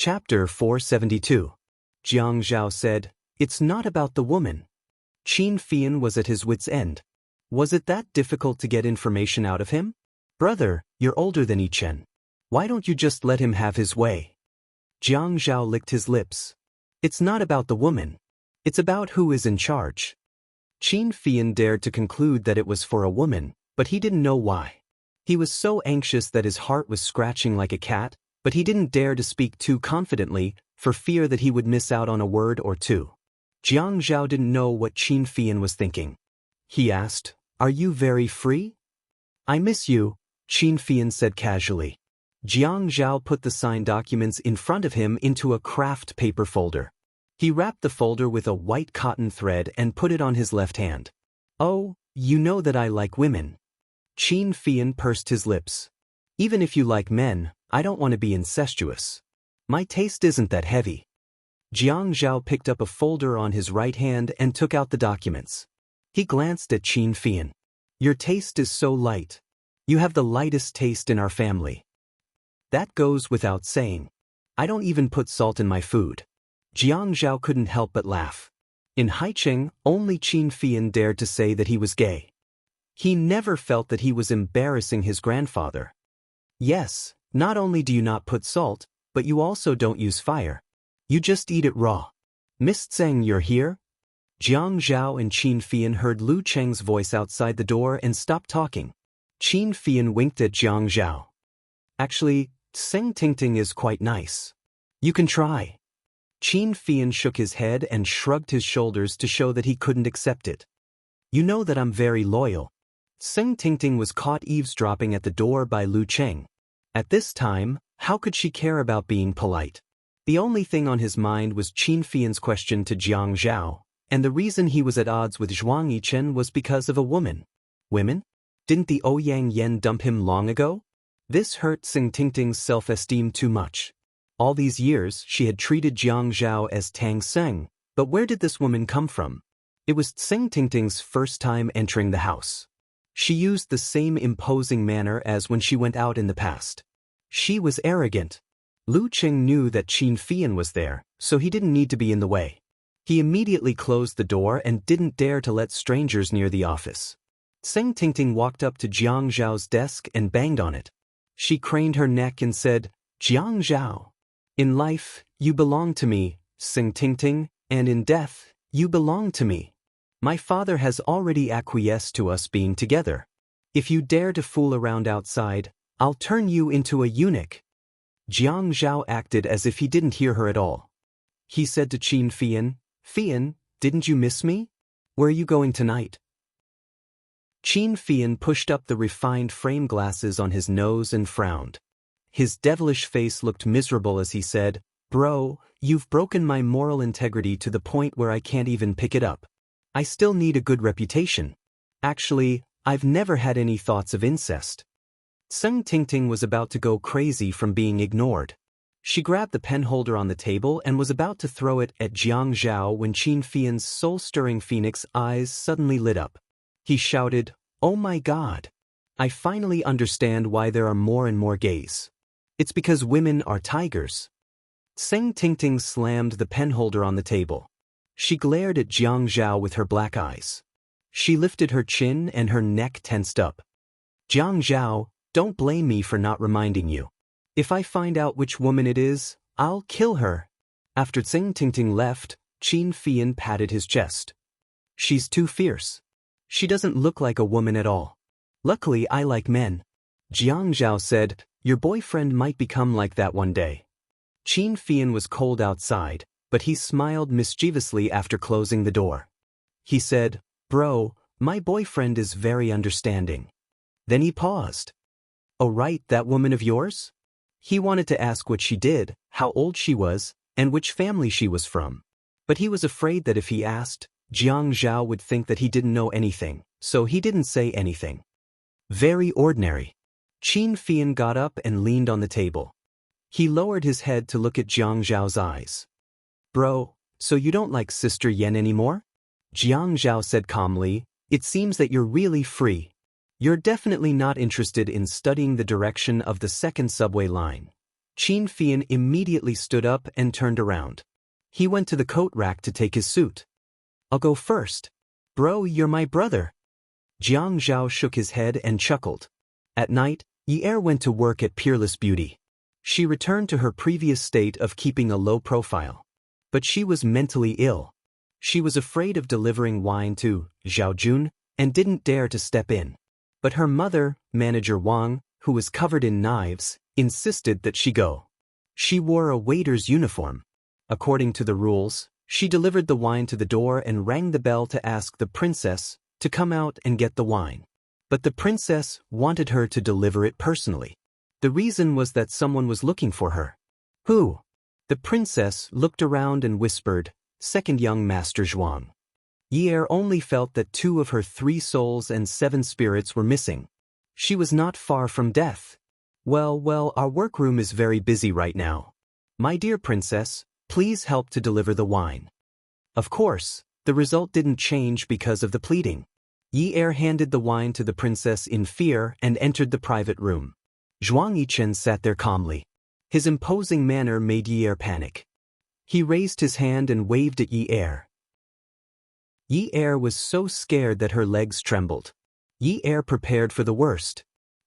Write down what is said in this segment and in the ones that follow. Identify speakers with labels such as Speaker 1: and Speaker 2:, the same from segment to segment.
Speaker 1: Chapter 472. Jiang Zhao said, "It's not about the woman." Qin Fian was at his wit's end. Was it that difficult to get information out of him? "Brother, you're older than Yi Chen. Why don't you just let him have his way?" Jiang Zhao licked his lips. "It's not about the woman. It's about who is in charge." Qin Fian dared to conclude that it was for a woman, but he didn't know why. He was so anxious that his heart was scratching like a cat, but he didn't dare to speak too confidently, for fear that he would miss out on a word or two. Jiang Zhao didn't know what Qin Fian was thinking. He asked, "Are you very free?" "I miss you," Qin Fian said casually. Jiang Zhao put the signed documents in front of him into a craft paper folder. He wrapped the folder with a white cotton thread and put it on his left hand. "Oh, you know that I like women." Qin Fian pursed his lips. "Even if you like men, I don't want to be incestuous. My taste isn't that heavy." Jiang Zhao picked up a folder on his right hand and took out the documents. He glanced at Qin Fian. "Your taste is so light. You have the lightest taste in our family." "That goes without saying. I don't even put salt in my food." Jiang Zhao couldn't help but laugh. In Haicheng, only Qin Fian dared to say that he was gay. He never felt that he was embarrassing his grandfather. "Yes, not only do you not put salt, but you also don't use fire. You just eat it raw." "Miss Tseng, you're here?" Jiang Zhao and Qin Fian heard Lu Cheng's voice outside the door and stopped talking. Qin Fian winked at Jiang Zhao. "Actually, Tseng Tingting is quite nice. You can try." Qin Fian shook his head and shrugged his shoulders to show that he couldn't accept it. "You know that I'm very loyal." Tseng Tingting was caught eavesdropping at the door by Lu Cheng. At this time, how could she care about being polite? The only thing on his mind was Qin Fian's question to Jiang Zhao, and the reason he was at odds with Zhuang Yichen was because of a woman. Women? Didn't the Ouyang Yen dump him long ago? This hurt Tseng Tingting's self-esteem too much. All these years, she had treated Jiang Zhao as Tang Seng, but where did this woman come from? It was Tseng Tingting's first time entering the house. She used the same imposing manner as when she went out in the past. She was arrogant. Lu Cheng knew that Qin Fian was there, so he didn't need to be in the way. He immediately closed the door and didn't dare to let strangers near the office. Tseng Tingting walked up to Jiang Zhao's desk and banged on it. She craned her neck and said, "Jiang Zhao, in life, you belong to me, Tseng Tingting, and in death, you belong to me. My father has already acquiesced to us being together. If you dare to fool around outside, I'll turn you into a eunuch." Jiang Zhao acted as if he didn't hear her at all. He said to Qin Fian, "Fian, didn't you miss me? Where are you going tonight?" Qin Fian pushed up the refined frame glasses on his nose and frowned. His devilish face looked miserable as he said, "Bro, you've broken my moral integrity to the point where I can't even pick it up. I still need a good reputation. Actually, I've never had any thoughts of incest." Tseng Tingting was about to go crazy from being ignored. She grabbed the pen holder on the table and was about to throw it at Jiang Zhao when Qin Fian's soul-stirring phoenix eyes suddenly lit up. He shouted, "Oh my God! I finally understand why there are more and more gays. It's because women are tigers." Tseng Tingting slammed the pen holder on the table. She glared at Jiang Zhao with her black eyes. She lifted her chin and her neck tensed up. "Jiang Zhao, don't blame me for not reminding you. If I find out which woman it is, I'll kill her." After Tseng Tingting left, Qin Fian patted his chest. "She's too fierce. She doesn't look like a woman at all. Luckily I like men." Jiang Zhao said, "Your boyfriend might become like that one day." Qin Fian was cold outside, but he smiled mischievously after closing the door. He said, "Bro, my boyfriend is very understanding." Then he paused. "Oh right, that woman of yours?" He wanted to ask what she did, how old she was, and which family she was from. But he was afraid that if he asked, Jiang Zhao would think that he didn't know anything, so he didn't say anything. "Very ordinary." Qin Fian got up and leaned on the table. He lowered his head to look at Jiang Zhao's eyes. "Bro, so you don't like Sister Yen anymore?" Jiang Zhao said calmly, "It seems that you're really free. You're definitely not interested in studying the direction of the second subway line." Qin Fian immediately stood up and turned around. He went to the coat rack to take his suit. I'll go first. Bro, you're my brother. Jiang Zhao shook his head and chuckled. At night, Yi Er went to work at Peerless Beauty. She returned to her previous state of keeping a low profile. But she was mentally ill. She was afraid of delivering wine to Zhao Jun and didn't dare to step in. But her mother, Manager Wang, who was covered in knives, insisted that she go. She wore a waiter's uniform. According to the rules, she delivered the wine to the door and rang the bell to ask the princess to come out and get the wine. But the princess wanted her to deliver it personally. The reason was that someone was looking for her. Who? The princess looked around and whispered, "Second young Master Zhuang." Yi Er only felt that 2 of her 3 souls and 7 spirits were missing. She was not far from death. Well, our workroom is very busy right now. My dear princess, please help to deliver the wine. Of course, the result didn't change because of the pleading. Yi Er handed the wine to the princess in fear and entered the private room. Zhuang Yichen sat there calmly. His imposing manner made Yi Er panic. He raised his hand and waved at Yi Er. Yi Er was so scared that her legs trembled. Yi Er prepared for the worst.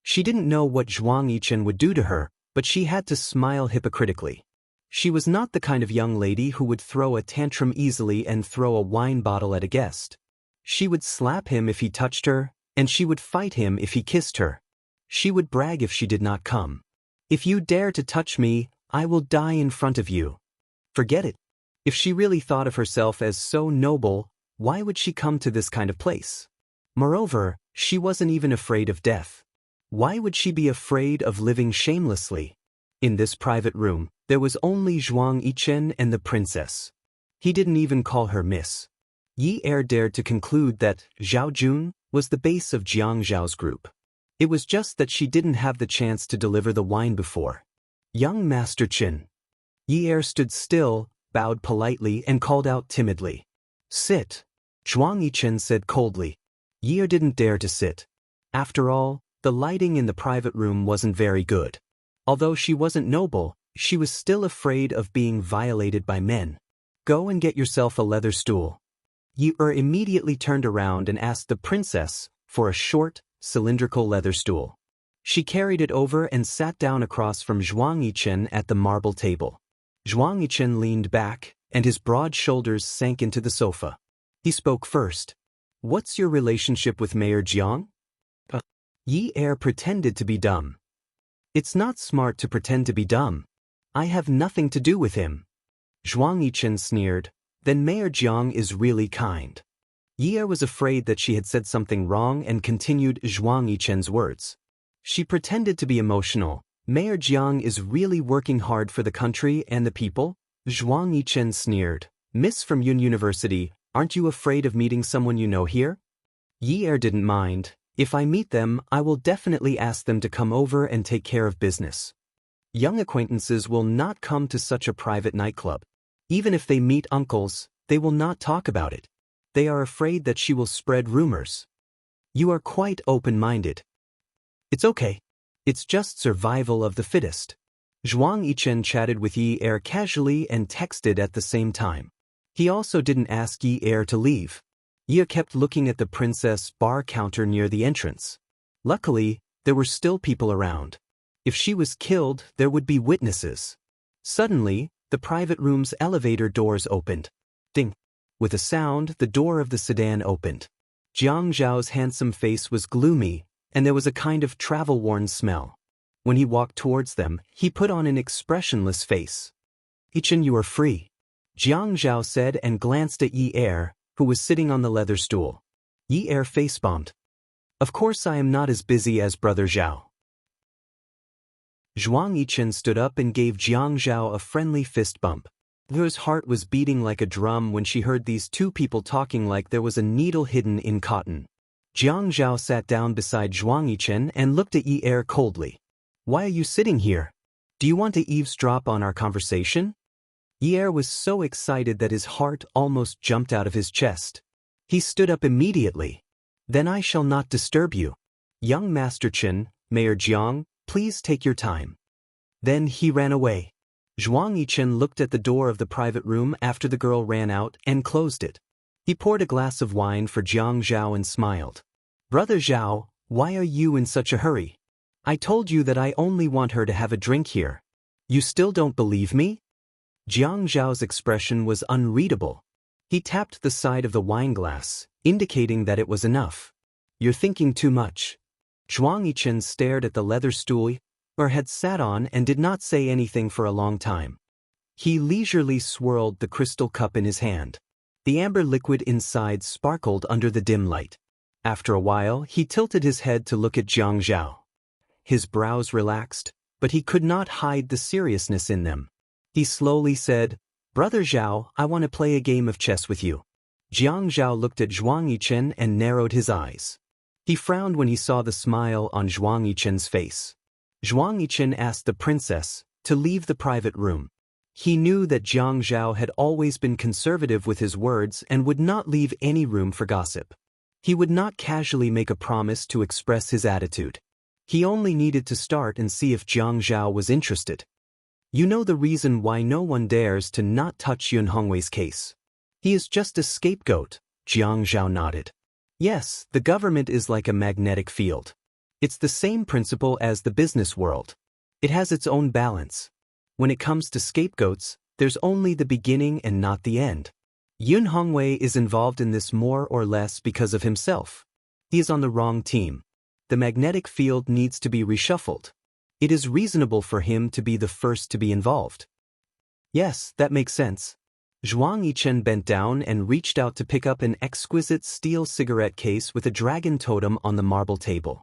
Speaker 1: She didn't know what Zhuang Yichen would do to her, but she had to smile hypocritically. She was not the kind of young lady who would throw a tantrum easily and throw a wine bottle at a guest. She would slap him if he touched her, and she would fight him if he kissed her. She would brag if she did not come. If you dare to touch me, I will die in front of you. Forget it. If she really thought of herself as so noble, why would she come to this kind of place? Moreover, she wasn't even afraid of death. Why would she be afraid of living shamelessly? In this private room, there was only Zhuang Yichen and the princess. He didn't even call her Miss. Yi Er dared to conclude that Zhao Jun was the base of Jiang Zhao's group. It was just that she didn't have the chance to deliver the wine before. Young Master Qin. Yi Er stood still, bowed politely and called out timidly. Sit. Zhuang Yichen said coldly. Yi Er didn't dare to sit. After all, the lighting in the private room wasn't very good. Although she wasn't noble, she was still afraid of being violated by men. Go and get yourself a leather stool. Yi Er immediately turned around and asked the princess for a short, cylindrical leather stool. She carried it over and sat down across from Zhuang Yichen at the marble table. Zhuang Yichen leaned back, and his broad shoulders sank into the sofa. He spoke first. What's your relationship with Mayor Jiang? Yi Er pretended to be dumb. It's not smart to pretend to be dumb. I have nothing to do with him. Zhuang Yichen sneered. Then Mayor Jiang is really kind. Yi Er was afraid that she had said something wrong and continued Zhuang Yichen's words. She pretended to be emotional. Mayor Jiang is really working hard for the country and the people? Zhuang Yichen sneered. Miss from Yun University, aren't you afraid of meeting someone you know here? Yi Er didn't mind. If I meet them, I will definitely ask them to come over and take care of business. Young acquaintances will not come to such a private nightclub. Even if they meet uncles, they will not talk about it. They are afraid that she will spread rumors. You are quite open-minded. It's okay. It's just survival of the fittest. Zhuang Yichen chatted with Yi Er casually and texted at the same time. He also didn't ask Yi Er to leave. Yi Er kept looking at the princess bar counter near the entrance. Luckily, there were still people around. If she was killed, there would be witnesses. Suddenly, the private room's elevator doors opened. Ding! With a sound, the door of the sedan opened. Jiang Zhao's handsome face was gloomy, and there was a kind of travel-worn smell. When he walked towards them, he put on an expressionless face. Yichen, you are free, Jiang Zhao said and glanced at Yi Er, who was sitting on the leather stool. Yi Er face-bombed. Of course I am not as busy as Brother Zhao. Zhuang Yichen stood up and gave Jiang Zhao a friendly fist bump. Her heart was beating like a drum when she heard these 2 people talking like there was a needle hidden in cotton. Jiang Zhao sat down beside Zhuang Yichen and looked at Yi Er coldly. Why are you sitting here? Do you want to eavesdrop on our conversation? Yi Er was so excited that his heart almost jumped out of his chest. He stood up immediately. Then I shall not disturb you. Young Master Qin, Mayor Jiang, please take your time. Then he ran away. Zhuang Yichen looked at the door of the private room after the girl ran out and closed it. He poured a glass of wine for Jiang Zhao and smiled. Brother Zhao, why are you in such a hurry? I told you that I only want her to have a drink here. You still don't believe me? Jiang Zhao's expression was unreadable. He tapped the side of the wine glass, indicating that it was enough. You're thinking too much. Zhuang Yichen stared at the leather stool or had sat on and did not say anything for a long time. He leisurely swirled the crystal cup in his hand. The amber liquid inside sparkled under the dim light. After a while, he tilted his head to look at Jiang Zhao. His brows relaxed, but he could not hide the seriousness in them. He slowly said, Brother Zhao, I want to play a game of chess with you. Jiang Zhao looked at Zhuang Yichen and narrowed his eyes. He frowned when he saw the smile on Zhuang Yichen's face. Zhuang Yichen asked the princess to leave the private room. He knew that Jiang Zhao had always been conservative with his words and would not leave any room for gossip. He would not casually make a promise to express his attitude. He only needed to start and see if Jiang Zhao was interested. You know the reason why no one dares to not touch Yun Hongwei's case. He is just a scapegoat, Jiang Zhao nodded. Yes, the government is like a magnetic field. It's the same principle as the business world. It has its own balance. When it comes to scapegoats, there's only the beginning and not the end. Yun Hongwei is involved in this more or less because of himself. He is on the wrong team. The magnetic field needs to be reshuffled. It is reasonable for him to be the first to be involved. Yes, that makes sense. Zhuang Yichen bent down and reached out to pick up an exquisite steel cigarette case with a dragon totem on the marble table.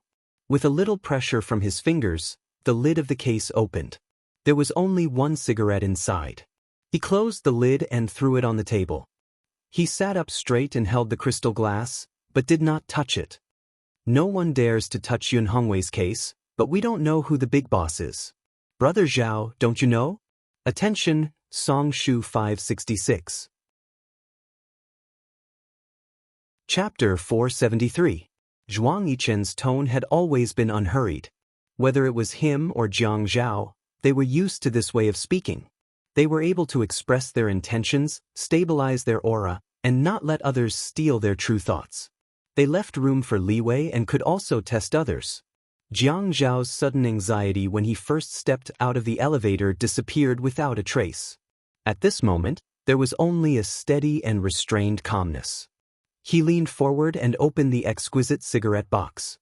Speaker 1: With a little pressure from his fingers, the lid of the case opened. There was only one cigarette inside. He closed the lid and threw it on the table. He sat up straight and held the crystal glass, but did not touch it. No one dares to touch Yun Hongwei's case, but we don't know who the big boss is. Brother Zhao, don't you know? Attention, Song Shu 566. Chapter 473. Zhuang Yichen's tone had always been unhurried. Whether it was him or Jiang Zhao, they were used to this way of speaking. They were able to express their intentions, stabilize their aura, and not let others steal their true thoughts. They left room for leeway and could also test others. Jiang Zhao's sudden anxiety when he first stepped out of the elevator disappeared without a trace. At this moment, there was only a steady and restrained calmness. He leaned forward and opened the exquisite cigarette box.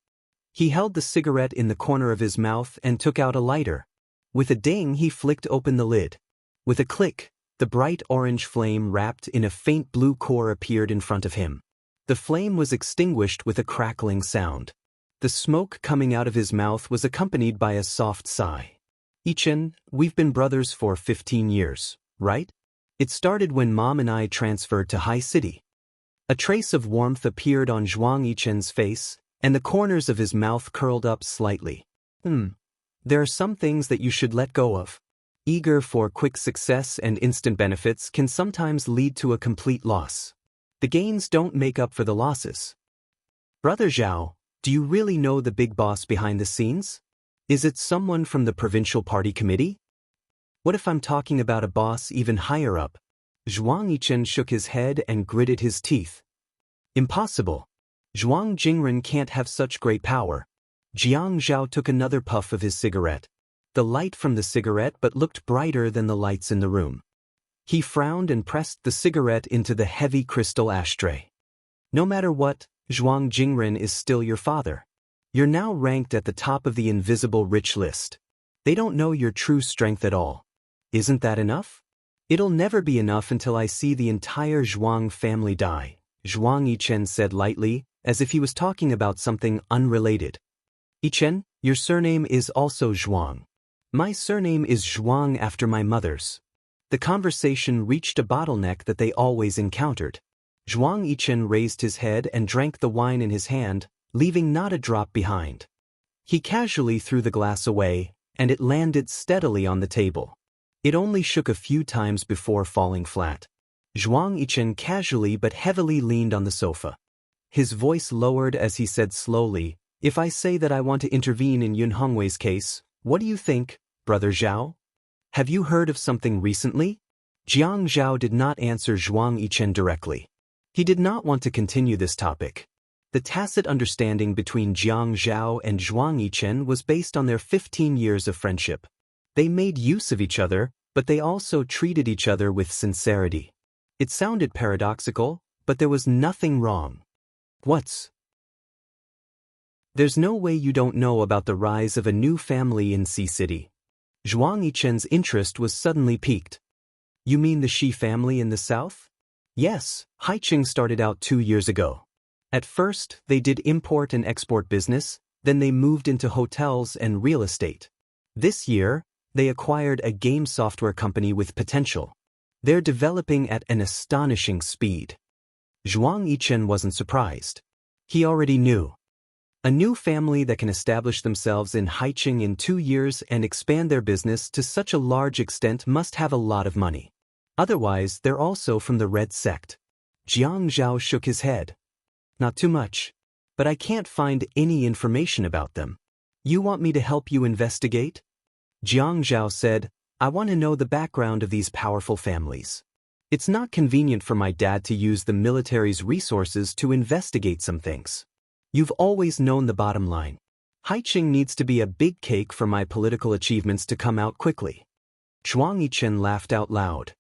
Speaker 1: He held the cigarette in the corner of his mouth and took out a lighter. With a ding, he flicked open the lid. With a click, the bright orange flame wrapped in a faint blue core appeared in front of him. The flame was extinguished with a crackling sound. The smoke coming out of his mouth was accompanied by a soft sigh. Yichen, we've been brothers for 15 years, right? It started when Mom and I transferred to High City. A trace of warmth appeared on Zhuang Yichen's face, and the corners of his mouth curled up slightly. There are some things that you should let go of. Eager for quick success and instant benefits can sometimes lead to a complete loss. The gains don't make up for the losses. Brother Zhao, do you really know the big boss behind the scenes? Is it someone from the provincial party committee? What if I'm talking about a boss even higher up? Zhuang Yichen shook his head and gritted his teeth. Impossible. Zhuang Jingren can't have such great power. Jiang Zhao took another puff of his cigarette. The light from the cigarette but looked brighter than the lights in the room. He frowned and pressed the cigarette into the heavy crystal ashtray. No matter what, Zhuang Jingren is still your father. You're now ranked at the top of the invisible rich list. They don't know your true strength at all. Isn't that enough? It'll never be enough until I see the entire Zhuang family die, Zhuang Yichen said lightly, as if he was talking about something unrelated. Yichen, your surname is also Zhuang. My surname is Zhuang after my mother's. The conversation reached a bottleneck that they always encountered. Zhuang Yichen raised his head and drank the wine in his hand, leaving not a drop behind. He casually threw the glass away, and it landed steadily on the table. It only shook a few times before falling flat. Zhuang Yichen casually but heavily leaned on the sofa. His voice lowered as he said slowly, "If I say that I want to intervene in Yun Hongwei's case, what do you think, Brother Zhao? Have you heard of something recently? Jiang Zhao did not answer Zhuang Yichen directly. He did not want to continue this topic. The tacit understanding between Jiang Zhao and Zhuang Yichen was based on their 15 years of friendship. They made use of each other, but they also treated each other with sincerity. It sounded paradoxical, but there was nothing wrong. There's no way you don't know about the rise of a new family in Sea City. Zhuang Yichen's interest was suddenly piqued. You mean the Shi family in the south? Yes, Haiqing started out 2 years ago. At first, they did import and export business, then they moved into hotels and real estate. This year, they acquired a game software company with potential. They're developing at an astonishing speed. Zhuang Yichen wasn't surprised. He already knew. A new family that can establish themselves in Haiqing in 2 years and expand their business to such a large extent must have a lot of money. Otherwise, they're also from the Red Sect. Jiang Zhao shook his head. Not too much. But I can't find any information about them. You want me to help you investigate? Jiang Zhao said, I want to know the background of these powerful families. It's not convenient for my dad to use the military's resources to investigate some things. You've always known the bottom line. Haiqing needs to be a big cake for my political achievements to come out quickly. Zhuang Yichen laughed out loud.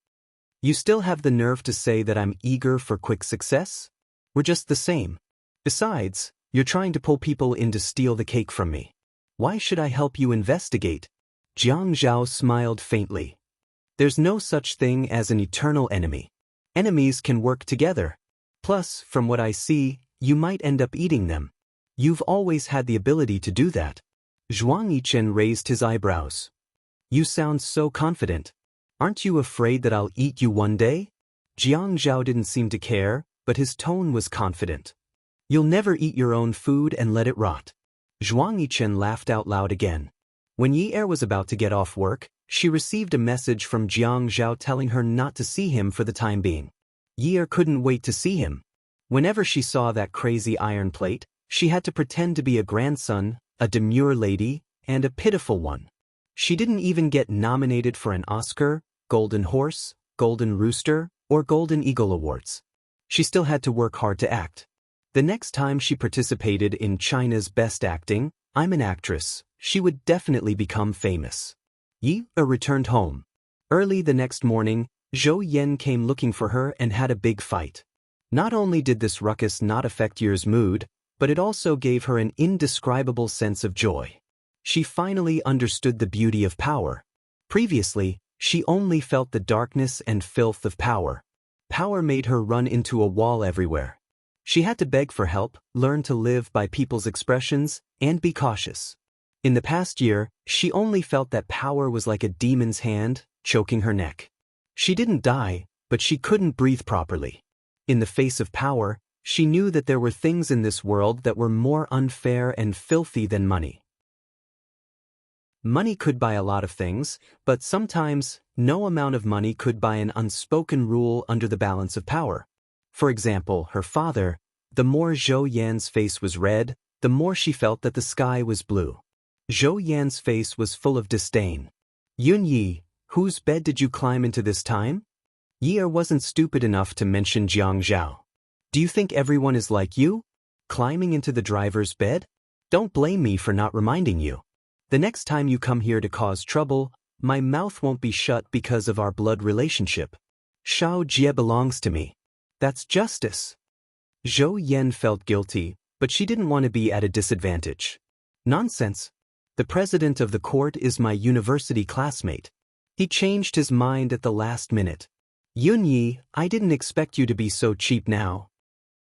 Speaker 1: You still have the nerve to say that I'm eager for quick success? We're just the same. Besides, you're trying to pull people in to steal the cake from me. Why should I help you investigate? Jiang Zhao smiled faintly. There's no such thing as an eternal enemy. Enemies can work together. Plus, from what I see, you might end up eating them. You've always had the ability to do that. Zhuang Yichen raised his eyebrows. You sound so confident. Aren't you afraid that I'll eat you one day? Jiang Zhao didn't seem to care, but his tone was confident. You'll never eat your own food and let it rot. Zhuang Yichen laughed out loud again. When Yi Er was about to get off work, she received a message from Jiang Zhao telling her not to see him for the time being. Yi Er couldn't wait to see him. Whenever she saw that crazy iron plate, she had to pretend to be a grandson, a demure lady, and a pitiful one. She didn't even get nominated for an Oscar, Golden Horse, Golden Rooster, or Golden Eagle Awards. She still had to work hard to act. The next time she participated in China's Best Acting, I'm an Actress, she would definitely become famous. Yi Er returned home. Early the next morning, Zhou Yan came looking for her and had a big fight. Not only did this ruckus not affect Yi's mood, but it also gave her an indescribable sense of joy. She finally understood the beauty of power. Previously, she only felt the darkness and filth of power. Power made her run into a wall everywhere. She had to beg for help, learn to live by people's expressions, and be cautious. In the past year, she only felt that power was like a demon's hand, choking her neck. She didn't die, but she couldn't breathe properly. In the face of power, she knew that there were things in this world that were more unfair and filthy than money. Money could buy a lot of things, but sometimes, no amount of money could buy an unspoken rule under the balance of power. For example, her father, the more Zhou Yan's face was red, the more she felt that the sky was blue. Zhou Yan's face was full of disdain. Yun Yi, whose bed did you climb into this time? Yi Er wasn't stupid enough to mention Jiang Zhao. Do you think everyone is like you? Climbing into the driver's bed? Don't blame me for not reminding you. The next time you come here to cause trouble, my mouth won't be shut because of our blood relationship. Shao Jie belongs to me. That's justice. Zhou Yan felt guilty, but she didn't want to be at a disadvantage. Nonsense. The president of the court is my university classmate. He changed his mind at the last minute. Yun Yi, I didn't expect you to be so cheap now.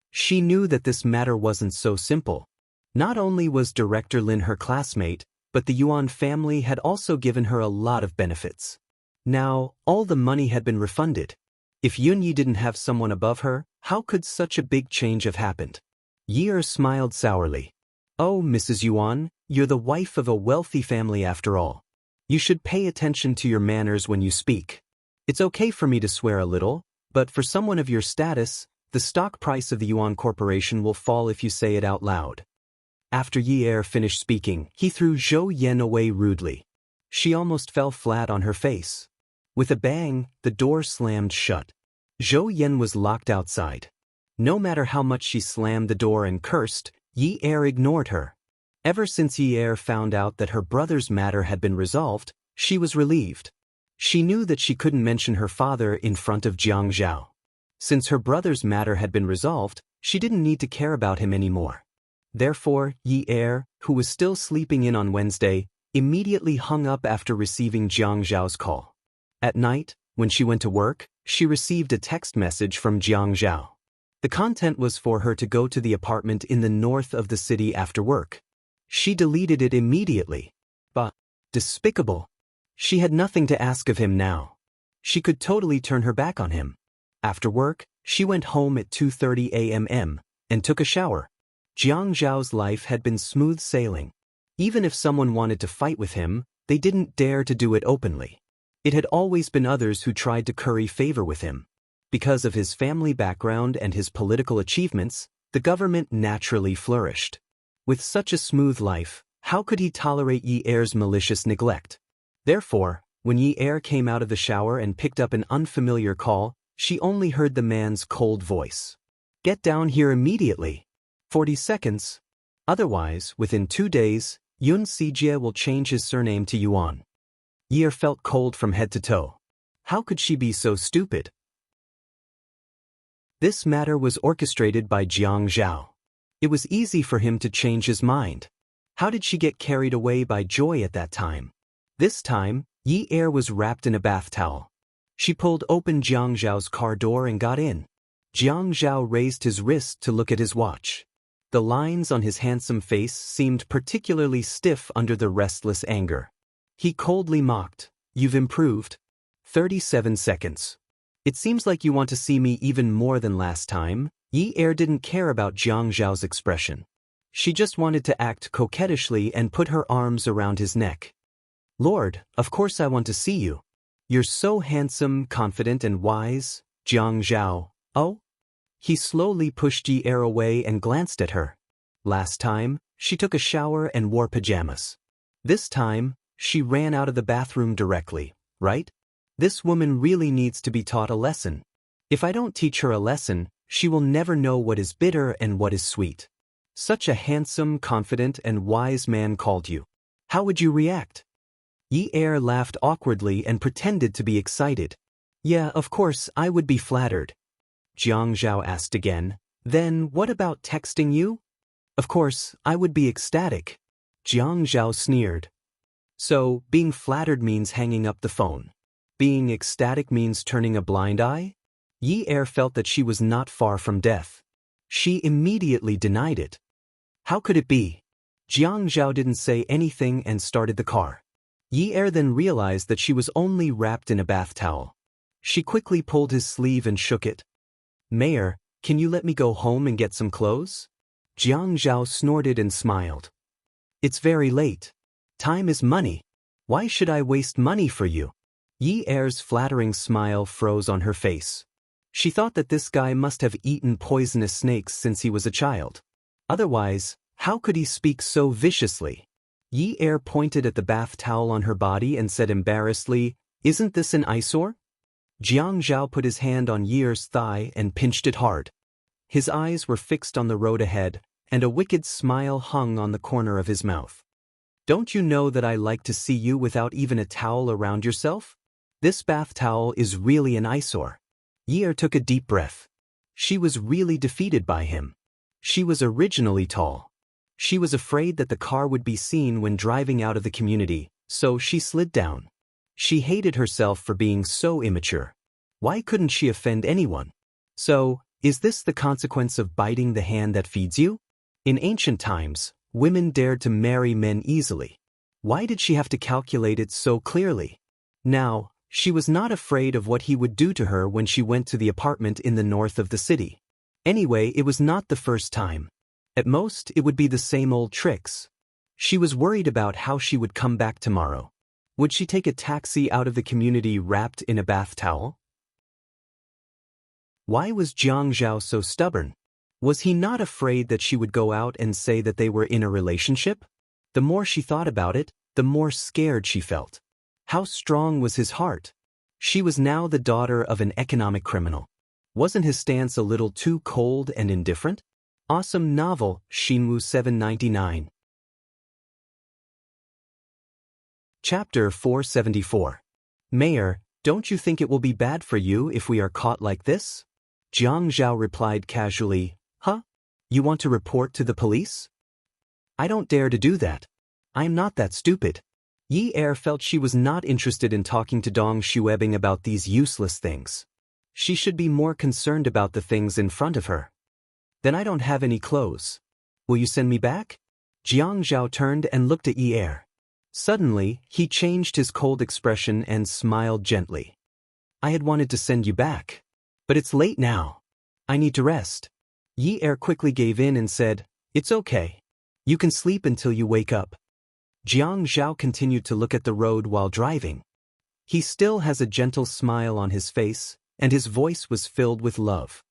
Speaker 1: She knew that this matter wasn't so simple. Not only was Director Lin her classmate, but the Yuan family had also given her a lot of benefits. Now, all the money had been refunded. If Yun Yi didn't have someone above her, how could such a big change have happened? Yi Er smiled sourly. Oh, Mrs. Yuan, you're the wife of a wealthy family after all. You should pay attention to your manners when you speak. It's okay for me to swear a little, but for someone of your status, the stock price of the Yuan Corporation will fall if you say it out loud. After Yi Er finished speaking, he threw Zhou Yan away rudely. She almost fell flat on her face. With a bang, the door slammed shut. Zhou Yan was locked outside. No matter how much she slammed the door and cursed, Yi Er ignored her. Ever since Yi Er found out that her brother's matter had been resolved, she was relieved. She knew that she couldn't mention her father in front of Jiang Zhao. Since her brother's matter had been resolved, she didn't need to care about him anymore. Therefore, Yi Er, who was still sleeping in on Wednesday, immediately hung up after receiving Jiang Zhao's call. At night, when she went to work, she received a text message from Jiang Zhao. The content was for her to go to the apartment in the north of the city after work. She deleted it immediately. But, despicable. She had nothing to ask of him now. She could totally turn her back on him. After work, she went home at 2:30 a.m. and took a shower. Jiang Zhao's life had been smooth sailing. Even if someone wanted to fight with him, they didn't dare to do it openly. It had always been others who tried to curry favor with him. Because of his family background and his political achievements, the government naturally flourished. With such a smooth life, how could he tolerate Yi Er's malicious neglect? Therefore, when Yi Er came out of the shower and picked up an unfamiliar call, she only heard the man's cold voice. "Get down here immediately. 40 seconds. Otherwise, within 2 days, Yun Sijie will change his surname to Yuan." Yi Er felt cold from head to toe. How could she be so stupid? This matter was orchestrated by Jiang Zhao. It was easy for him to change his mind. How did she get carried away by joy at that time? This time, Yi Er was wrapped in a bath towel. She pulled open Jiang Zhao's car door and got in. Jiang Zhao raised his wrist to look at his watch. The lines on his handsome face seemed particularly stiff under the restless anger. He coldly mocked, "You've improved. 37 seconds. It seems like you want to see me even more than last time." Yi Er didn't care about Jiang Zhao's expression. She just wanted to act coquettishly and put her arms around his neck. "Lord, of course I want to see you. You're so handsome, confident and wise, Jiang Zhao." "Oh?" He slowly pushed Yi Er away and glanced at her. Last time, she took a shower and wore pajamas. This time, she ran out of the bathroom directly, right? This woman really needs to be taught a lesson. If I don't teach her a lesson, she will never know what is bitter and what is sweet. Such a handsome, confident, and wise man called you. How would you react? Yi Er laughed awkwardly and pretended to be excited. "Yeah, of course, I would be flattered." Jiang Zhao asked again, "Then what about texting you?" "Of course, I would be ecstatic." Jiang Zhao sneered. "So, being flattered means hanging up the phone. Being ecstatic means turning a blind eye?" Yi Er felt that she was not far from death. She immediately denied it. How could it be? Jiang Zhao didn't say anything and started the car. Yi Er then realized that she was only wrapped in a bath towel. She quickly pulled his sleeve and shook it. "Mayor, can you let me go home and get some clothes?" Jiang Zhao snorted and smiled. "It's very late. Time is money. Why should I waste money for you?" Yi Er's flattering smile froze on her face. She thought that this guy must have eaten poisonous snakes since he was a child. Otherwise, how could he speak so viciously? Yi Er pointed at the bath towel on her body and said embarrassedly, "Isn't this an eyesore?" Jiang Zhao put his hand on Yi Er's thigh and pinched it hard. His eyes were fixed on the road ahead, and a wicked smile hung on the corner of his mouth. "Don't you know that I like to see you without even a towel around yourself? This bath towel is really an eyesore." Yi Er took a deep breath. She was really defeated by him. She was originally tall. She was afraid that the car would be seen when driving out of the community, so she slid down. She hated herself for being so immature. Why couldn't she offend anyone? So, is this the consequence of biting the hand that feeds you? In ancient times, women dared to marry men easily. Why did she have to calculate it so clearly? Now, she was not afraid of what he would do to her when she went to the apartment in the north of the city. Anyway, it was not the first time. At most, it would be the same old tricks. She was worried about how she would come back tomorrow. Would she take a taxi out of the community wrapped in a bath towel? Why was Jiang Zhao so stubborn? Was he not afraid that she would go out and say that they were in a relationship? The more she thought about it, the more scared she felt. How strong was his heart? She was now the daughter of an economic criminal. Wasn't his stance a little too cold and indifferent? Awesome novel, Shinwoo 799. Chapter 474. Mayor, don't you think it will be bad for you if we are caught like this? Jiang Zhao replied casually, Huh? You want to report to the police? I don't dare to do that. I'm not that stupid. Yi Er felt she was not interested in talking to Dong Xuebing about these useless things. She should be more concerned about the things in front of her. Then I don't have any clothes. Will you send me back? Jiang Zhao turned and looked at Yi Er. Suddenly, he changed his cold expression and smiled gently. I had wanted to send you back. But it's late now. I need to rest. Yi Er quickly gave in and said, It's okay. You can sleep until you wake up. Jiang Zhao continued to look at the road while driving. He still has a gentle smile on his face, and his voice was filled with love.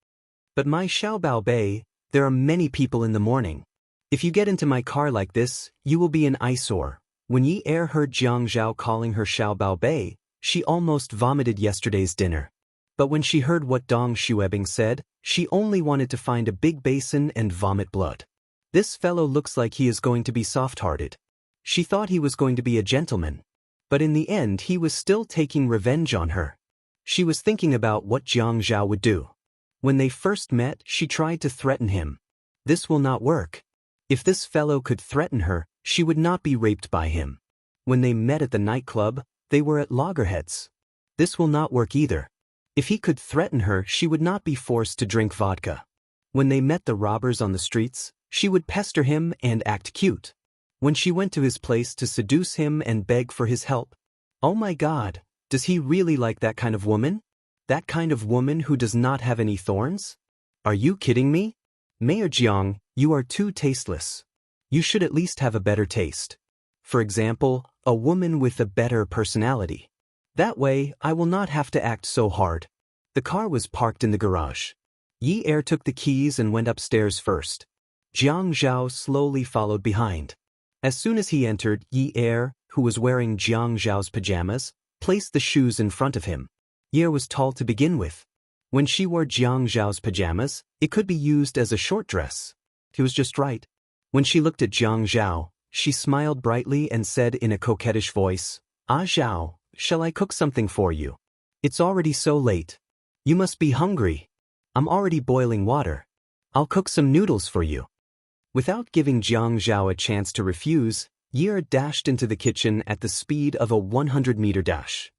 Speaker 1: But my Xiaobao Bei, there are many people in the morning. If you get into my car like this, you will be an eyesore. When Yi Er heard Jiang Zhao calling her Xiaobao Bei, she almost vomited yesterday's dinner. But when she heard what Dong Xuebing said, she only wanted to find a big basin and vomit blood. This fellow looks like he is going to be soft-hearted. She thought he was going to be a gentleman. But in the end he was still taking revenge on her. She was thinking about what Jiang Zhao would do. When they first met, she tried to threaten him. This will not work. If this fellow could threaten her, she would not be raped by him. When they met at the nightclub, they were at loggerheads. This will not work either. If he could threaten her, she would not be forced to drink vodka. When they met the robbers on the streets, she would pester him and act cute. When she went to his place to seduce him and beg for his help. Oh my God, does he really like that kind of woman? That kind of woman who does not have any thorns? Are you kidding me? Mayor Jiang, you are too tasteless. You should at least have a better taste. For example, a woman with a better personality. That way, I will not have to act so hard. The car was parked in the garage. Yi Er took the keys and went upstairs first. Jiang Zhao slowly followed behind. As soon as he entered, Yi Er, who was wearing Jiang Zhao's pajamas, placed the shoes in front of him. Yi Er was tall to begin with. When she wore Jiang Zhao's pajamas, it could be used as a short dress. He was just right. When she looked at Jiang Zhao, she smiled brightly and said in a coquettish voice, Ah Zhao, shall I cook something for you? It's already so late. You must be hungry. I'm already boiling water. I'll cook some noodles for you. Without giving Jiang Zhao a chance to refuse, Yi Er dashed into the kitchen at the speed of a 100-meter dash.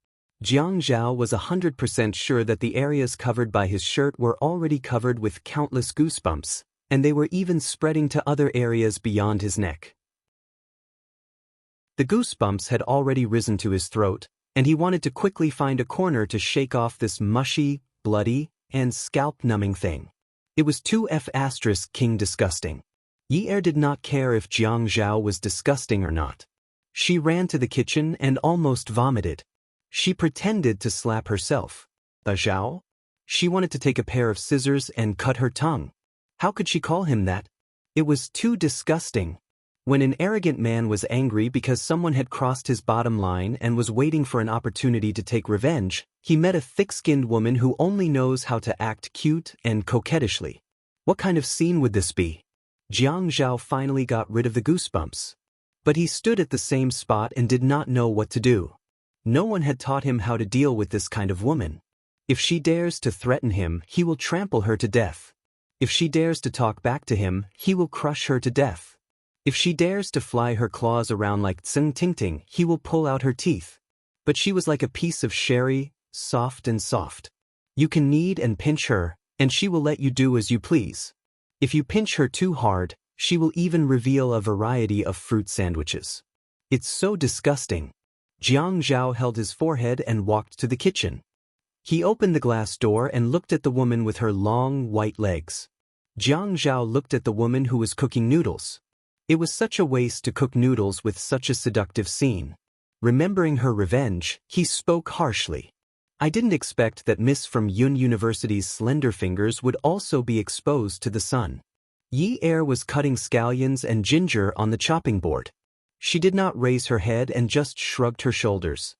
Speaker 1: Jiang Zhao was 100% sure that the areas covered by his shirt were already covered with countless goosebumps, and they were even spreading to other areas beyond his neck. The goosebumps had already risen to his throat, and he wanted to quickly find a corner to shake off this mushy, bloody, and scalp-numbing thing. It was 2F*King disgusting. Yi Er did not care if Jiang Zhao was disgusting or not. She ran to the kitchen and almost vomited. She pretended to slap herself. Zhao? She wanted to take a pair of scissors and cut her tongue. How could she call him that? It was too disgusting. When an arrogant man was angry because someone had crossed his bottom line and was waiting for an opportunity to take revenge, he met a thick-skinned woman who only knows how to act cute and coquettishly. What kind of scene would this be? Jiang Zhao finally got rid of the goosebumps. But he stood at the same spot and did not know what to do. No one had taught him how to deal with this kind of woman. If she dares to threaten him, he will trample her to death. If she dares to talk back to him, he will crush her to death. If she dares to fly her claws around like Tseng Tingting, he will pull out her teeth. But she was like a piece of sherry, soft and soft. You can knead and pinch her, and she will let you do as you please. If you pinch her too hard, she will even reveal a variety of fruit sandwiches. It's so disgusting. Jiang Zhao held his forehead and walked to the kitchen. He opened the glass door and looked at the woman with her long, white legs. Jiang Zhao looked at the woman who was cooking noodles. It was such a waste to cook noodles with such a seductive scene. Remembering her revenge, he spoke harshly. I didn't expect that Miss from Yun University's slender fingers would also be exposed to the sun. Yi Er was cutting scallions and ginger on the chopping board. She did not raise her head and just shrugged her shoulders.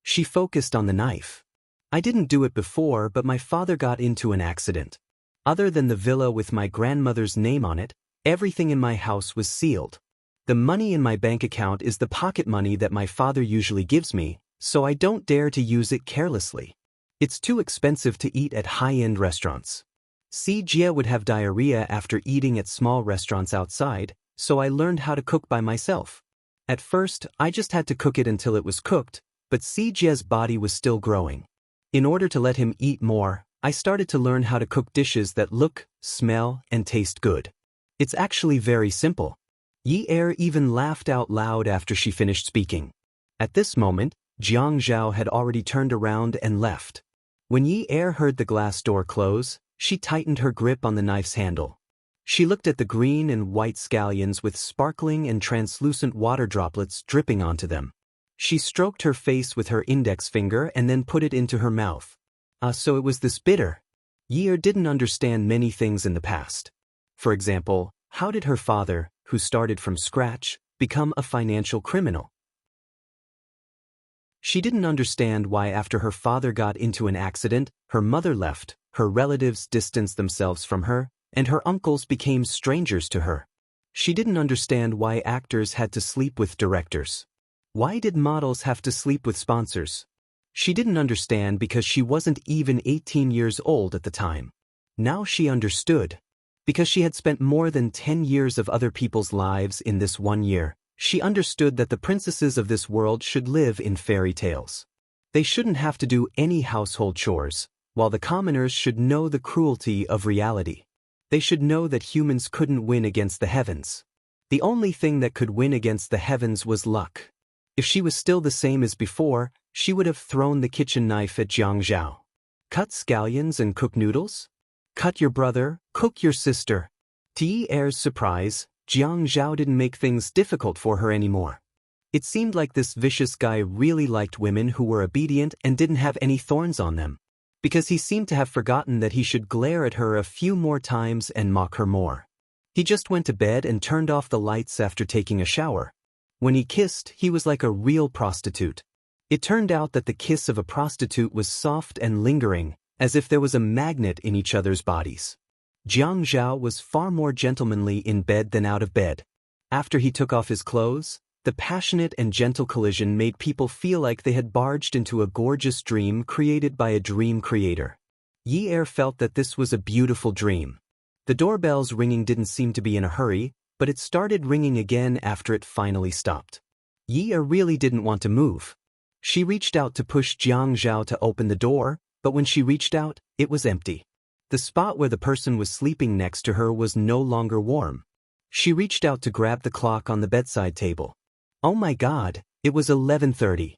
Speaker 1: She focused on the knife. I didn't do it before, but my father got into an accident. Other than the villa with my grandmother's name on it, everything in my house was sealed. The money in my bank account is the pocket money that my father usually gives me, so I don't dare to use it carelessly. It's too expensive to eat at high-end restaurants. Jia would have diarrhea after eating at small restaurants outside, so I learned how to cook by myself. At first, I just had to cook it until it was cooked, but Jia's body was still growing. In order to let him eat more, I started to learn how to cook dishes that look, smell, and taste good. It's actually very simple. Yi even laughed out loud after she finished speaking. At this moment, Jiang Zhao had already turned around and left. When Yi heard the glass door close, she tightened her grip on the knife's handle. She looked at the green and white scallions with sparkling and translucent water droplets dripping onto them. She stroked her face with her index finger and then put it into her mouth. So it was this bitter. Yi didn't understand many things in the past. For example, how did her father, who started from scratch, become a financial criminal? She didn't understand why after her father got into an accident, her mother left, her relatives distanced themselves from her, and her uncles became strangers to her. She didn't understand why actors had to sleep with directors. Why did models have to sleep with sponsors? She didn't understand because she wasn't even 18 years old at the time. Now she understood. Because she had spent more than 10 years of other people's lives in this 1 year, she understood that the princesses of this world should live in fairy tales. They shouldn't have to do any household chores, while the commoners should know the cruelty of reality. They should know that humans couldn't win against the heavens. The only thing that could win against the heavens was luck. If she was still the same as before, she would have thrown the kitchen knife at Jiang Zhao. Cut scallions and cook noodles? Cut your brother, cook your sister. To Yi surprise, Jiang Zhao didn't make things difficult for her anymore. It seemed like this vicious guy really liked women who were obedient and didn't have any thorns on them. Because he seemed to have forgotten that he should glare at her a few more times and mock her more. He just went to bed and turned off the lights after taking a shower. When he kissed, he was like a real prostitute. It turned out that the kiss of a prostitute was soft and lingering, as if there was a magnet in each other's bodies. Jiang Zhao was far more gentlemanly in bed than out of bed. After he took off his clothes, the passionate and gentle collision made people feel like they had barged into a gorgeous dream created by a dream creator. Yi felt that this was a beautiful dream. The doorbell's ringing didn't seem to be in a hurry, but it started ringing again after it finally stopped. Yi really didn't want to move. She reached out to push Jiang Zhao to open the door, but when she reached out, it was empty. The spot where the person was sleeping next to her was no longer warm. She reached out to grab the clock on the bedside table. Oh my God, it was 11:30.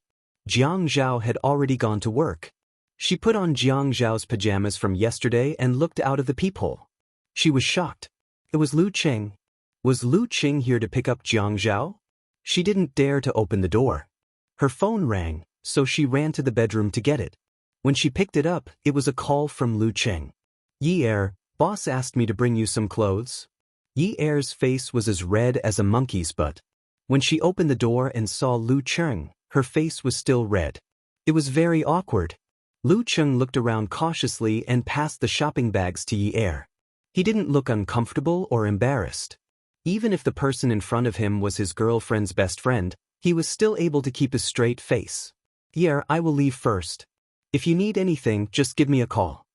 Speaker 1: Jiang Zhao had already gone to work. She put on Jiang Zhao's pajamas from yesterday and looked out of the peephole. She was shocked. It was Lu Cheng. Was Lu Cheng here to pick up Jiang Zhao? She didn't dare to open the door. Her phone rang, so she ran to the bedroom to get it. When she picked it up, it was a call from Lu Cheng. Yi boss asked me to bring you some clothes. Yi's face was as red as a monkey's butt. When she opened the door and saw Lu Cheng, her face was still red. It was very awkward. Lu Cheng looked around cautiously and passed the shopping bags to Yi. He didn't look uncomfortable or embarrassed. Even if the person in front of him was his girlfriend's best friend, he was still able to keep a straight face. Yi, I will leave first. If you need anything, just give me a call.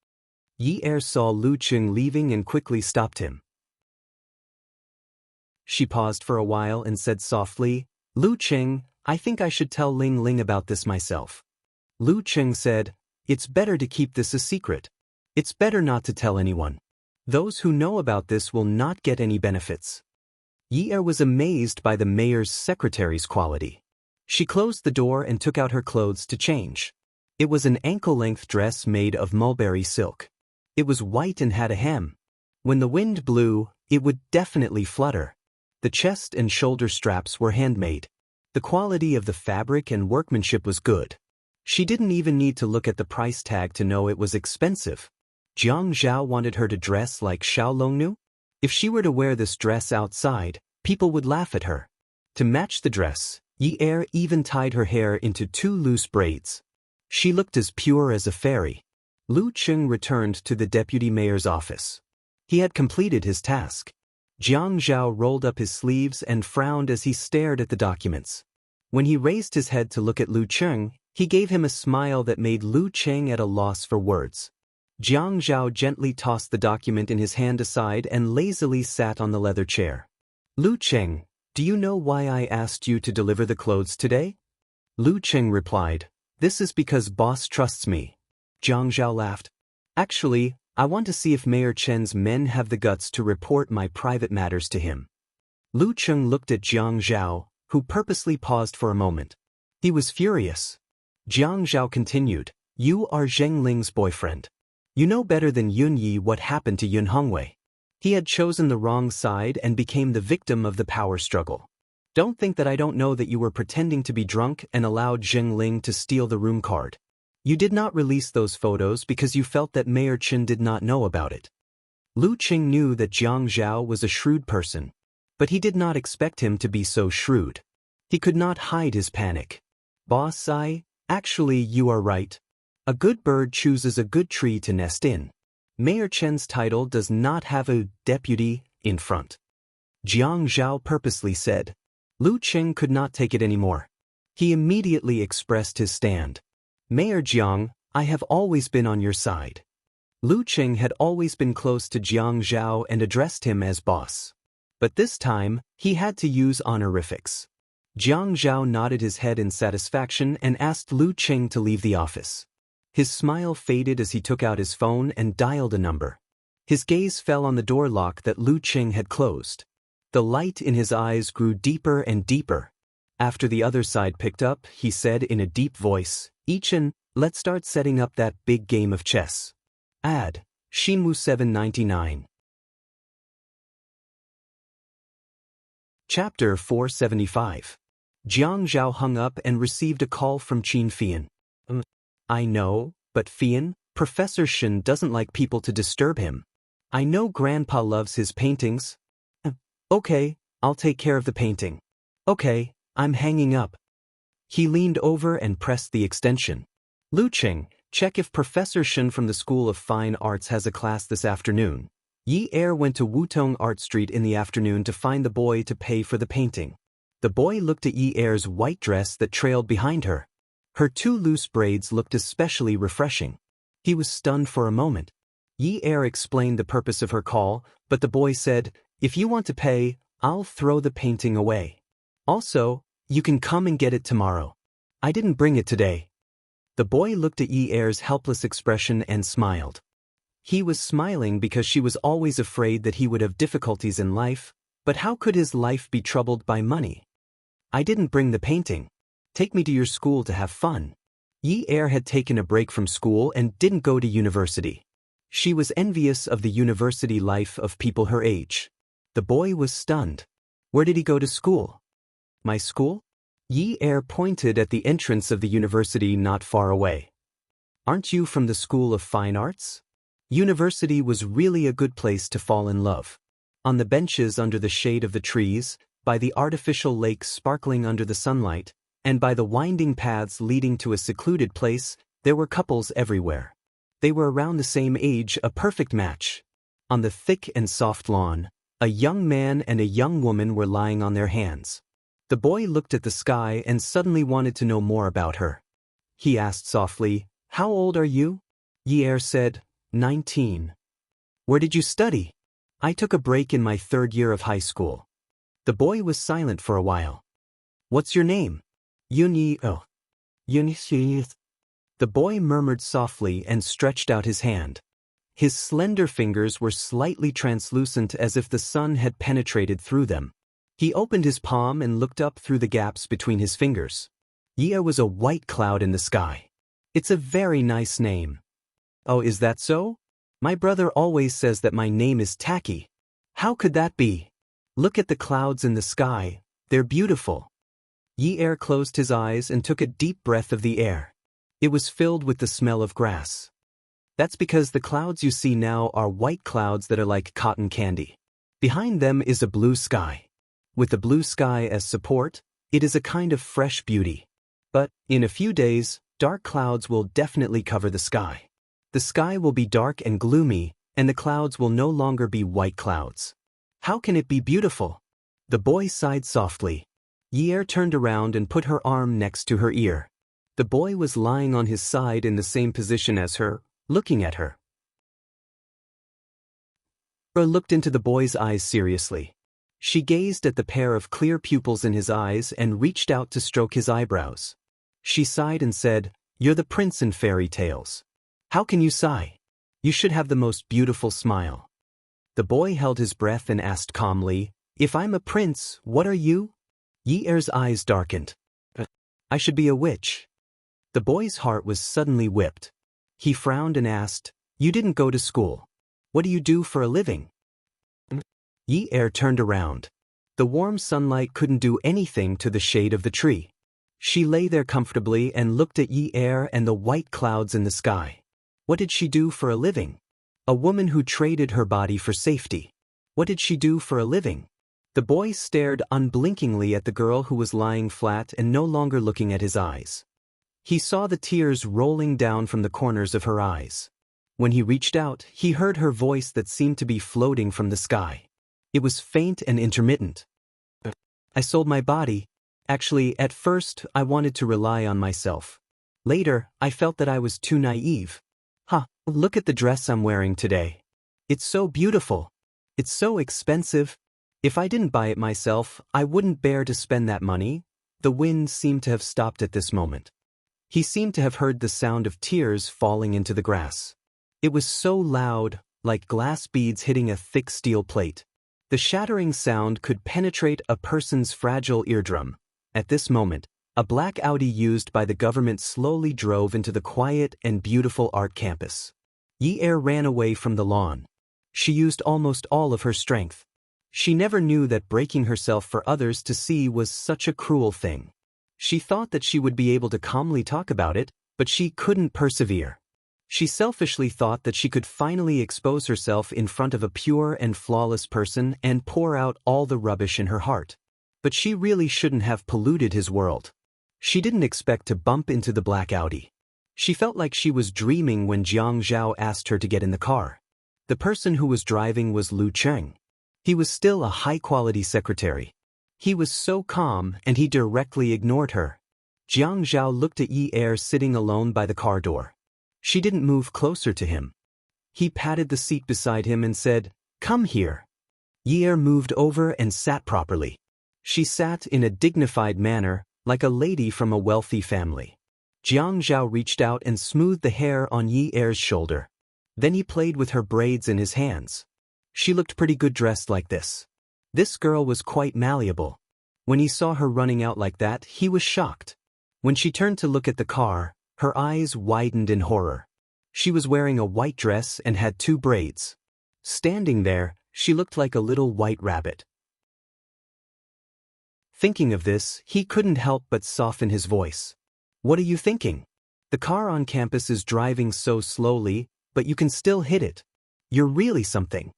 Speaker 1: Yi saw Lu Cheng leaving and quickly stopped him. She paused for a while and said softly, Lu Cheng, I think I should tell Ling Ling about this myself. Lu Cheng said, it's better to keep this a secret. It's better not to tell anyone. Those who know about this will not get any benefits. Yi was amazed by the mayor's secretary's quality. She closed the door and took out her clothes to change. It was an ankle-length dress made of mulberry silk. It was white and had a hem. When the wind blew, it would definitely flutter. The chest and shoulder straps were handmade. The quality of the fabric and workmanship was good. She didn't even need to look at the price tag to know it was expensive. Jiang Zhao wanted her to dress like Xiao Longnu? If she were to wear this dress outside, people would laugh at her. To match the dress, Yi even tied her hair into 2 loose braids. She looked as pure as a fairy. Lu Cheng returned to the deputy mayor's office. He had completed his task. Jiang Zhao rolled up his sleeves and frowned as he stared at the documents. When he raised his head to look at Lu Cheng, he gave him a smile that made Lu Cheng at a loss for words. Jiang Zhao gently tossed the document in his hand aside and lazily sat on the leather chair. Lu Cheng, do you know why I asked you to deliver the clothes today? Lu Cheng replied, this is because boss trusts me. Jiang Zhao laughed. Actually, I want to see if Mayor Chen's men have the guts to report my private matters to him. Lu Cheng looked at Jiang Zhao, who purposely paused for a moment. He was furious. Jiang Zhao continued, you are Zheng Ling's boyfriend. You know better than Yun Yi what happened to Yun Hongwei. He had chosen the wrong side and became the victim of the power struggle. Don't think that I don't know that you were pretending to be drunk and allowed Zheng Ling to steal the room card. You did not release those photos because you felt that Mayor Chen did not know about it. Lu Cheng knew that Jiang Zhao was a shrewd person, but he did not expect him to be so shrewd. He could not hide his panic. Boss, actually you are right. A good bird chooses a good tree to nest in. Mayor Chen's title does not have a deputy in front. Jiang Zhao purposely said. Lu Cheng could not take it anymore. He immediately expressed his stand. Mayor Jiang, I have always been on your side. Lu Cheng had always been close to Jiang Zhao and addressed him as boss. But this time, he had to use honorifics. Jiang Zhao nodded his head in satisfaction and asked Lu Cheng to leave the office. His smile faded as he took out his phone and dialed a number. His gaze fell on the door lock that Lu Cheng had closed. The light in his eyes grew deeper and deeper. After the other side picked up, he said in a deep voice, Ichan, let's start setting up that big game of chess. Add, Shinmu 799. Chapter 475. Jiang Zhao hung up and received a call from Qin Fian. I know, but Fian, Professor Shen doesn't like people to disturb him. I know Grandpa loves his paintings. Okay, I'll take care of the painting. Okay, I'm hanging up. He leaned over and pressed the extension. Lu Cheng, check if Professor Shen from the School of Fine Arts has a class this afternoon. Yi Er went to Wutong Art Street in the afternoon to find the boy to pay for the painting. The boy looked at Yi Er's white dress that trailed behind her. Her two loose braids looked especially refreshing. He was stunned for a moment. Yi Er explained the purpose of her call, but the boy said, if you want to pay, I'll throw the painting away. Also, you can come and get it tomorrow. I didn't bring it today. The boy looked at Yi Er's helpless expression and smiled. He was smiling because she was always afraid that he would have difficulties in life, but how could his life be troubled by money? I didn't bring the painting. Take me to your school to have fun. Yi Er had taken a break from school and didn't go to university. She was envious of the university life of people her age. The boy was stunned. Where did he go to school? My school? Yi Er pointed at the entrance of the university not far away. Aren't you from the School of Fine Arts? University was really a good place to fall in love. On the benches under the shade of the trees, by the artificial lakes sparkling under the sunlight, and by the winding paths leading to a secluded place, there were couples everywhere. They were around the same age, a perfect match. On the thick and soft lawn, a young man and a young woman were lying on their hands. The boy looked at the sky and suddenly wanted to know more about her. He asked softly, how old are you? Yi Er said, 19. Where did you study? I took a break in my 3rd year of high school. The boy was silent for a while. What's your name? Yun Yi. Oh. Yun Yi. The boy murmured softly and stretched out his hand. His slender fingers were slightly translucent as if the sun had penetrated through them. He opened his palm and looked up through the gaps between his fingers. Yi was a white cloud in the sky. It's a very nice name. Oh, is that so? My brother always says that my name is tacky. How could that be? Look at the clouds in the sky, they're beautiful. Yi Er closed his eyes and took a deep breath of the air. It was filled with the smell of grass. That's because the clouds you see now are white clouds that are like cotton candy. Behind them is a blue sky. With the blue sky as support, it is a kind of fresh beauty. But, in a few days, Dark clouds will definitely cover the sky. The sky will be dark and gloomy, and the clouds will no longer be white clouds. How can it be beautiful? The boy sighed softly. Yi-er turned around and put her arm next to her ear. The boy was lying on his side in the same position as her, looking at her. Yi-er looked into the boy's eyes seriously. She gazed at the pair of clear pupils in his eyes and reached out to stroke his eyebrows. She sighed and said, "You're the prince in fairy tales. How can you sigh? You should have the most beautiful smile." The boy held his breath and asked calmly, "If I'm a prince, what are you?" Yi-er's eyes darkened. "I should be a witch." The boy's heart was suddenly whipped. He frowned and asked, "You didn't go to school. What do you do for a living?" Yi-er turned around. The warm sunlight couldn't do anything to the shade of the tree. She lay there comfortably and looked at Yi-er and the white clouds in the sky. What did she do for a living? A woman who traded her body for safety. What did she do for a living? The boy stared unblinkingly at the girl who was lying flat and no longer looking at his eyes. He saw the tears rolling down from the corners of her eyes. When he reached out, he heard her voice that seemed to be floating from the sky. It was faint and intermittent. "I sold my body. Actually, at first, I wanted to rely on myself. Later, I felt that I was too naive. Look at the dress I'm wearing today. It's so beautiful. It's so expensive. If I didn't buy it myself, I wouldn't bear to spend that money." The wind seemed to have stopped at this moment. He seemed to have heard the sound of tears falling into the grass. It was so loud, like glass beads hitting a thick steel plate. The shattering sound could penetrate a person's fragile eardrum. At this moment, a black Audi used by the government slowly drove into the quiet and beautiful art campus. Yi-er ran away from the lawn. She used almost all of her strength. She never knew that breaking herself for others to see was such a cruel thing. She thought that she would be able to calmly talk about it, but she couldn't persevere. She selfishly thought that she could finally expose herself in front of a pure and flawless person and pour out all the rubbish in her heart. But she really shouldn't have polluted his world. She didn't expect to bump into the black Audi. She felt like she was dreaming when Jiang Zhao asked her to get in the car. The person who was driving was Lu Cheng. He was still a high-quality secretary. He was so calm and he directly ignored her. Jiang Zhao looked at Yi-er sitting alone by the car door. She didn't move closer to him. He patted the seat beside him and said, "Come here." Yi-er moved over and sat properly. She sat in a dignified manner, like a lady from a wealthy family. Jiang Zhao reached out and smoothed the hair on Yi-er's shoulder. Then he played with her braids in his hands. She looked pretty good dressed like this. This girl was quite malleable. When he saw her running out like that, he was shocked. When she turned to look at the car, her eyes widened in horror. She was wearing a white dress and had 2 braids. Standing there, she looked like a little white rabbit. Thinking of this, he couldn't help but soften his voice. "What are you thinking? The car on campus is driving so slowly, but you can still hit it. You're really something."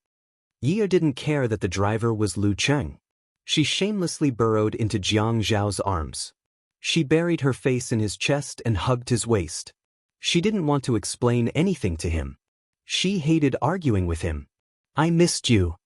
Speaker 1: Yi-er didn't care that the driver was Lu Cheng. She shamelessly burrowed into Jiang Zhao's arms. She buried her face in his chest and hugged his waist. She didn't want to explain anything to him. She hated arguing with him. "I missed you."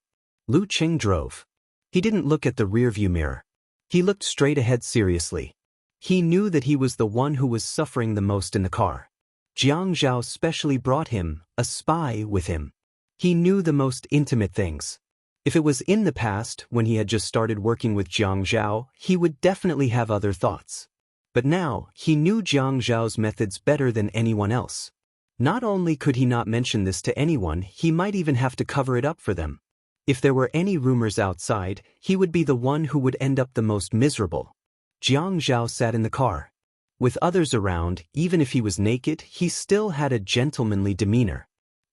Speaker 1: Lu Cheng drove. He didn't look at the rearview mirror. He looked straight ahead seriously. He knew that he was the one who was suffering the most in the car. Jiang Zhao specially brought him, a spy, with him. He knew the most intimate things. If it was in the past, when he had just started working with Jiang Zhao, he would definitely have other thoughts. But now, he knew Jiang Zhao's methods better than anyone else. Not only could he not mention this to anyone, he might even have to cover it up for them. If there were any rumors outside, he would be the one who would end up the most miserable. Jiang Zhao sat in the car. With others around, even if he was naked, he still had a gentlemanly demeanor.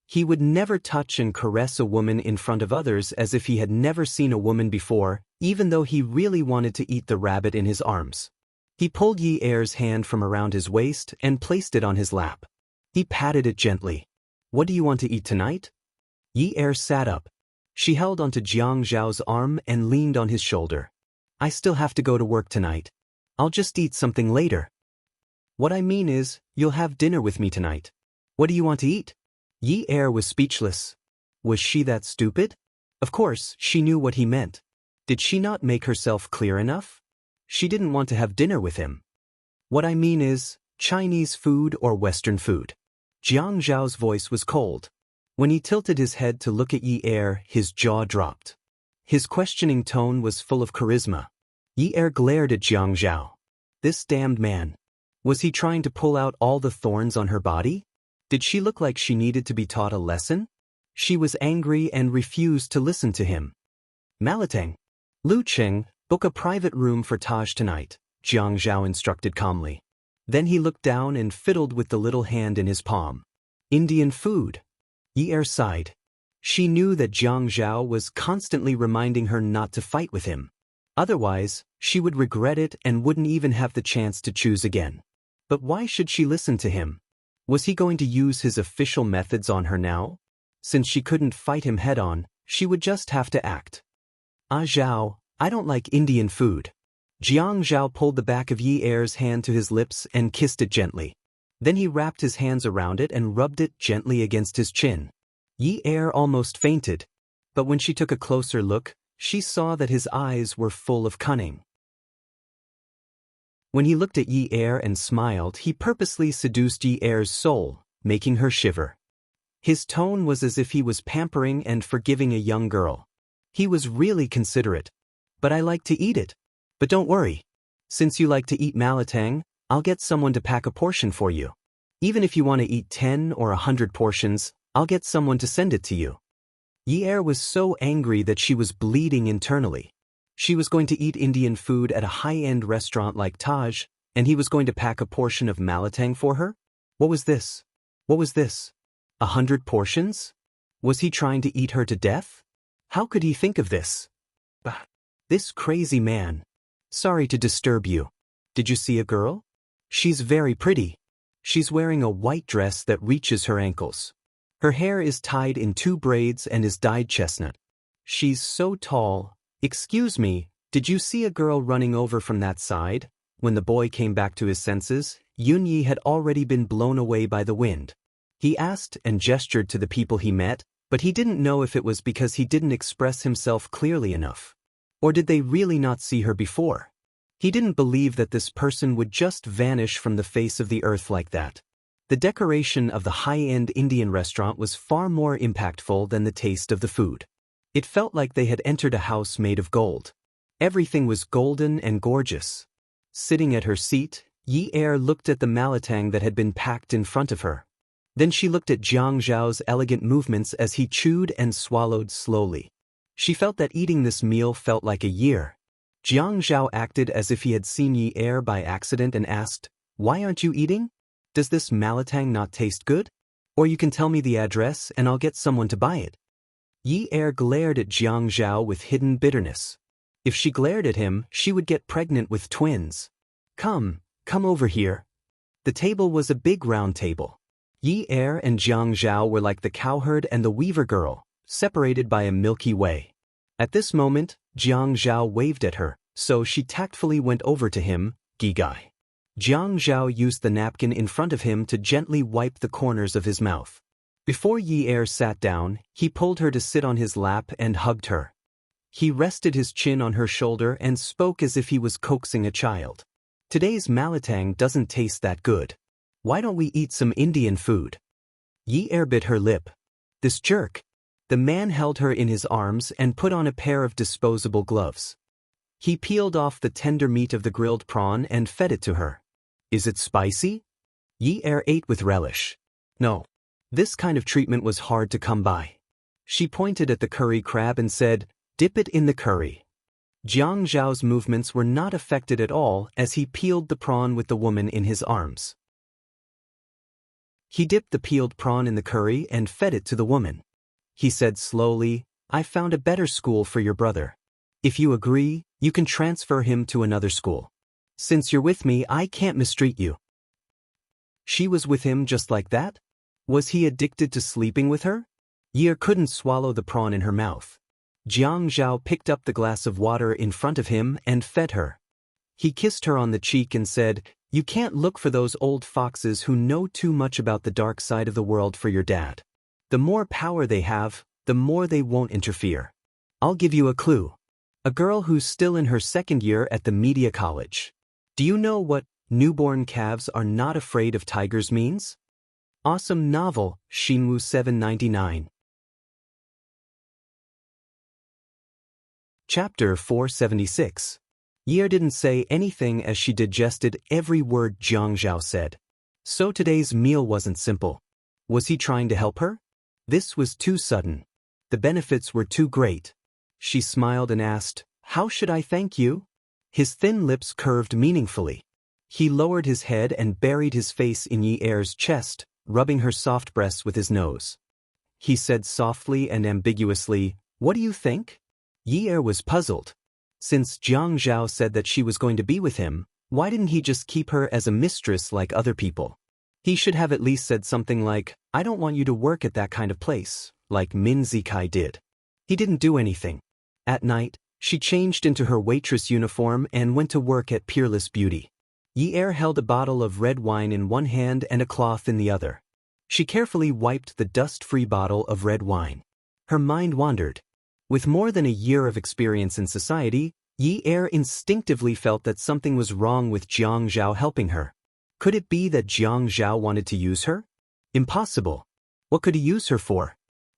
Speaker 1: He would never touch and caress a woman in front of others as if he had never seen a woman before, even though he really wanted to eat the rabbit in his arms. He pulled Yi-er's hand from around his waist and placed it on his lap. He patted it gently. "What do you want to eat tonight?" Yi-er sat up. She held onto Jiang Zhao's arm and leaned on his shoulder. "I still have to go to work tonight. I'll just eat something later." What I mean is, you'll have dinner with me tonight. What do you want to eat? Yi Er was speechless. Was she that stupid? Of course, she knew what he meant. Did she not make herself clear enough? She didn't want to have dinner with him. What I mean is, Chinese food or Western food. Jiang Zhao's voice was cold. When he tilted his head to look at Yi Er, his jaw dropped. His questioning tone was full of charisma. Yi Er glared at Jiang Zhao. This damned man. Was he trying to pull out all the thorns on her body? Did she look like she needed to be taught a lesson? She was angry and refused to listen to him. Malatang. Lu Cheng, book a private room for Taj tonight, Jiang Zhao instructed calmly. Then he looked down and fiddled with the little hand in his palm. Indian food. Yi Er sighed. She knew that Jiang Zhao was constantly reminding her not to fight with him. Otherwise, she would regret it and wouldn't even have the chance to choose again. But why should she listen to him? Was he going to use his official methods on her now? Since she couldn't fight him head-on, she would just have to act. Ah Zhao, I don't like Indian food. Jiang Zhao pulled the back of Yi Er's hand to his lips and kissed it gently. Then he wrapped his hands around it and rubbed it gently against his chin. Yi Er almost fainted, but when she took a closer look, she saw that his eyes were full of cunning. When he looked at Yi Er and smiled, he purposely seduced Yi Er's soul, making her shiver. His tone was as if he was pampering and forgiving a young girl. He was really considerate. But I like to eat it. But don't worry. Since you like to eat malatang, I'll get someone to pack a portion for you. Even if you want to eat 10 or 100 portions, I'll get someone to send it to you. Yi Er was so angry that she was bleeding internally. She was going to eat Indian food at a high-end restaurant like Taj, and he was going to pack a portion of malatang for her? What was this? What was this? 100 portions? Was he trying to eat her to death? How could he think of this? Bah! This crazy man. Sorry to disturb you. Did you see a girl? She's very pretty. She's wearing a white dress that reaches her ankles. Her hair is tied in 2 braids and is dyed chestnut. She's so tall. Excuse me, did you see a girl running over from that side? When the boy came back to his senses, Yunyi had already been blown away by the wind. He asked and gestured to the people he met, but he didn't know if it was because he didn't express himself clearly enough. Or did they really not see her before? He didn't believe that this person would just vanish from the face of the earth like that. The decoration of the high-end Indian restaurant was far more impactful than the taste of the food. It felt like they had entered a house made of gold. Everything was golden and gorgeous. Sitting at her seat, Yi Er looked at the malatang that had been packed in front of her. Then she looked at Jiang Zhao's elegant movements as he chewed and swallowed slowly. She felt that eating this meal felt like a year. Jiang Zhao acted as if he had seen Yi Er by accident and asked, "Why aren't you eating? Does this malatang not taste good? Or you can tell me the address and I'll get someone to buy it." Yi Er glared at Jiang Zhao with hidden bitterness. If she glared at him, she would get pregnant with twins. Come over here." The table was a big round table. Yi Er and Jiang Zhao were like the cowherd and the weaver girl, separated by a Milky Way. At this moment, Jiang Zhao waved at her, so she tactfully went over to him, Gigai. Jiang Zhao used the napkin in front of him to gently wipe the corners of his mouth. Before Yi Er sat down, he pulled her to sit on his lap and hugged her. He rested his chin on her shoulder and spoke as if he was coaxing a child. "Today's malatang doesn't taste that good. Why don't we eat some Indian food?" Yi Er bit her lip. This jerk. The man held her in his arms and put on a pair of disposable gloves. He peeled off the tender meat of the grilled prawn and fed it to her. "Is it spicy?" Yi Er ate with relish. No. This kind of treatment was hard to come by. She pointed at the curry crab and said, "Dip it in the curry." Jiang Zhao's movements were not affected at all as he peeled the prawn with the woman in his arms. He dipped the peeled prawn in the curry and fed it to the woman. He said slowly, "I found a better school for your brother. If you agree, you can transfer him to another school. Since you're with me, I can't mistreat you." She was with him just like that? Was he addicted to sleeping with her? Yi Er couldn't swallow the prawn in her mouth. Jiang Zhao picked up the glass of water in front of him and fed her. He kissed her on the cheek and said, You can't look for those old foxes who know too much about the dark side of the world for your dad. The more power they have, the more they won't interfere. I'll give you a clue. A girl who's still in her second year at the media college. Do you know what newborn calves are not afraid of tigers means? Awesome novel, Shinwoo 799. Chapter 476. Ye didn't say anything as she digested every word Jiang Zhao said. So today's meal wasn't simple. Was he trying to help her? This was too sudden. The benefits were too great. She smiled and asked, "How should I thank you?" His thin lips curved meaningfully. He lowered his head and buried his face in Yi Er's chest, rubbing her soft breasts with his nose. He said softly and ambiguously, "What do you think?" Yi Er was puzzled. Since Jiang Zhao said that she was going to be with him, why didn't he just keep her as a mistress like other people? He should have at least said something like, "I don't want you to work at that kind of place," like Min Zikai did. He didn't do anything. At night, she changed into her waitress uniform and went to work at Peerless Beauty. Yi Er held a bottle of red wine in one hand and a cloth in the other. She carefully wiped the dust-free bottle of red wine. Her mind wandered. With more than a year of experience in society, Yi Er instinctively felt that something was wrong with Jiang Zhao helping her. Could it be that Jiang Zhao wanted to use her? Impossible. What could he use her for?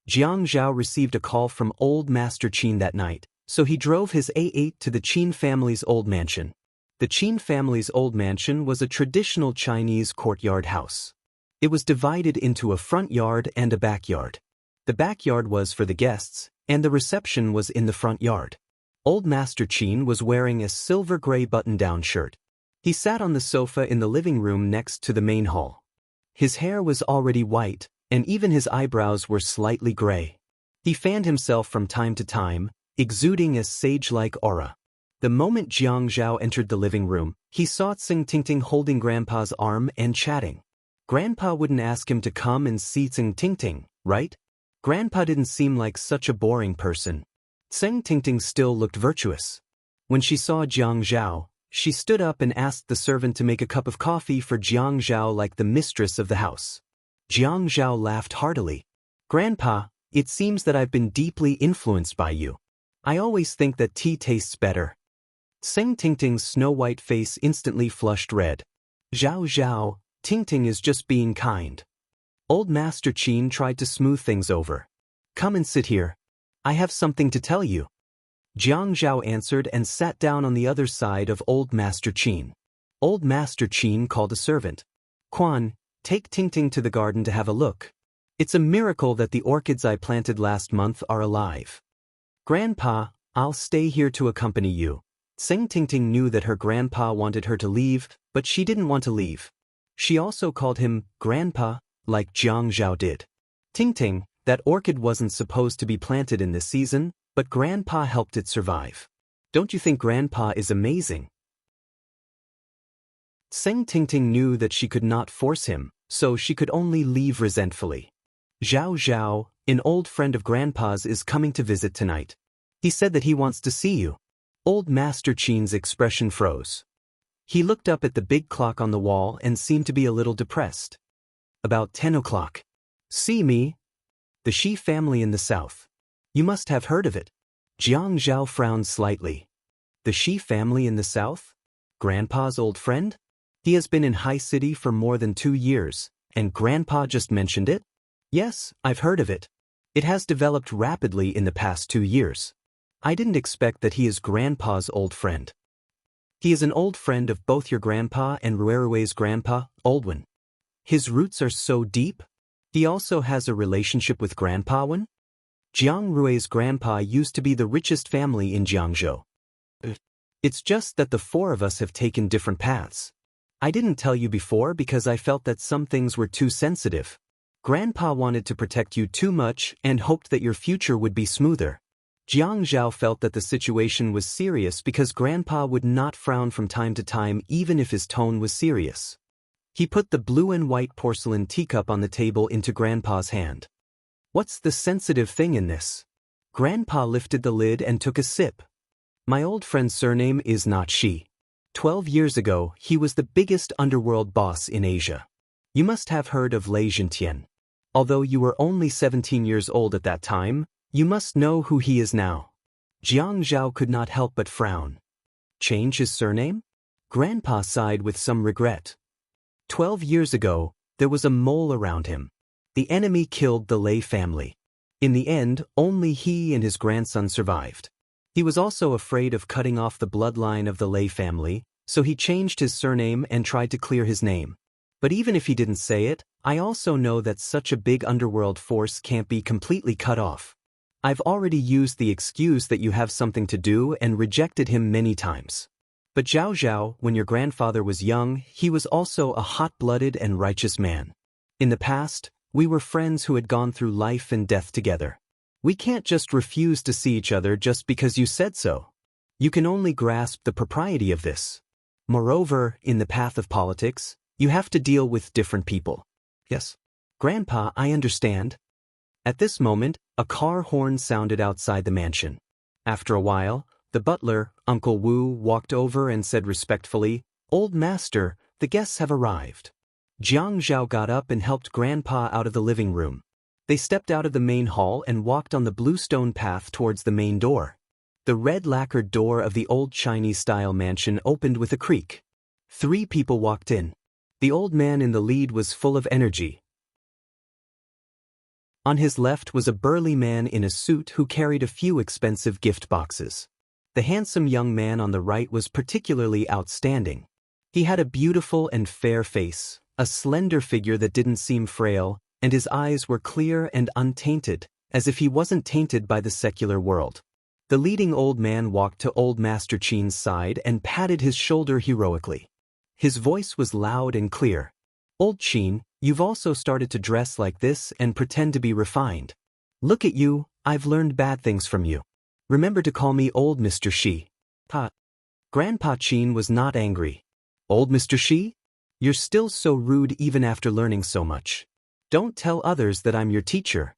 Speaker 1: Jiang Zhao received a call from old Master Qin that night, so he drove his A8 to the Qin family's old mansion. The Qin family's old mansion was a traditional Chinese courtyard house. It was divided into a front yard and a backyard. The backyard was for the guests, and the reception was in the front yard. Old Master Qin was wearing a silver-gray button-down shirt. He sat on the sofa in the living room next to the main hall. His hair was already white, and even his eyebrows were slightly gray. He fanned himself from time to time, exuding a sage-like aura. The moment Jiang Zhao entered the living room, he saw Tsing Tingting holding Grandpa's arm and chatting. Grandpa wouldn't ask him to come and see Tsing Tingting, right? Grandpa didn't seem like such a boring person. Tsing Tingting still looked virtuous. When she saw Jiang Zhao, she stood up and asked the servant to make a cup of coffee for Jiang Zhao like the mistress of the house. Jiang Zhao laughed heartily. "Grandpa, it seems that I've been deeply influenced by you. I always think that tea tastes better." Tsing Tingting's snow-white face instantly flushed red. "Zhao Zhao, Tingting is just being kind." Old Master Qin tried to smooth things over. "Come and sit here. I have something to tell you." Jiang Zhao answered and sat down on the other side of Old Master Qin. Old Master Qin called a servant. "Quan, take Tingting to the garden to have a look. It's a miracle that the orchids I planted last month are alive." "Grandpa, I'll stay here to accompany you." Tsing Tingting knew that her grandpa wanted her to leave, but she didn't want to leave. She also called him Grandpa, like Jiang Zhao did. "Tingting, that orchid wasn't supposed to be planted in this season, but Grandpa helped it survive. Don't you think Grandpa is amazing?" Tsing Tingting knew that she could not force him, so she could only leave resentfully. "Zhao Zhao, an old friend of Grandpa's is coming to visit tonight. He said that he wants to see you." Old Master Qin's expression froze. He looked up at the big clock on the wall and seemed to be a little depressed. "About 10 o'clock. See me?" "The Shi family in the south. You must have heard of it." Jiang Zhao frowned slightly. "The Shi family in the south? Grandpa's old friend? He has been in High City for more than 2 years, and Grandpa just mentioned it?" "Yes, I've heard of it. It has developed rapidly in the past 2 years. I didn't expect that he is Grandpa's old friend." "He is an old friend of both your grandpa and Ruerue's grandpa, Oldwin. His roots are so deep? He also has a relationship with Grandpa Wen?" Jiang Rue's grandpa used to be the richest family in Jiangzhou. "It's just that the 4 of us have taken different paths. I didn't tell you before because I felt that some things were too sensitive. Grandpa wanted to protect you too much and hoped that your future would be smoother." Jiang Zhao felt that the situation was serious because Grandpa would not frown from time to time even if his tone was serious. He put the blue and white porcelain teacup on the table into Grandpa's hand. "What's the sensitive thing in this?" Grandpa lifted the lid and took a sip. "My old friend's surname is not Shi. 12 years ago, he was the biggest underworld boss in Asia. You must have heard of Lei Zhentian. Although you were only 17 years old at that time, you must know who he is now. Jiang Zhao could not help but frown. Change his surname? Grandpa sighed with some regret. 12 years ago, there was a mole around him. The enemy killed the Lei family. In the end, only he and his grandson survived. He was also afraid of cutting off the bloodline of the Lei family, so he changed his surname and tried to clear his name. But even if he didn't say it, I also know that such a big underworld force can't be completely cut off. I've already used the excuse that you have something to do and rejected him many times. But Zhao Zhao, when your grandfather was young, he was also a hot-blooded and righteous man. In the past, we were friends who had gone through life and death together. We can't just refuse to see each other just because you said so. You can only grasp the propriety of this. Moreover, in the path of politics, you have to deal with different people. Yes. Grandpa, I understand. At this moment, a car horn sounded outside the mansion. After a while, the butler, Uncle Wu, walked over and said respectfully, "Old master, the guests have arrived." Jiang Zhao got up and helped Grandpa out of the living room. They stepped out of the main hall and walked on the blue stone path towards the main door. The red lacquered door of the old Chinese-style mansion opened with a creak. 3 people walked in. The old man in the lead was full of energy. On his left was a burly man in a suit who carried a few expensive gift boxes. The handsome young man on the right was particularly outstanding. He had a beautiful and fair face, a slender figure that didn't seem frail, and his eyes were clear and untainted, as if he wasn't tainted by the secular world. The leading old man walked to old Master Qin's side and patted his shoulder heroically. His voice was loud and clear. "Old Qin, you've also started to dress like this and pretend to be refined. Look at you, I've learned bad things from you. Remember to call me old Mr. Shi." Grandpa Qin was not angry. "Old Mr. Shi? You're still so rude even after learning so much. Don't tell others that I'm your teacher."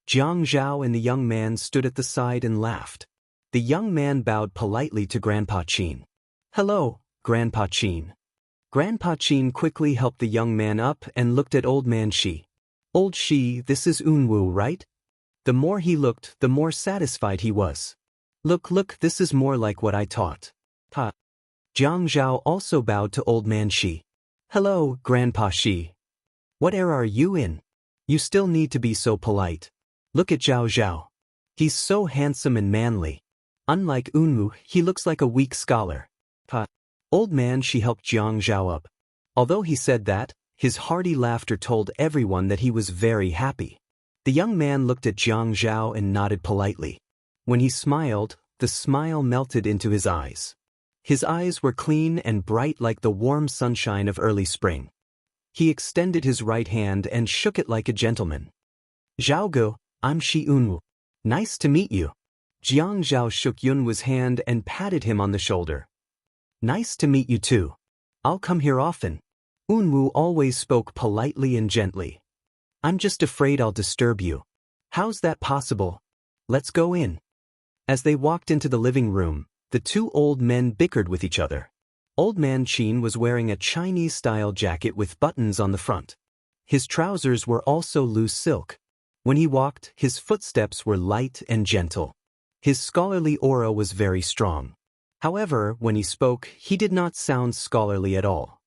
Speaker 1: Jiang Zhao and the young man stood at the side and laughed. The young man bowed politely to Grandpa Qin. "Hello, Grandpa Qin." Grandpa Qin quickly helped the young man up and looked at old man Shi. "Old Shi, this is Unwu, right?" The more he looked, the more satisfied he was. Look, this is more like what I taught." Jiang Zhao also bowed to old man Shi. "Hello, Grandpa Shi. What era are you in? You still need to be so polite. Look at Zhao Zhao. He's so handsome and manly. Unlike Unwu, he looks like a weak scholar." Old man Shi helped Jiang Zhao up. Although he said that, his hearty laughter told everyone that he was very happy. The young man looked at Jiang Zhao and nodded politely. When he smiled, the smile melted into his eyes. His eyes were clean and bright like the warm sunshine of early spring. He extended his right hand and shook it like a gentleman. "Zhaoge, I'm Shi Unwu. Nice to meet you." Jiang Zhao shook Yunwu's hand and patted him on the shoulder. "Nice to meet you too. I'll come here often." Unwu always spoke politely and gently. "I'm just afraid I'll disturb you." "How's that possible? Let's go in." As they walked into the living room, the 2 old men bickered with each other. Old man Qin was wearing a Chinese-style jacket with buttons on the front. His trousers were also loose silk. When he walked, his footsteps were light and gentle. His scholarly aura was very strong. However, when he spoke, he did not sound scholarly at all.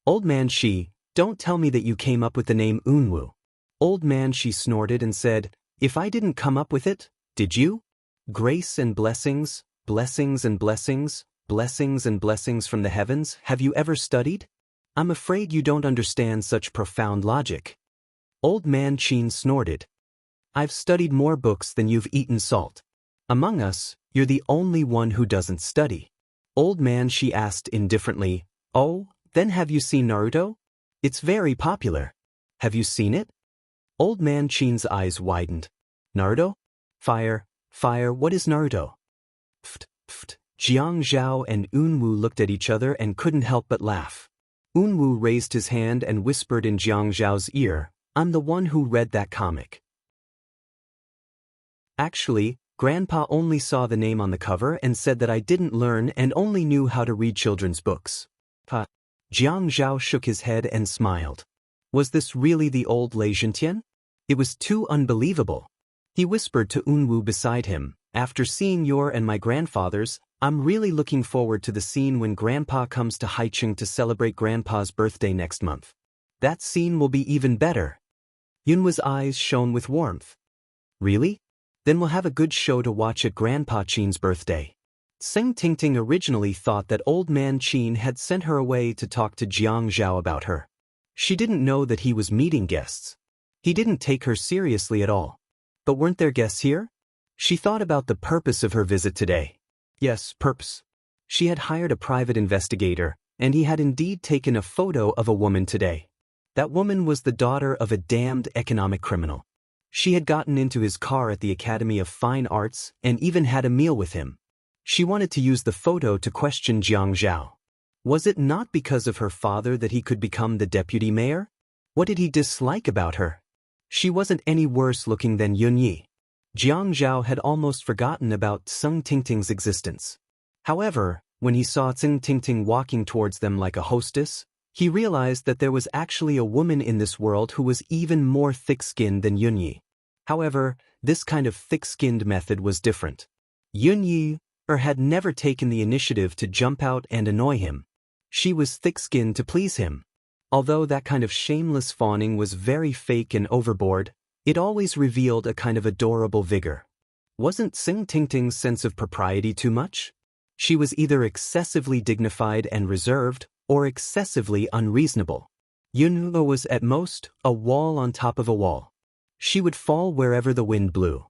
Speaker 1: "Old man Shi, don't tell me that you came up with the name Unwu." Old man Shi snorted and said, "If I didn't come up with it, did you? Grace and blessings, blessings and blessings, blessings and blessings from the heavens, have you ever studied? I'm afraid you don't understand such profound logic." Old man Qin snorted. "I've studied more books than you've eaten salt. Among us, you're the only one who doesn't study." Old man Shi asked indifferently, "Oh, then have you seen Naruto? It's very popular. Have you seen it?" Old man Qin's eyes widened. "Naruto? Fire, what is Naruto?" Pft. Jiang Zhao and Unwu looked at each other and couldn't help but laugh. Unwu raised his hand and whispered in Jiang Zhao's ear, "I'm the one who read that comic." Actually, Grandpa only saw the name on the cover and said that I didn't learn and only knew how to read children's books. Pa. Jiang Zhao shook his head and smiled. Was this really the old Lei Zhentian? It was too unbelievable. He whispered to Unwu beside him, after seeing your and my grandfather's, I'm really looking forward to the scene when Grandpa comes to Haicheng to celebrate Grandpa's birthday next month. That scene will be even better. Yunwa's eyes shone with warmth. Really? Then we'll have a good show to watch at Grandpa Qin's birthday. Seng Tingting originally thought that old man Qin had sent her away to talk to Jiang Zhao about her. She didn't know that he was meeting guests. He didn't take her seriously at all. But weren't there guests here? She thought about the purpose of her visit today. Yes, purpose. She had hired a private investigator, and he had indeed taken a photo of a woman today. That woman was the daughter of a damned economic criminal. She had gotten into his car at the Academy of Fine Arts and even had a meal with him. She wanted to use the photo to question Jiang Zhao. Was it not because of her father that he could become the deputy mayor? What did he dislike about her? She wasn't any worse looking than Yun Yi. Jiang Zhao had almost forgotten about Seng Tingting's existence. However, when he saw Seng Tingting walking towards them like a hostess, he realized that there was actually a woman in this world who was even more thick-skinned than Yun Yi. However, this kind of thick-skinned method was different. Yun Yi had never taken the initiative to jump out and annoy him. She was thick-skinned to please him. Although that kind of shameless fawning was very fake and overboard, it always revealed a kind of adorable vigor. Wasn't Seng Tingting's sense of propriety too much? She was either excessively dignified and reserved, or excessively unreasonable. Yunhu was at most a wall on top of a wall. She would fall wherever the wind blew.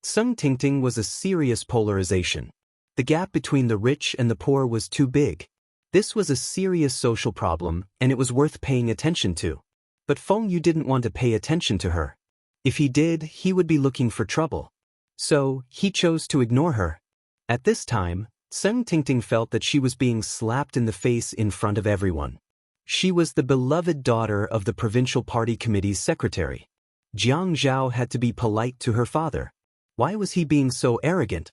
Speaker 1: Seng Tingting was a serious polarization. The gap between the rich and the poor was too big. This was a serious social problem, and it was worth paying attention to. But Feng Yu didn't want to pay attention to her. If he did, he would be looking for trouble. So, he chose to ignore her. At this time, Seng Tingting felt that she was being slapped in the face in front of everyone. She was the beloved daughter of the provincial party committee's secretary. Jiang Zhao had to be polite to her father. Why was he being so arrogant?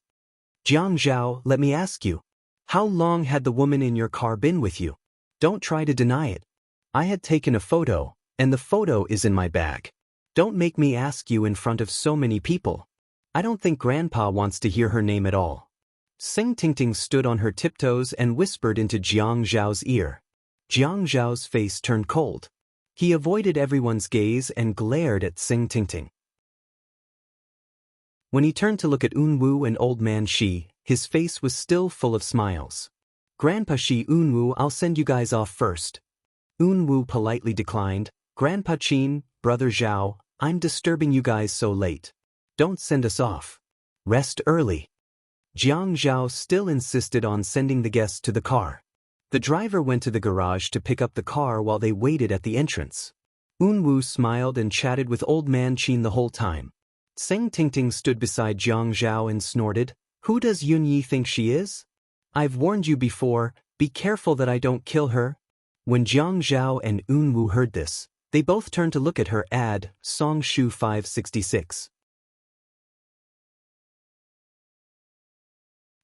Speaker 1: Jiang Zhao, let me ask you. How long had the woman in your car been with you? Don't try to deny it. I had taken a photo, and the photo is in my bag. Don't make me ask you in front of so many people. I don't think Grandpa wants to hear her name at all. Seng Tingting stood on her tiptoes and whispered into Jiang Zhao's ear. Jiang Zhao's face turned cold. He avoided everyone's gaze and glared at Seng Tingting. When he turned to look at Unwu and Old Man Shi, his face was still full of smiles. Grandpa Shi, Unwu, I'll send you guys off first. Unwu politely declined. Grandpa Qin, Brother Zhao, I'm disturbing you guys so late. Don't send us off. Rest early. Jiang Zhao still insisted on sending the guests to the car. The driver went to the garage to pick up the car while they waited at the entrance. Unwu smiled and chatted with Old Man Qin the whole time. Seng Tingting stood beside Jiang Zhao and snorted, Who does Yun Yi think she is? I've warned you before, be careful that I don't kill her. When Jiang Zhao and Unwu heard this, they both turned to look at her. Ad, Song Shu 566.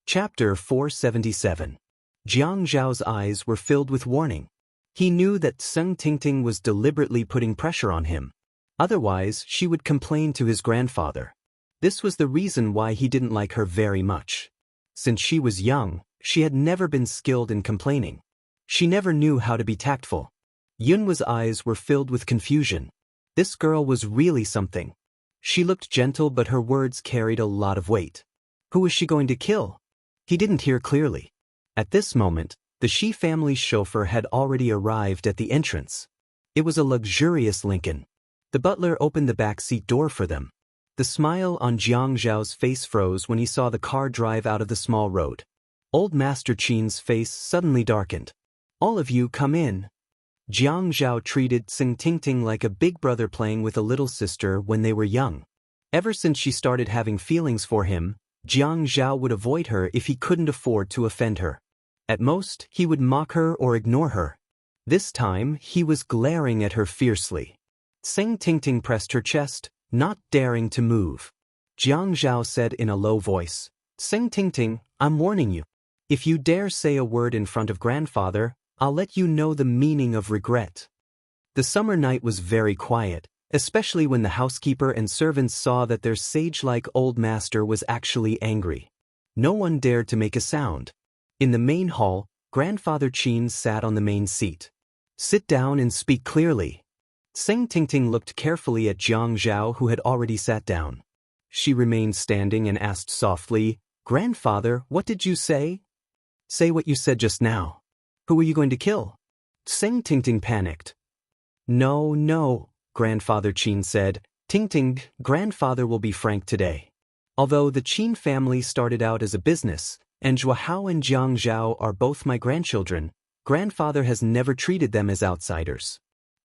Speaker 1: Chapter 477. Jiang Zhao's eyes were filled with warning. He knew that Seng Tingting was deliberately putting pressure on him. Otherwise, she would complain to his grandfather. This was the reason why he didn't like her very much. Since she was young, she had never been skilled in complaining. She never knew how to be tactful. Yunwa's eyes were filled with confusion. This girl was really something. She looked gentle, but her words carried a lot of weight. Who was she going to kill? He didn't hear clearly. At this moment, the Shi family's chauffeur had already arrived at the entrance. It was a luxurious Lincoln. The butler opened the back seat door for them. The smile on Jiang Zhao's face froze when he saw the car drive out of the small road. Old Master Qin's face suddenly darkened. All of you come in. Jiang Zhao treated Seng Tingting like a big brother playing with a little sister when they were young. Ever since she started having feelings for him, Jiang Zhao would avoid her if he couldn't afford to offend her. At most, he would mock her or ignore her. This time, he was glaring at her fiercely. Seng Tingting pressed her chest, not daring to move. Jiang Zhao said in a low voice. Sing Ting Ting, I'm warning you. If you dare say a word in front of grandfather, I'll let you know the meaning of regret. The summer night was very quiet, especially when the housekeeper and servants saw that their sage-like old master was actually angry. No one dared to make a sound. In the main hall, Grandfather Qin sat on the main seat. Sit down and speak clearly. Sing Tingting looked carefully at Jiang Zhao, who had already sat down. She remained standing and asked softly, Grandfather, what did you say? Say what you said just now. Who were you going to kill? Sing Tingting panicked. No, Grandfather Qin said. Tingting, grandfather will be frank today. Although the Qin family started out as a business, and Zhuahao and Jiang Zhao are both my grandchildren, grandfather has never treated them as outsiders.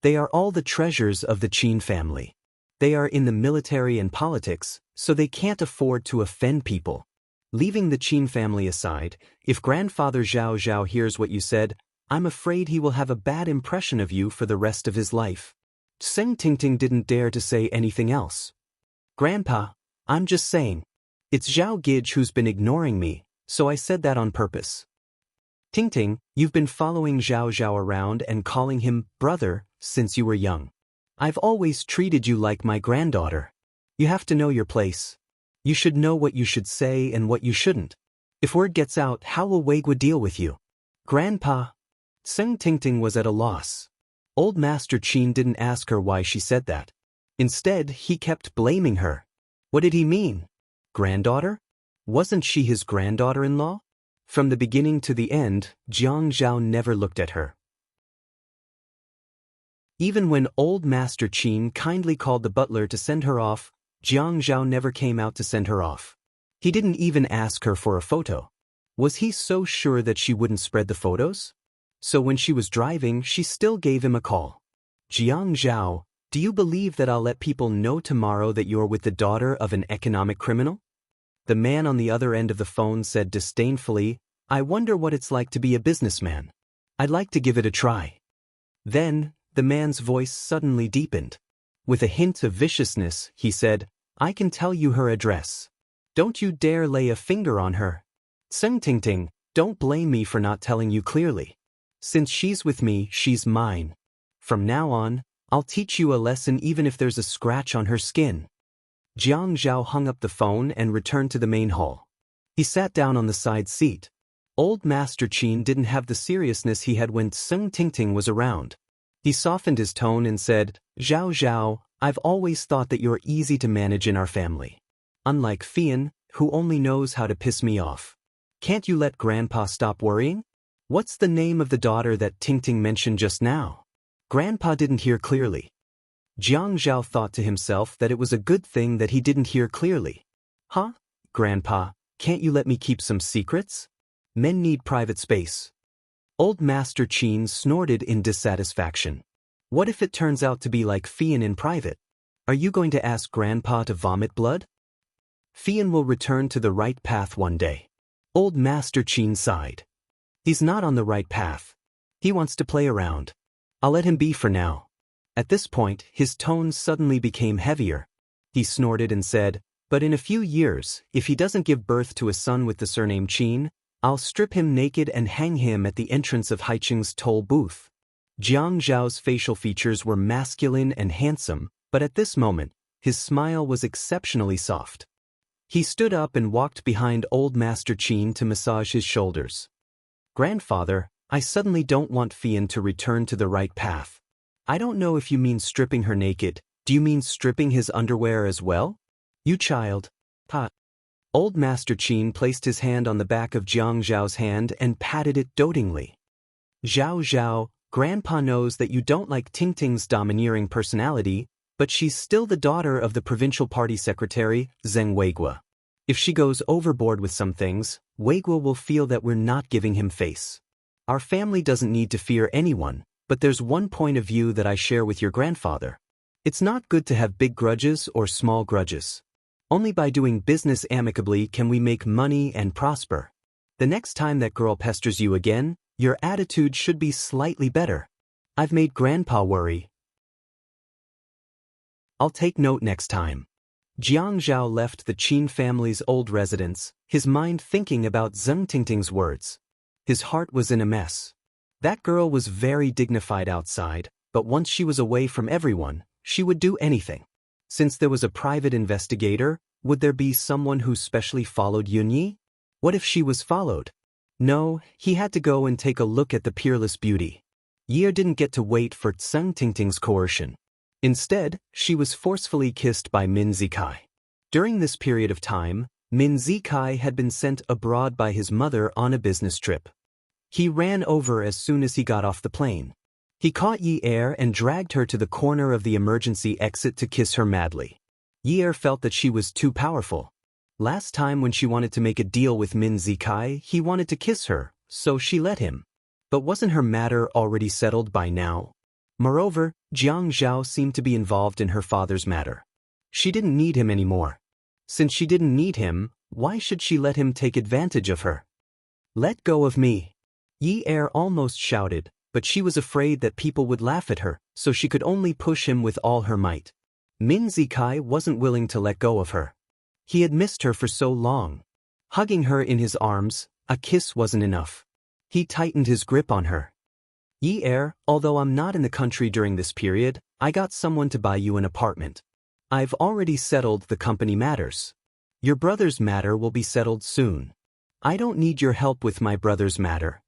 Speaker 1: They are all the treasures of the Qin family. They are in the military and politics, so they can't afford to offend people. Leaving the Qin family aside, if grandfather Zhao Zhao hears what you said, I'm afraid he will have a bad impression of you for the rest of his life. Sing Tingting didn't dare to say anything else. Grandpa, I'm just saying. It's Zhao Gij who's been ignoring me, so I said that on purpose. Tingting, you've been following Zhao Zhao around and calling him brother since you were young. I've always treated you like my granddaughter. You have to know your place. You should know what you should say and what you shouldn't. If word gets out, how will Weigua deal with you? Grandpa. Sing Tingting was at a loss. Old Master Qin didn't ask her why she said that. Instead, he kept blaming her. What did he mean? Granddaughter? Wasn't she his granddaughter-in-law? From the beginning to the end, Jiang Zhao never looked at her. Even when Old Master Qin kindly called the butler to send her off, Jiang Zhao never came out to send her off. He didn't even ask her for a photo. Was he so sure that she wouldn't spread the photos? So when she was driving, she still gave him a call. Jiang Zhao, do you believe that I'll let people know tomorrow that you're with the daughter of an economic criminal? The man on the other end of the phone said disdainfully, I wonder what it's like to be a businessman. I'd like to give it a try. Then, the man's voice suddenly deepened. With a hint of viciousness, he said, I can tell you her address. Don't you dare lay a finger on her. Sing Tingting, don't blame me for not telling you clearly. Since she's with me, she's mine. From now on, I'll teach you a lesson even if there's a scratch on her skin. Jiang Zhao hung up the phone and returned to the main hall. He sat down on the side seat. Old Master Qin didn't have the seriousness he had when Sing Tingting was around. He softened his tone and said, Zhao Zhao, I've always thought that you're easy to manage in our family. Unlike Fian, who only knows how to piss me off. Can't you let Grandpa stop worrying? What's the name of the daughter that Tingting mentioned just now? Grandpa didn't hear clearly. Jiang Zhao thought to himself that it was a good thing that he didn't hear clearly. Huh? Grandpa, can't you let me keep some secrets? Men need private space. Old Master Qin snorted in dissatisfaction. What if it turns out to be like Fian in private? Are you going to ask Grandpa to vomit blood? Fian will return to the right path one day. Old Master Qin sighed. He's not on the right path. He wants to play around. I'll let him be for now. At this point, his tone suddenly became heavier. He snorted and said, but in a few years, if he doesn't give birth to a son with the surname Qin, I'll strip him naked and hang him at the entrance of Haicheng's toll booth. Jiang Zhao's facial features were masculine and handsome, but at this moment, his smile was exceptionally soft. He stood up and walked behind Old Master Qin to massage his shoulders. Grandfather, I suddenly don't want Fian to return to the right path. I don't know if you mean stripping her naked. Do you mean stripping his underwear as well? You child. Ha. Old Master Qin placed his hand on the back of Jiang Zhao's hand and patted it dotingly. Zhao Zhao, Grandpa knows that you don't like Tingting's domineering personality, but she's still the daughter of the provincial party secretary, Zheng Weigua. If she goes overboard with some things, Weigua will feel that we're not giving him face. Our family doesn't need to fear anyone, but there's one point of view that I share with your grandfather. It's not good to have big grudges or small grudges. Only by doing business amicably can we make money and prosper. The next time that girl pesters you again, your attitude should be slightly better. I've made Grandpa worry. I'll take note next time. Jiang Zhao left the Qin family's old residence, his mind thinking about Zheng Tingting's words. His heart was in a mess. That girl was very dignified outside, but once she was away from everyone, she would do anything. Since there was a private investigator, would there be someone who specially followed Yunyi? What if she was followed? No, he had to go and take a look at the peerless beauty. Ye didn't get to wait for Zheng Tingting's coercion. Instead, she was forcefully kissed by Min Zikai. During this period of time, Min Zikai had been sent abroad by his mother on a business trip. He ran over as soon as he got off the plane. He caught Yi Er and dragged her to the corner of the emergency exit to kiss her madly. Yi Er felt that she was too powerful. Last time when she wanted to make a deal with Min Zikai, he wanted to kiss her, so she let him. But wasn't her matter already settled by now? Moreover, Jiang Zhao seemed to be involved in her father's matter. She didn't need him anymore. Since she didn't need him, why should she let him take advantage of her? Let go of me. Yi Er almost shouted, but she was afraid that people would laugh at her, so she could only push him with all her might. Min Zikai wasn't willing to let go of her. He had missed her for so long. Hugging her in his arms, a kiss wasn't enough. He tightened his grip on her. Yi Er, although I'm not in the country during this period, I got someone to buy you an apartment. I've already settled the company matters. Your brother's matter will be settled soon. I don't need your help with my brother's matter.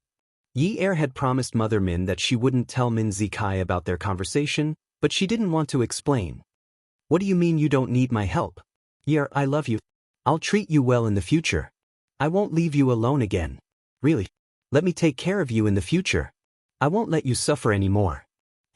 Speaker 1: Yi Er had promised Mother Min that she wouldn't tell Min Zikai about their conversation, but she didn't want to explain. What do you mean you don't need my help? Yi Er, I love you. I'll treat you well in the future. I won't leave you alone again. Really? Let me take care of you in the future. I won't let you suffer anymore.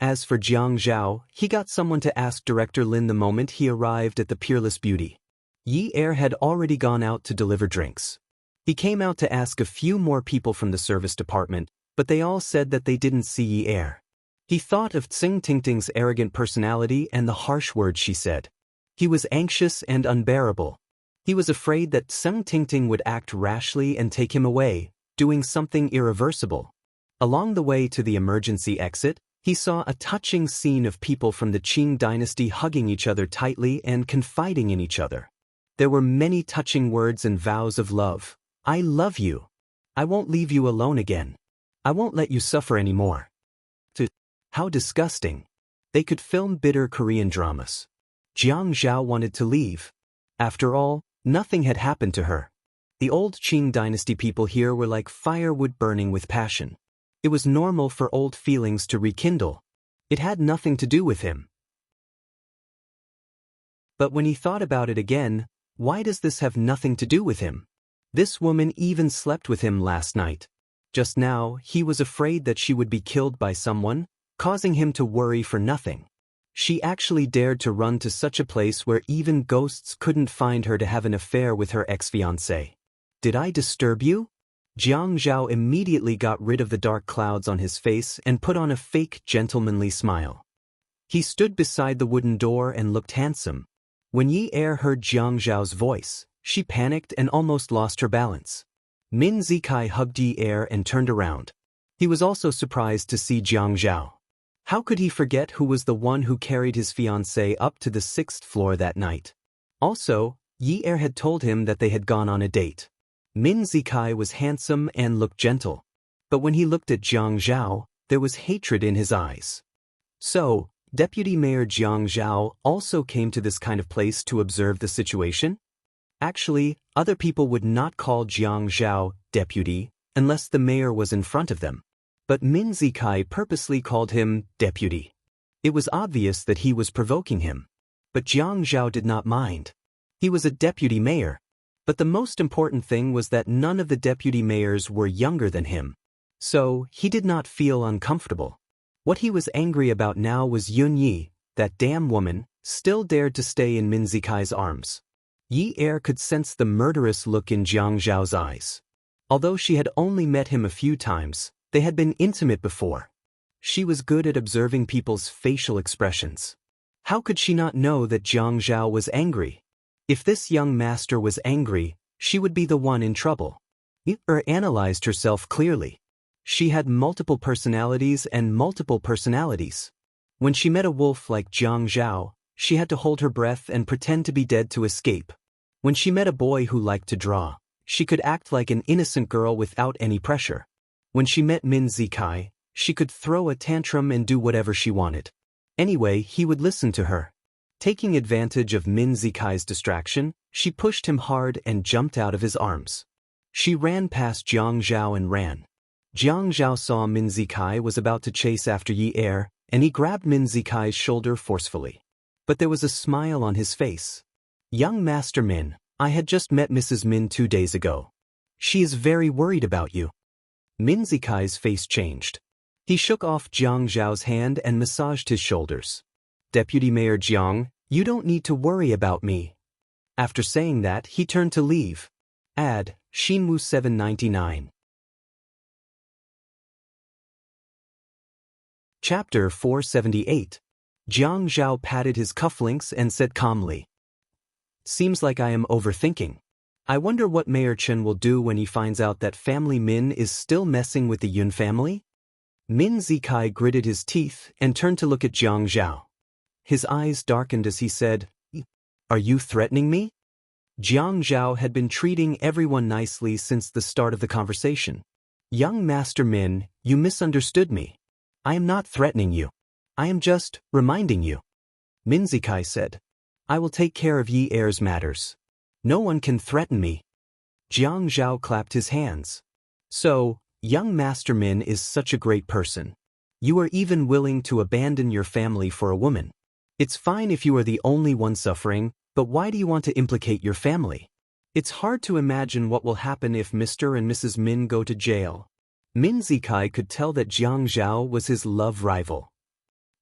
Speaker 1: As for Jiang Zhao, he got someone to ask Director Lin the moment he arrived at the Peerless Beauty. Yi Er had already gone out to deliver drinks. He came out to ask a few more people from the service department, but they all said that they didn't see Yi Er. He thought of Zheng Tingting's arrogant personality and the harsh words she said. He was anxious and unbearable. He was afraid that Zheng Tingting would act rashly and take him away, doing something irreversible. Along the way to the emergency exit, he saw a touching scene of people from the Qing dynasty hugging each other tightly and confiding in each other. There were many touching words and vows of love. I love you. I won't leave you alone again. I won't let you suffer anymore. How disgusting. They could film bitter Korean dramas. Jiang Zhao wanted to leave. After all, nothing had happened to her. The old Qing dynasty people here were like firewood burning with passion. It was normal for old feelings to rekindle. It had nothing to do with him. But when he thought about it again, why does this have nothing to do with him? This woman even slept with him last night. Just now, he was afraid that she would be killed by someone, causing him to worry for nothing. She actually dared to run to such a place where even ghosts couldn't find her to have an affair with her ex-fiancé. Did I disturb you? Jiang Zhao immediately got rid of the dark clouds on his face and put on a fake gentlemanly smile. He stood beside the wooden door and looked handsome. When Yi Er heard Jiang Zhao's voice, she panicked and almost lost her balance. Min Zikai hugged Yi Er and turned around. He was also surprised to see Jiang Zhao. How could he forget who was the one who carried his fiancée up to the 6th floor that night? Also, Yi Er had told him that they had gone on a date. Min Zikai was handsome and looked gentle. But when he looked at Jiang Zhao, there was hatred in his eyes. So, Deputy Mayor Jiang Zhao also came to this kind of place to observe the situation? Actually, other people would not call Jiang Zhao deputy unless the mayor was in front of them. But Min Zikai purposely called him deputy. It was obvious that he was provoking him. But Jiang Zhao did not mind. He was a deputy mayor. But the most important thing was that none of the deputy mayors were younger than him. So, he did not feel uncomfortable. What he was angry about now was Yunyi, that damn woman, still dared to stay in Min Zikai's arms. Yi Er could sense the murderous look in Jiang Zhao's eyes. Although she had only met him a few times, they had been intimate before. She was good at observing people's facial expressions. How could she not know that Jiang Zhao was angry? If this young master was angry, she would be the one in trouble. Yi Er analyzed herself clearly. She had multiple personalities and multiple personalities. When she met a wolf like Jiang Zhao, She had to hold her breath and pretend to be dead to escape. When she met a boy who liked to draw, she could act like an innocent girl without any pressure. When she met Min Zikai, she could throw a tantrum and do whatever she wanted. Anyway, he would listen to her. Taking advantage of Min Zikai's distraction, she pushed him hard and jumped out of his arms. She ran past Jiang Zhao and ran. Jiang Zhao saw Min Zikai was about to chase after Yi Er, and he grabbed Min Zikai's shoulder forcefully. But there was a smile on his face. "Young Master Min, I had just met Mrs. Min 2 days ago. She is very worried about you." Min Zikai's face changed. He shook off Jiang Zhao's hand and massaged his shoulders. "Deputy Mayor Jiang, you don't need to worry about me." After saying that, he turned to leave. Add, Shinwu 799. Chapter 478. Jiang Zhao patted his cufflinks and said calmly, "Seems like I am overthinking. I wonder what Mayor Chen will do when he finds out that family Min is still messing with the Yun family?" Min Zikai gritted his teeth and turned to look at Jiang Zhao. His eyes darkened as he said, "Are you threatening me?" Jiang Zhao had been treating everyone nicely since the start of the conversation. "Young Master Min, you misunderstood me. I am not threatening you. I am just reminding you." Min Zikai said, "I will take care of Yi Er's matters. No one can threaten me." Jiang Zhao clapped his hands. "So, young Master Min is such a great person. You are even willing to abandon your family for a woman. It's fine if you are the only one suffering, but why do you want to implicate your family? It's hard to imagine what will happen if Mr. and Mrs. Min go to jail." Min Zikai could tell that Jiang Zhao was his love rival.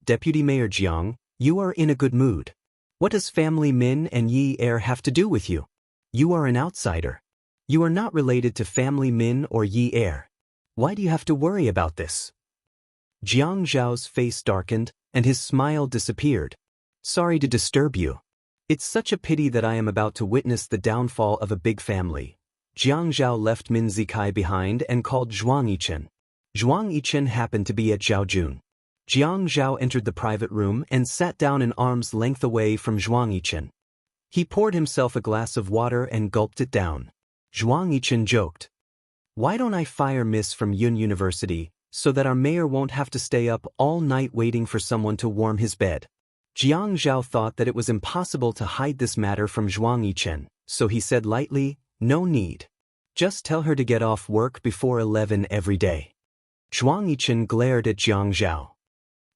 Speaker 1: "Deputy Mayor Jiang, you are in a good mood. What does family Min and Yi Er have to do with you? You are an outsider. You are not related to family Min or Yi Er. Why do you have to worry about this?" Jiang Zhao's face darkened, and his smile disappeared. "Sorry to disturb you. It's such a pity that I am about to witness the downfall of a big family." Jiang Zhao left Min Zikai behind and called Zhuang Yichen. Zhuang Yichen happened to be at Zhaojun. Jiang Zhao entered the private room and sat down an arm's length away from Zhuang Yichen. He poured himself a glass of water and gulped it down. Zhuang Yichen joked, "Why don't I fire Miss from Yun University so that our mayor won't have to stay up all night waiting for someone to warm his bed?" Jiang Zhao thought that it was impossible to hide this matter from Zhuang Yichen, so he said lightly, "No need. Just tell her to get off work before 11 every day." Zhuang Yichen glared at Jiang Zhao.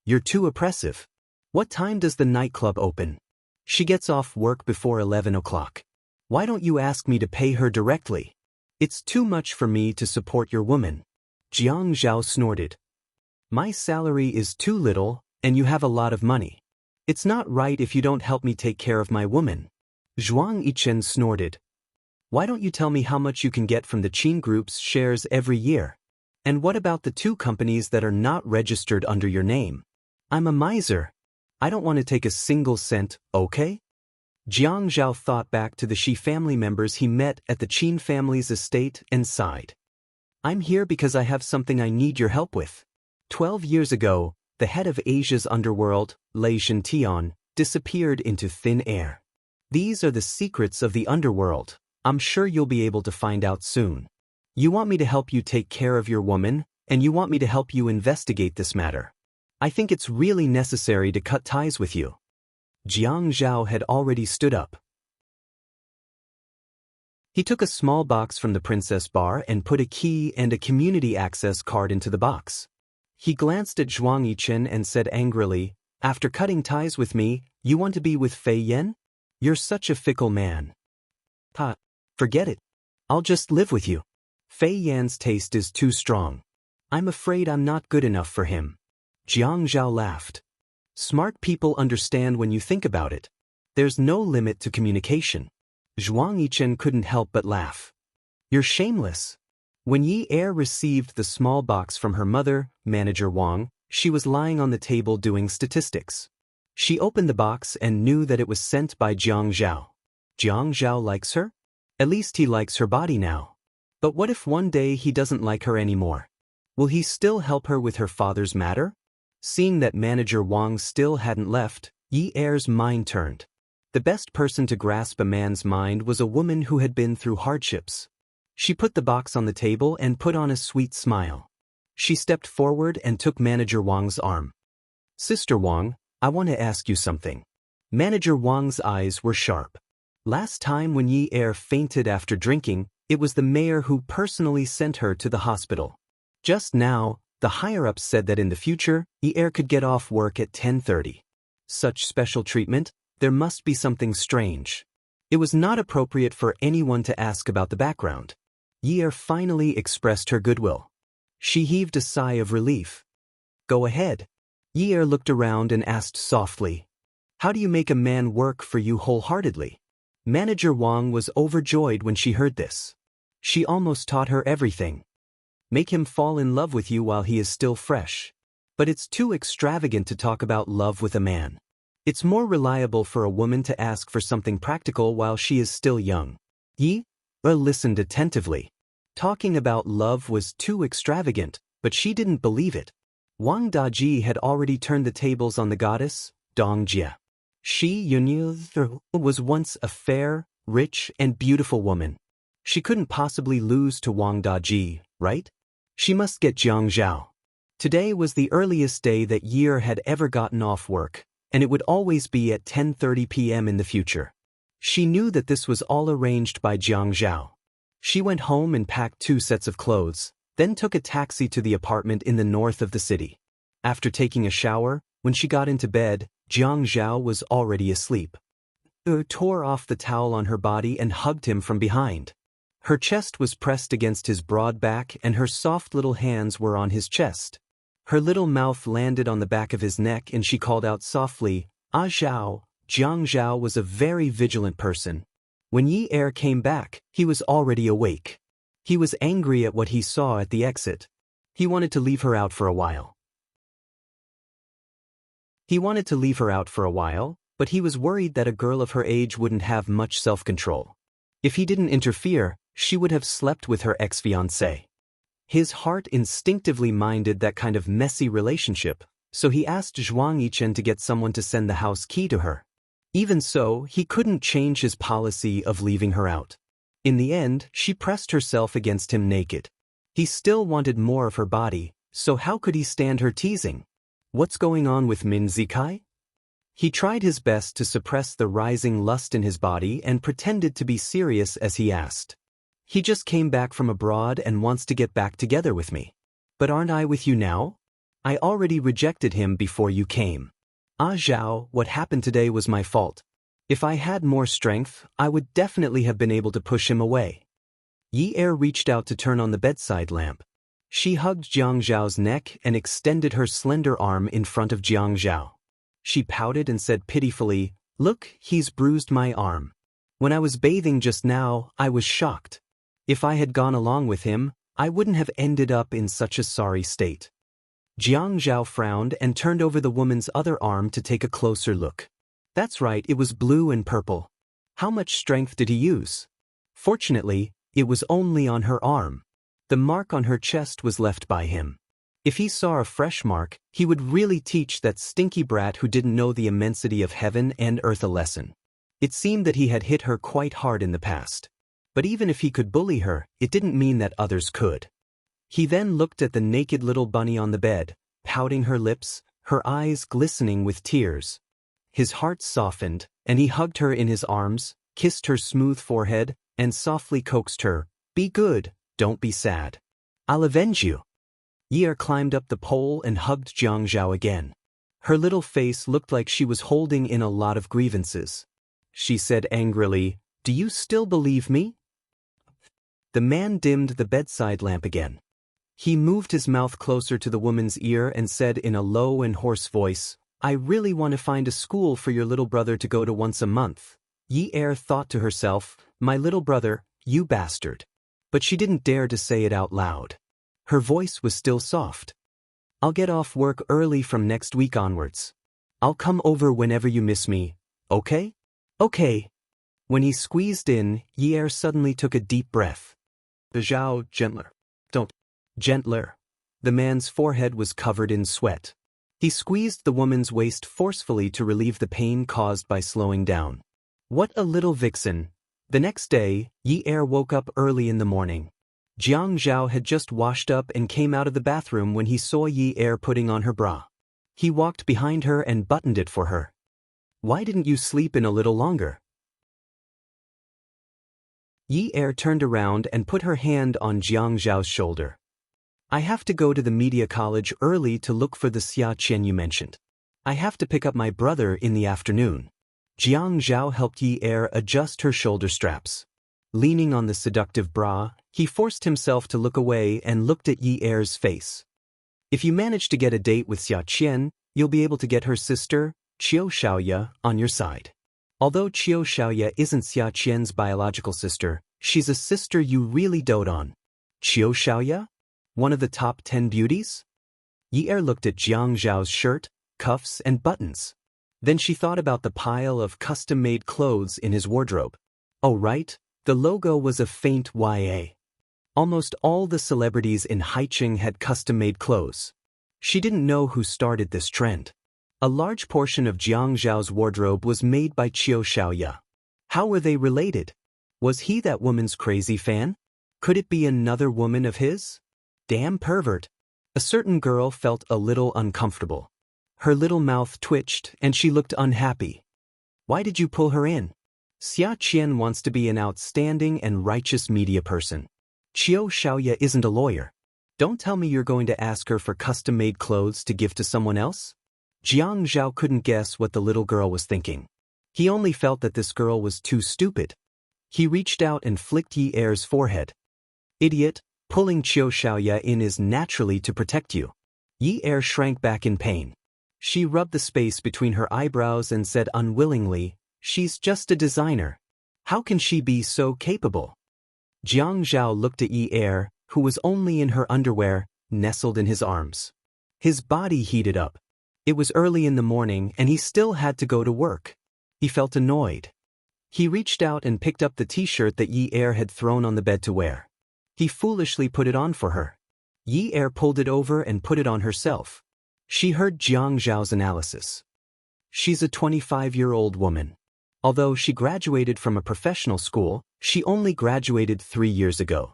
Speaker 1: "You're too oppressive. What time does the nightclub open? She gets off work before 11 o'clock. Why don't you ask me to pay her directly? It's too much for me to support your woman." Jiang Zhao snorted. "My salary is too little, and you have a lot of money. It's not right if you don't help me take care of my woman." Zhuang Yichen snorted. "Why don't you tell me how much you can get from the Qin Group's shares every year? And what about the 2 companies that are not registered under your name? I'm a miser. I don't want to take a single cent, okay?" Jiang Zhao thought back to the Shi family members he met at the Qin family's estate and sighed. "I'm here because I have something I need your help with. 12 years ago, the head of Asia's underworld, Lei Shintian, disappeared into thin air. These are the secrets of the underworld. I'm sure you'll be able to find out soon. You want me to help you take care of your woman, and you want me to help you investigate this matter. I think it's really necessary to cut ties with you." Jiang Zhao had already stood up. He took a small box from the princess bar and put a key and a community access card into the box. He glanced at Zhuang Yichen and said angrily, "After cutting ties with me, you want to be with Fei Yan? You're such a fickle man." Forget it. I'll just live with you. Fei Yan's taste is too strong. I'm afraid I'm not good enough for him." Jiang Zhao laughed. "Smart people understand when you think about it. There's no limit to communication." Zhuang Yichen couldn't help but laugh. "You're shameless." When Yi Er received the small box from her mother, Manager Wang, she was lying on the table doing statistics. She opened the box and knew that it was sent by Jiang Zhao. Jiang Zhao likes her? At least he likes her body now. But what if one day he doesn't like her anymore? Will he still help her with her father's matter? Seeing that Manager Wang still hadn't left, Yi Er's mind turned. The best person to grasp a man's mind was a woman who had been through hardships. She put the box on the table and put on a sweet smile. She stepped forward and took Manager Wang's arm. Sister Wang, I want to ask you something. Manager Wang's eyes were sharp. Last time when Yi Er fainted after drinking, it was the mayor who personally sent her to the hospital. Just now, the higher-ups said that in the future, Yi Er could get off work at 10:30. Such special treatment? There must be something strange. It was not appropriate for anyone to ask about the background. Yi Er finally expressed her goodwill. She heaved a sigh of relief. Go ahead. Yi Er looked around and asked softly, how do you make a man work for you wholeheartedly? Manager Wang was overjoyed when she heard this. She almost taught her everything. Make him fall in love with you while he is still fresh. But it's too extravagant to talk about love with a man. It's more reliable for a woman to ask for something practical while she is still young. Yi Er listened attentively. Talking about love was too extravagant, but she didn't believe it. Wang Daji had already turned the tables on the goddess, Dongjie. She, Yunyu, was once a fair, rich, and beautiful woman. She couldn't possibly lose to Wang Daji, right? She must get Jiang Zhao. Today was the earliest day that Yi Er had ever gotten off work, and it would always be at 10:30 p.m. in the future. She knew that this was all arranged by Jiang Zhao. She went home and packed 2 sets of clothes, then took a taxi to the apartment in the north of the city. After taking a shower, when she got into bed, Jiang Zhao was already asleep. Tore off the towel on her body and hugged him from behind. Her chest was pressed against his broad back and her soft little hands were on his chest. Her little mouth landed on the back of his neck and she called out softly, Ah Zhao. Jiang Zhao was a very vigilant person. When Yi Er came back, he was already awake. He was angry at what he saw at the exit. He wanted to leave her out for a while. But he was worried that a girl of her age wouldn't have much self-control. If he didn't interfere, she would have slept with her ex-fiancé. His heart instinctively minded that kind of messy relationship, so he asked Zhuang Yichen to get someone to send the house key to her. Even so, he couldn't change his policy of leaving her out. In the end, she pressed herself against him naked. He still wanted more of her body, so how could he stand her teasing? What's going on with Min Zikai? He tried his best to suppress the rising lust in his body and pretended to be serious as he asked. He just came back from abroad and wants to get back together with me. But aren't I with you now? I already rejected him before you came. Ah Zhao, what happened today was my fault. If I had more strength, I would definitely have been able to push him away. Yi Er reached out to turn on the bedside lamp. She hugged Jiang Zhao's neck and extended her slender arm in front of Jiang Zhao. She pouted and said pitifully, Look, he's bruised my arm. When I was bathing just now, I was shocked. If I had gone along with him, I wouldn't have ended up in such a sorry state. Jiang Zhao frowned and turned over the woman's other arm to take a closer look. That's right, it was blue and purple. How much strength did he use? Fortunately, it was only on her arm. The mark on her chest was left by him. If he saw a fresh mark, he would really teach that stinky brat who didn't know the immensity of heaven and earth a lesson. It seemed that he had hit her quite hard in the past. But even if he could bully her, it didn't mean that others could. He then looked at the naked little bunny on the bed, pouting her lips, her eyes glistening with tears. His heart softened, and he hugged her in his arms, kissed her smooth forehead, and softly coaxed her, Be good, don't be sad. I'll avenge you. Yi Er climbed up the pole and hugged Jiang Zhao again. Her little face looked like she was holding in a lot of grievances. She said angrily, Do you still believe me? The man dimmed the bedside lamp again. He moved his mouth closer to the woman's ear and said in a low and hoarse voice, I really want to find a school for your little brother to go to once a month. Yi Er thought to herself, My little brother, you bastard. But she didn't dare to say it out loud. Her voice was still soft. I'll get off work early from next week onwards. I'll come over whenever you miss me, okay? Okay. When he squeezed in, Yi Er suddenly took a deep breath. Zhao, gentler. Don't. Gentler. The man's forehead was covered in sweat. He squeezed the woman's waist forcefully to relieve the pain caused by slowing down. What a little vixen. The next day, Yi Er woke up early in the morning. Jiang Zhao had just washed up and came out of the bathroom when he saw Yi Er putting on her bra. He walked behind her and buttoned it for her. Why didn't you sleep in a little longer? Yi Er turned around and put her hand on Jiang Zhao's shoulder. I have to go to the media college early to look for the Xia Qian you mentioned. I have to pick up my brother in the afternoon. Jiang Zhao helped Yi Er adjust her shoulder straps. Leaning on the seductive bra, he forced himself to look away and looked at Yi Er's face. If you manage to get a date with Xia Qian, you'll be able to get her sister, Qiu Xiaoya, on your side. Although Qiu Xiaoya isn't Xia Qian's biological sister, she's a sister you really dote on. Qiu Xiaoya? One of the top 10 beauties? Yi Er looked at Jiang Zhao's shirt, cuffs, and buttons. Then she thought about the pile of custom-made clothes in his wardrobe. Oh right, the logo was a faint YA. Almost all the celebrities in Haicheng had custom-made clothes. She didn't know who started this trend. A large portion of Jiang Zhao's wardrobe was made by Qiu Xiaoya. How were they related? Was he that woman's crazy fan? Could it be another woman of his? Damn pervert. A certain girl felt a little uncomfortable. Her little mouth twitched and she looked unhappy. Why did you pull her in? Xia Qian wants to be an outstanding and righteous media person. Qiu Xiaoya isn't a lawyer. Don't tell me you're going to ask her for custom-made clothes to give to someone else? Jiang Zhao couldn't guess what the little girl was thinking. He only felt that this girl was too stupid. He reached out and flicked Yi Er's forehead. Idiot, pulling Qiu Xiaoya in is naturally to protect you. Yi Er shrank back in pain. She rubbed the space between her eyebrows and said unwillingly, she's just a designer. How can she be so capable? Jiang Zhao looked at Yi Er, who was only in her underwear, nestled in his arms. His body heated up. It was early in the morning and he still had to go to work. He felt annoyed. He reached out and picked up the t-shirt that Yi Er had thrown on the bed to wear. He foolishly put it on for her. Yi Er pulled it over and put it on herself. She heard Jiang Zhao's analysis. She's a 25-year-old woman. Although she graduated from a professional school, she only graduated 3 years ago.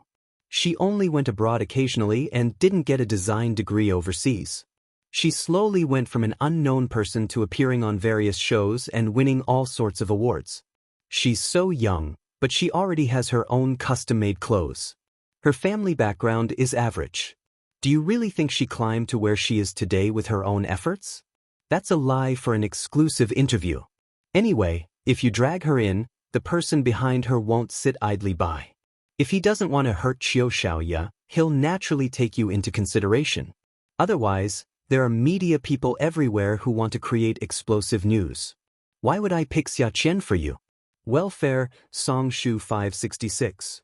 Speaker 1: She only went abroad occasionally and didn't get a design degree overseas. She slowly went from an unknown person to appearing on various shows and winning all sorts of awards. She's so young, but she already has her own custom-made clothes. Her family background is average. Do you really think she climbed to where she is today with her own efforts? That's a lie for an exclusive interview. Anyway, if you drag her in, the person behind her won't sit idly by. If he doesn't want to hurt Qiu Xiaoya, he'll naturally take you into consideration. Otherwise, there are media people everywhere who want to create explosive news. Why would I pick Xia Qian for you? Welfare, Song Shu 566.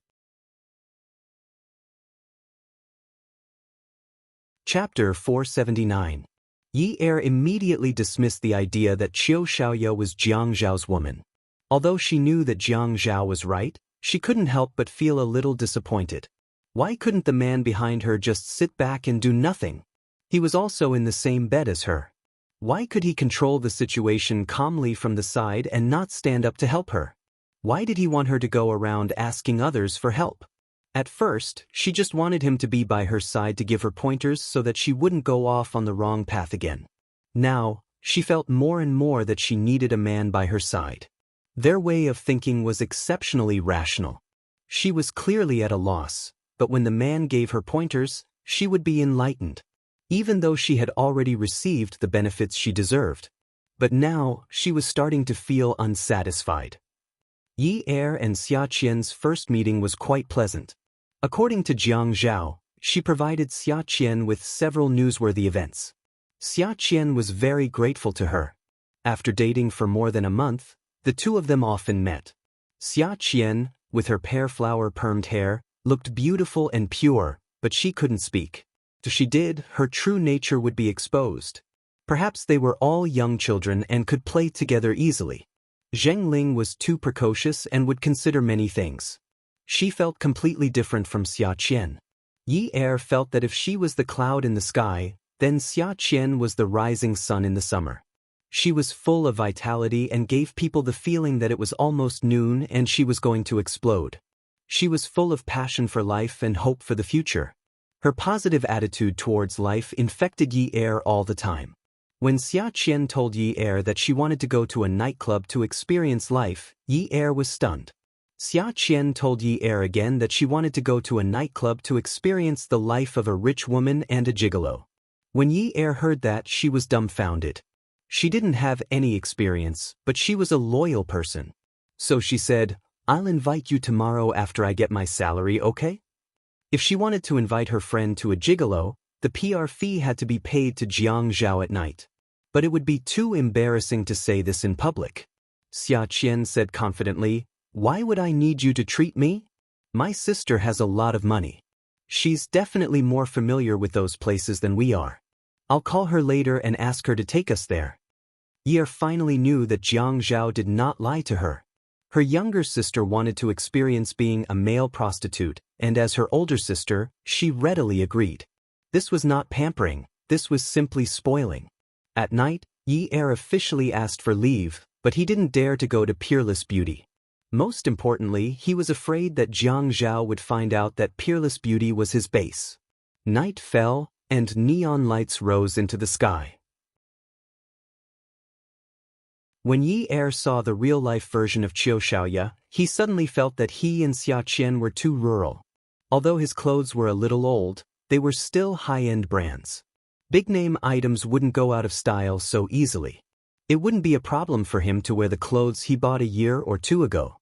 Speaker 1: Chapter 479. Yi Er immediately dismissed the idea that Qiu Xiaoya was Jiang Zhao's woman. Although she knew that Jiang Zhao was right, she couldn't help but feel a little disappointed. Why couldn't the man behind her just sit back and do nothing? He was also in the same bed as her. Why could he control the situation calmly from the side and not stand up to help her? Why did he want her to go around asking others for help? At first, she just wanted him to be by her side to give her pointers so that she wouldn't go off on the wrong path again. Now, she felt more and more that she needed a man by her side. Their way of thinking was exceptionally rational. She was clearly at a loss, but when the man gave her pointers, she would be enlightened. Even though she had already received the benefits she deserved. But now, she was starting to feel unsatisfied. Yi Er and Xia Qian's first meeting was quite pleasant. According to Jiang Zhao, she provided Xia Qian with several newsworthy events. Xia Qian was very grateful to her. After dating for more than a month, the two of them often met. Xia Qian, with her pear-flower permed hair, looked beautiful and pure, but she couldn't speak. If she did, her true nature would be exposed. Perhaps they were all young children and could play together easily. Zheng Ling was too precocious and would consider many things. She felt completely different from Xia Qian. Yi Er felt that if she was the cloud in the sky, Then Xia Qian was the rising sun in the summer. She was full of vitality and gave people the feeling that it was almost noon and she was going to explode. She was full of passion for life and hope for the future. Her positive attitude towards life infected Yi Er all the time. When Xia Qian told Yi Er that she wanted to go to a nightclub to experience life, Yi Er was stunned. Xia Qian told Yi Er again that she wanted to go to a nightclub to experience the life of a rich woman and a gigolo. When Yi Er heard that, she was dumbfounded. She didn't have any experience, but she was a loyal person. So she said, "I'll invite you tomorrow after I get my salary, okay?" If she wanted to invite her friend to a gigolo, the PR fee had to be paid to Jiang Zhao at night. But it would be too embarrassing to say this in public. Xia Qian said confidently, "Why would I need you to treat me? My sister has a lot of money. She's definitely more familiar with those places than we are. I'll call her later and ask her to take us there." Yi Er finally knew that Jiang Zhao did not lie to her. Her younger sister wanted to experience being a male prostitute, and as her older sister, she readily agreed. This was not pampering, this was simply spoiling. At night, Yi Er officially asked for leave, but he didn't dare to go to Peerless Beauty. Most importantly, he was afraid that Jiang Zhao would find out that Peerless Beauty was his base. Night fell, and neon lights rose into the sky. When Yi Er saw the real-life version of Qiu Shaoya, he suddenly felt that he and Xia Qian were too rural. Although his clothes were a little old, they were still high-end brands. Big-name items wouldn't go out of style so easily. It wouldn't be a problem for him to wear the clothes he bought a year or two ago.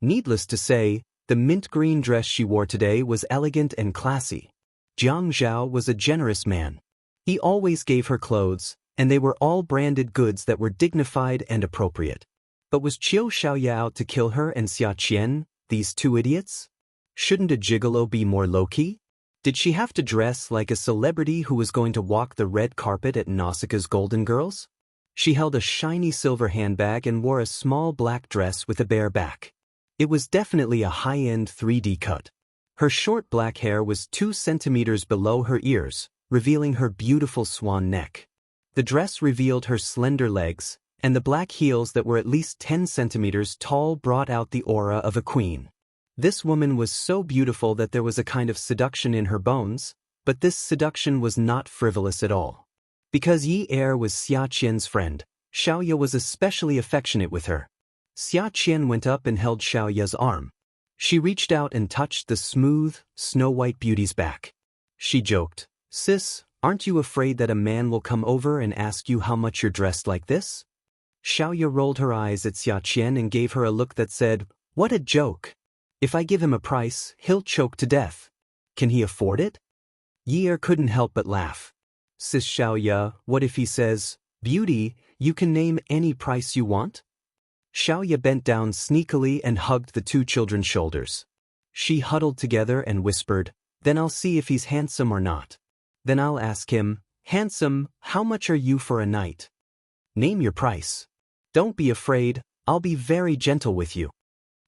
Speaker 1: Needless to say, the mint green dress she wore today was elegant and classy. Jiang Zhao was a generous man. He always gave her clothes, and they were all branded goods that were dignified and appropriate. But was Qiu Shaoya out to kill her and Xia Qian, these two idiots? Shouldn't a gigolo be more low-key? Did she have to dress like a celebrity who was going to walk the red carpet at Nausicaa's Golden Girls? She held a shiny silver handbag and wore a small black dress with a bare back. It was definitely a high-end 3D cut. Her short black hair was 2 centimeters below her ears, revealing her beautiful swan neck. The dress revealed her slender legs, and the black heels that were at least 10 centimeters tall brought out the aura of a queen. This woman was so beautiful that there was a kind of seduction in her bones, but this seduction was not frivolous at all. Because Yi Er was Xia Qian's friend, Xiaoya was especially affectionate with her. Xia Qian went up and held Xiaoya's arm. She reached out and touched the smooth, snow-white beauty's back. She joked, "Sis, aren't you afraid that a man will come over and ask you how much you're dressed like this?" Xiaoya rolled her eyes at Xia Qian and gave her a look that said, "What a joke. If I give him a price, he'll choke to death. Can he afford it?" Yi Er couldn't help but laugh. "Sis Xiaoya, what if he says, 'Beauty, you can name any price you want?'" Xiaoya bent down sneakily and hugged the two children's shoulders. She huddled together and whispered, "Then I'll see if he's handsome or not. Then I'll ask him, 'Handsome, how much are you for a night? Name your price. Don't be afraid, I'll be very gentle with you."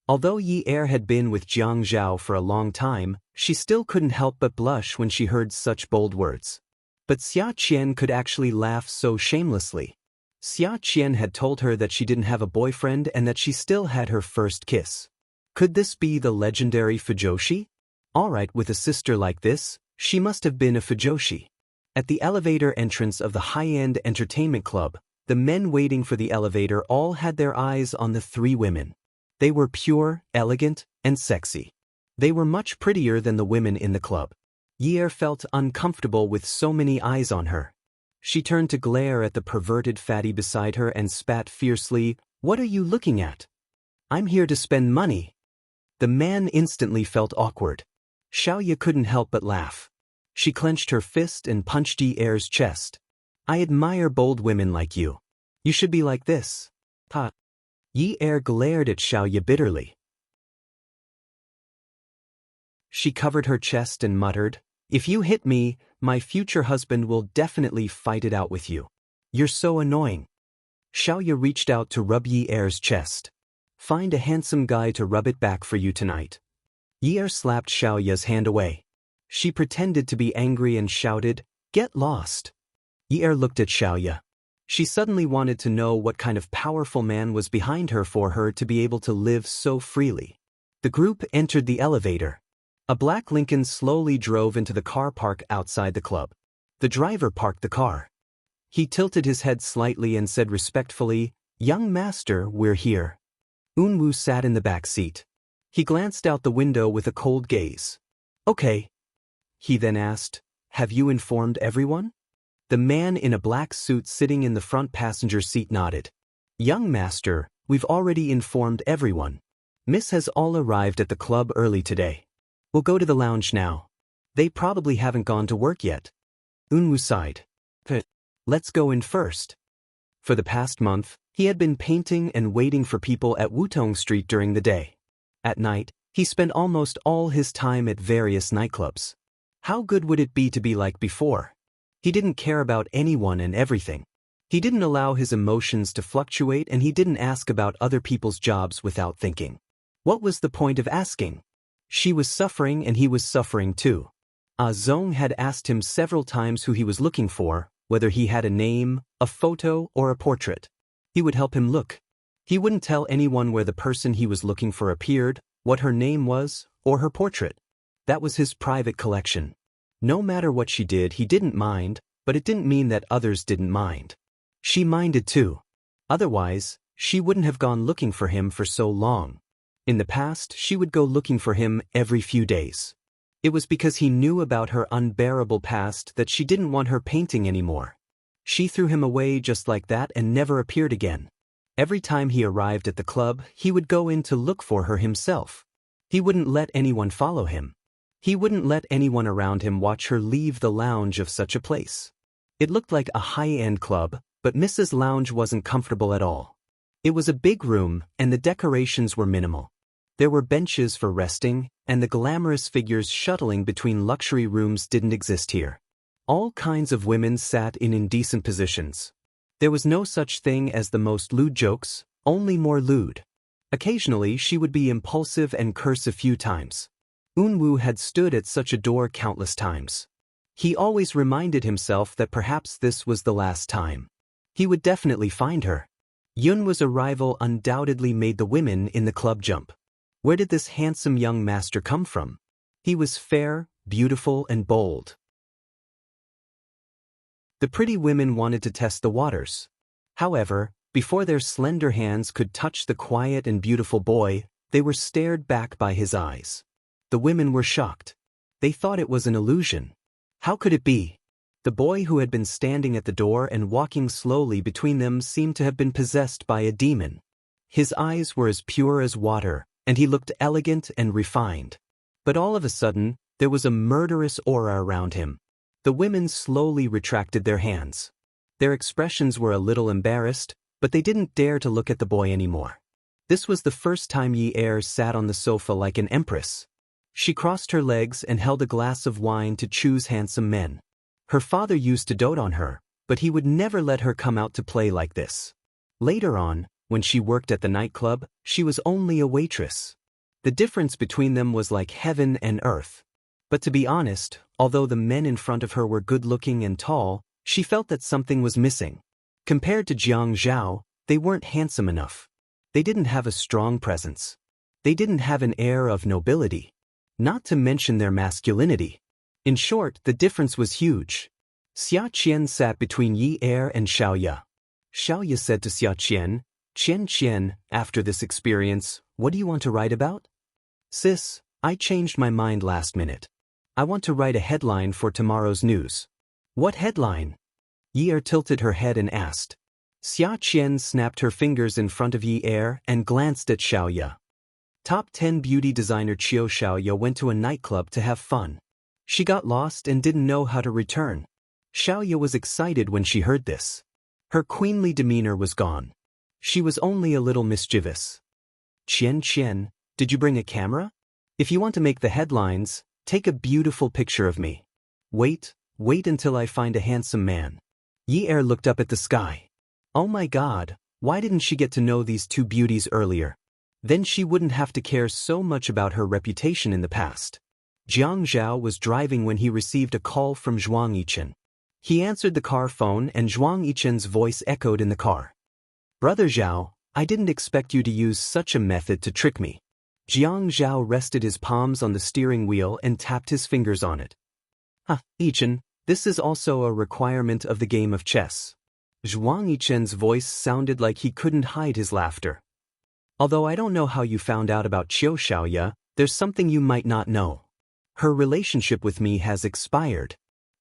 Speaker 1: Although Yi Er had been with Jiang Zhao for a long time, she still couldn't help but blush when she heard such bold words. But Xia Qian could actually laugh so shamelessly. Xia Qian had told her that she didn't have a boyfriend and that she still had her first kiss. Could this be the legendary Fujoshi? Alright, with a sister like this, she must have been a Fujoshi. At the elevator entrance of the high-end entertainment club, the men waiting for the elevator all had their eyes on the 3 women. They were pure, elegant, and sexy. They were much prettier than the women in the club. Yi Er felt uncomfortable with so many eyes on her. She turned to glare at the perverted fatty beside her and spat fiercely, "What are you looking at? I'm here to spend money." The man instantly felt awkward. Xiaoya couldn't help but laugh. She clenched her fist and punched Yi Er's chest. "I admire bold women like you. You should be like this." Ha! Yi Er glared at Xiaoya bitterly. She covered her chest and muttered, "If you hit me, my future husband will definitely fight it out with you. You're so annoying." Xiaoya reached out to rub Yi Er's chest. "Find a handsome guy to rub it back for you tonight." Yi Er slapped Xiaoya's hand away. She pretended to be angry and shouted, "Get lost." Yi looked at Xiaoya. She suddenly wanted to know what kind of powerful man was behind her for her to be able to live so freely. The group entered the elevator. A black Lincoln slowly drove into the car park outside the club. The driver parked the car. He tilted his head slightly and said respectfully, "Young master, we're here." Unwoo sat in the back seat. He glanced out the window with a cold gaze. "Okay." He then asked, "Have you informed everyone?" The man in a black suit sitting in the front passenger seat nodded. "Young master, we've already informed everyone. Miss has all arrived at the club early today. We'll go to the lounge now. They probably haven't gone to work yet." Unwoo sighed. "Let's go in first." For the past month, he had been painting and waiting for people at Wutong Street during the day. At night, he spent almost all his time at various nightclubs. How good would it be to be like before? He didn't care about anyone and everything. He didn't allow his emotions to fluctuate, and he didn't ask about other people's jobs without thinking. What was the point of asking? She was suffering and he was suffering too. Zong had asked him several times who he was looking for, whether he had a name, a photo, or a portrait. He would help him look. He wouldn't tell anyone where the person he was looking for appeared, what her name was, or her portrait. That was his private collection. No matter what she did, he didn't mind, but it didn't mean that others didn't mind. She minded too. Otherwise, she wouldn't have gone looking for him for so long. In the past, she would go looking for him every few days. It was because he knew about her unbearable past that she didn't want her painting anymore. She threw him away just like that and never appeared again. Every time he arrived at the club, he would go in to look for her himself. He wouldn't let anyone follow him. He wouldn't let anyone around him watch her leave the lounge of such a place. It looked like a high-end club, but Mrs. Lounge wasn't comfortable at all. It was a big room, and the decorations were minimal. There were benches for resting, and the glamorous figures shuttling between luxury rooms didn't exist here. All kinds of women sat in indecent positions. There was no such thing as the most lewd jokes, only more lewd. Occasionally she would be impulsive and curse a few times. Unwoo had stood at such a door countless times. He always reminded himself that perhaps this was the last time. He would definitely find her. Yunwoo's arrival undoubtedly made the women in the club jump. Where did this handsome young master come from? He was fair, beautiful, and bold. The pretty women wanted to test the waters. However, before their slender hands could touch the quiet and beautiful boy, they were stared back by his eyes. The women were shocked. They thought it was an illusion. How could it be? The boy who had been standing at the door and walking slowly between them seemed to have been possessed by a demon. His eyes were as pure as water, and he looked elegant and refined. But all of a sudden, there was a murderous aura around him. The women slowly retracted their hands. Their expressions were a little embarrassed, but they didn't dare to look at the boy anymore. This was the first time Yi sat on the sofa like an empress. She crossed her legs and held a glass of wine to choose handsome men. Her father used to dote on her, but he would never let her come out to play like this. Later on, when she worked at the nightclub, she was only a waitress. The difference between them was like heaven and earth. But to be honest, although the men in front of her were good-looking and tall, she felt that something was missing. Compared to Jiang Zhao, they weren't handsome enough. They didn't have a strong presence. They didn't have an air of nobility. Not to mention their masculinity. In short, the difference was huge. Xia Qian sat between Yi and Xiaoya. Xiaoya said to Xia Qian, Qian, after this experience, what do you want to write about? Sis, I changed my mind last minute. I want to write a headline for tomorrow's news. What headline? Yi tilted her head and asked. Xia Qian snapped her fingers in front of Yi and glanced at Xiaoya. Top 10 beauty designer Qiu Xiaoya went to a nightclub to have fun. She got lost and didn't know how to return. Xiaoya was excited when she heard this. Her queenly demeanor was gone. She was only a little mischievous. Qian, did you bring a camera? If you want to make the headlines, take a beautiful picture of me. Wait until I find a handsome man. Yi looked up at the sky. Oh my God, why didn't she get to know these two beauties earlier? Then she wouldn't have to care so much about her reputation in the past. Jiang Zhao was driving when he received a call from Zhuang Yichen. He answered the car phone and Zhuang Yichen's voice echoed in the car. Brother Zhao, I didn't expect you to use such a method to trick me. Jiang Zhao rested his palms on the steering wheel and tapped his fingers on it. Yichen, this is also a requirement of the game of chess. Zhuang Yichen's voice sounded like he couldn't hide his laughter. Although I don't know how you found out about Qiu Xiaoya, there's something you might not know. Her relationship with me has expired.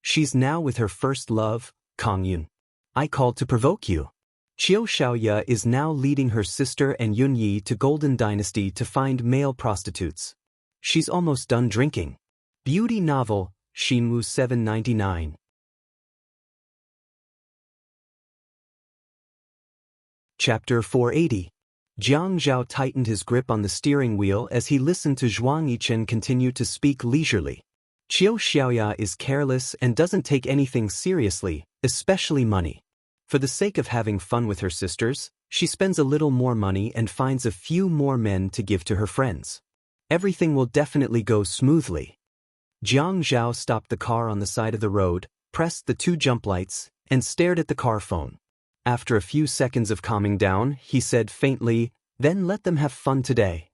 Speaker 1: She's now with her first love, Kang Yun. I called to provoke you. Qiu Xiaoya is now leading her sister and Yun Yi to Golden Dynasty to find male prostitutes. She's almost done drinking. Beauty novel, Xinwu 799. Chapter 480. Jiang Zhao tightened his grip on the steering wheel as he listened to Zhuang Yichen continue to speak leisurely. Qiu Xiaoya is careless and doesn't take anything seriously, especially money. For the sake of having fun with her sisters, she spends a little more money and finds a few more men to give to her friends. Everything will definitely go smoothly. Jiang Zhao stopped the car on the side of the road, pressed the 2 jump lights, and stared at the car phone. After a few seconds of calming down, he said faintly, "Then let them have fun today.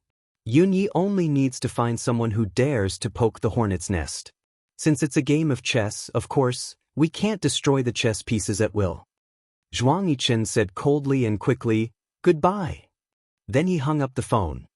Speaker 1: Yun Yi only needs to find someone who dares to poke the hornet's nest. Since it's a game of chess, of course, we can't destroy the chess pieces at will." Zhuang Yichen said coldly and quickly, "Goodbye." Then he hung up the phone.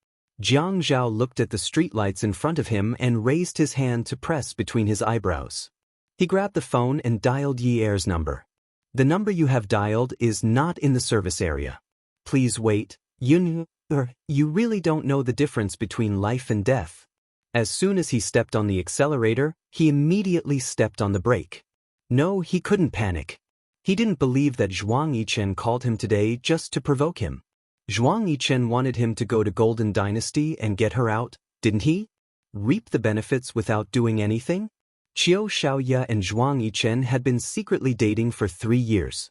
Speaker 1: Jiang Zhao looked at the streetlights in front of him and raised his hand to press between his eyebrows. He grabbed the phone and dialed Yi Er's number. "The number you have dialed is not in the service area. Please wait. You really don't know the difference between life and death." As soon as he stepped on the accelerator, he immediately stepped on the brake. No, he couldn't panic. He didn't believe that Zhuang Yichen called him today just to provoke him. Zhuang Yichen wanted him to go to Golden Dynasty and get her out, didn't he? Reap the benefits without doing anything? Qiu Xiaoya and Zhuang Yichen had been secretly dating for 3 years.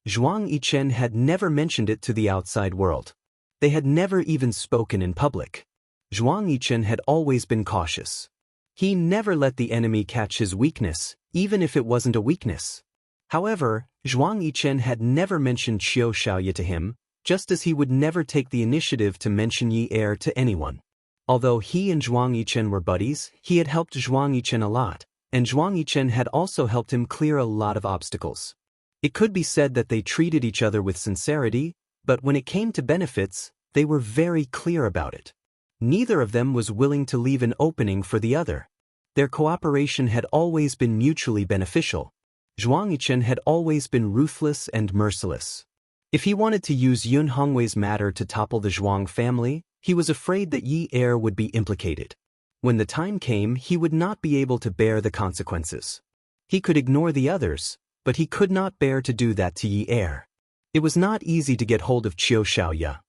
Speaker 1: Zhuang Yichen had never mentioned it to the outside world. They had never even spoken in public. Zhuang Yichen had always been cautious. He never let the enemy catch his weakness, even if it wasn't a weakness. However, Zhuang Yichen had never mentioned Qiu Xiaoya to him, just as he would never take the initiative to mention Yi Er to anyone. Although he and Zhuang Yichen were buddies, he had helped Zhuang Yichen a lot, and Zhuang Yichen had also helped him clear a lot of obstacles. It could be said that they treated each other with sincerity, but when it came to benefits, they were very clear about it. Neither of them was willing to leave an opening for the other. Their cooperation had always been mutually beneficial. Zhuang Yichen had always been ruthless and merciless. If he wanted to use Yun Hongwei's matter to topple the Zhuang family, he was afraid that Yi Er would be implicated. When the time came, he would not be able to bear the consequences. He could ignore the others, but he could not bear to do that to Yi Er. It was not easy to get hold of Qiu Xiaoya.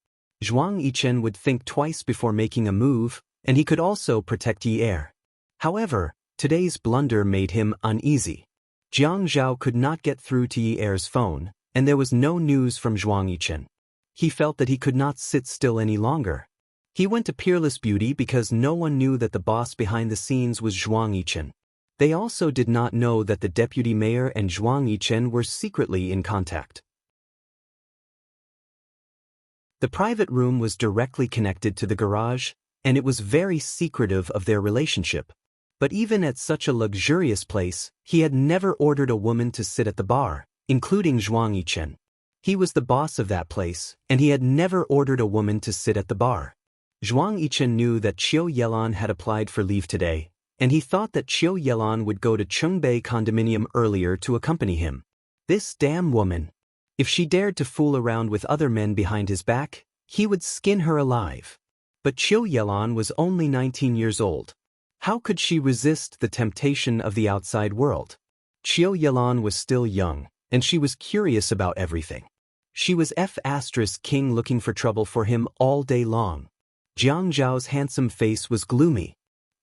Speaker 1: Zhuang Yichen would think twice before making a move, and he could also protect Yi Er. However, today's blunder made him uneasy. Jiang Zhao could not get through to Yi Er's phone, and there was no news from Zhuang Yichen. He felt that he could not sit still any longer. He went to Peerless Beauty because no one knew that the boss behind the scenes was Zhuang Yichen. They also did not know that the deputy mayor and Zhuang Yichen were secretly in contact. The private room was directly connected to the garage, and it was very secretive of their relationship. But even at such a luxurious place, he had never ordered a woman to sit at the bar, including Zhuang Yichen. He was the boss of that place, and he had never ordered a woman to sit at the bar. Zhuang Yichen knew that Qiu Yelan had applied for leave today, and he thought that Qiu Yelan would go to Chungbei condominium earlier to accompany him. This damn woman. If she dared to fool around with other men behind his back, he would skin her alive. But Qiu Yelan was only 19 years old. How could she resist the temptation of the outside world? Qiu Yelan was still young, and she was curious about everything. She was King looking for trouble for him all day long. Jiang Zhao's handsome face was gloomy.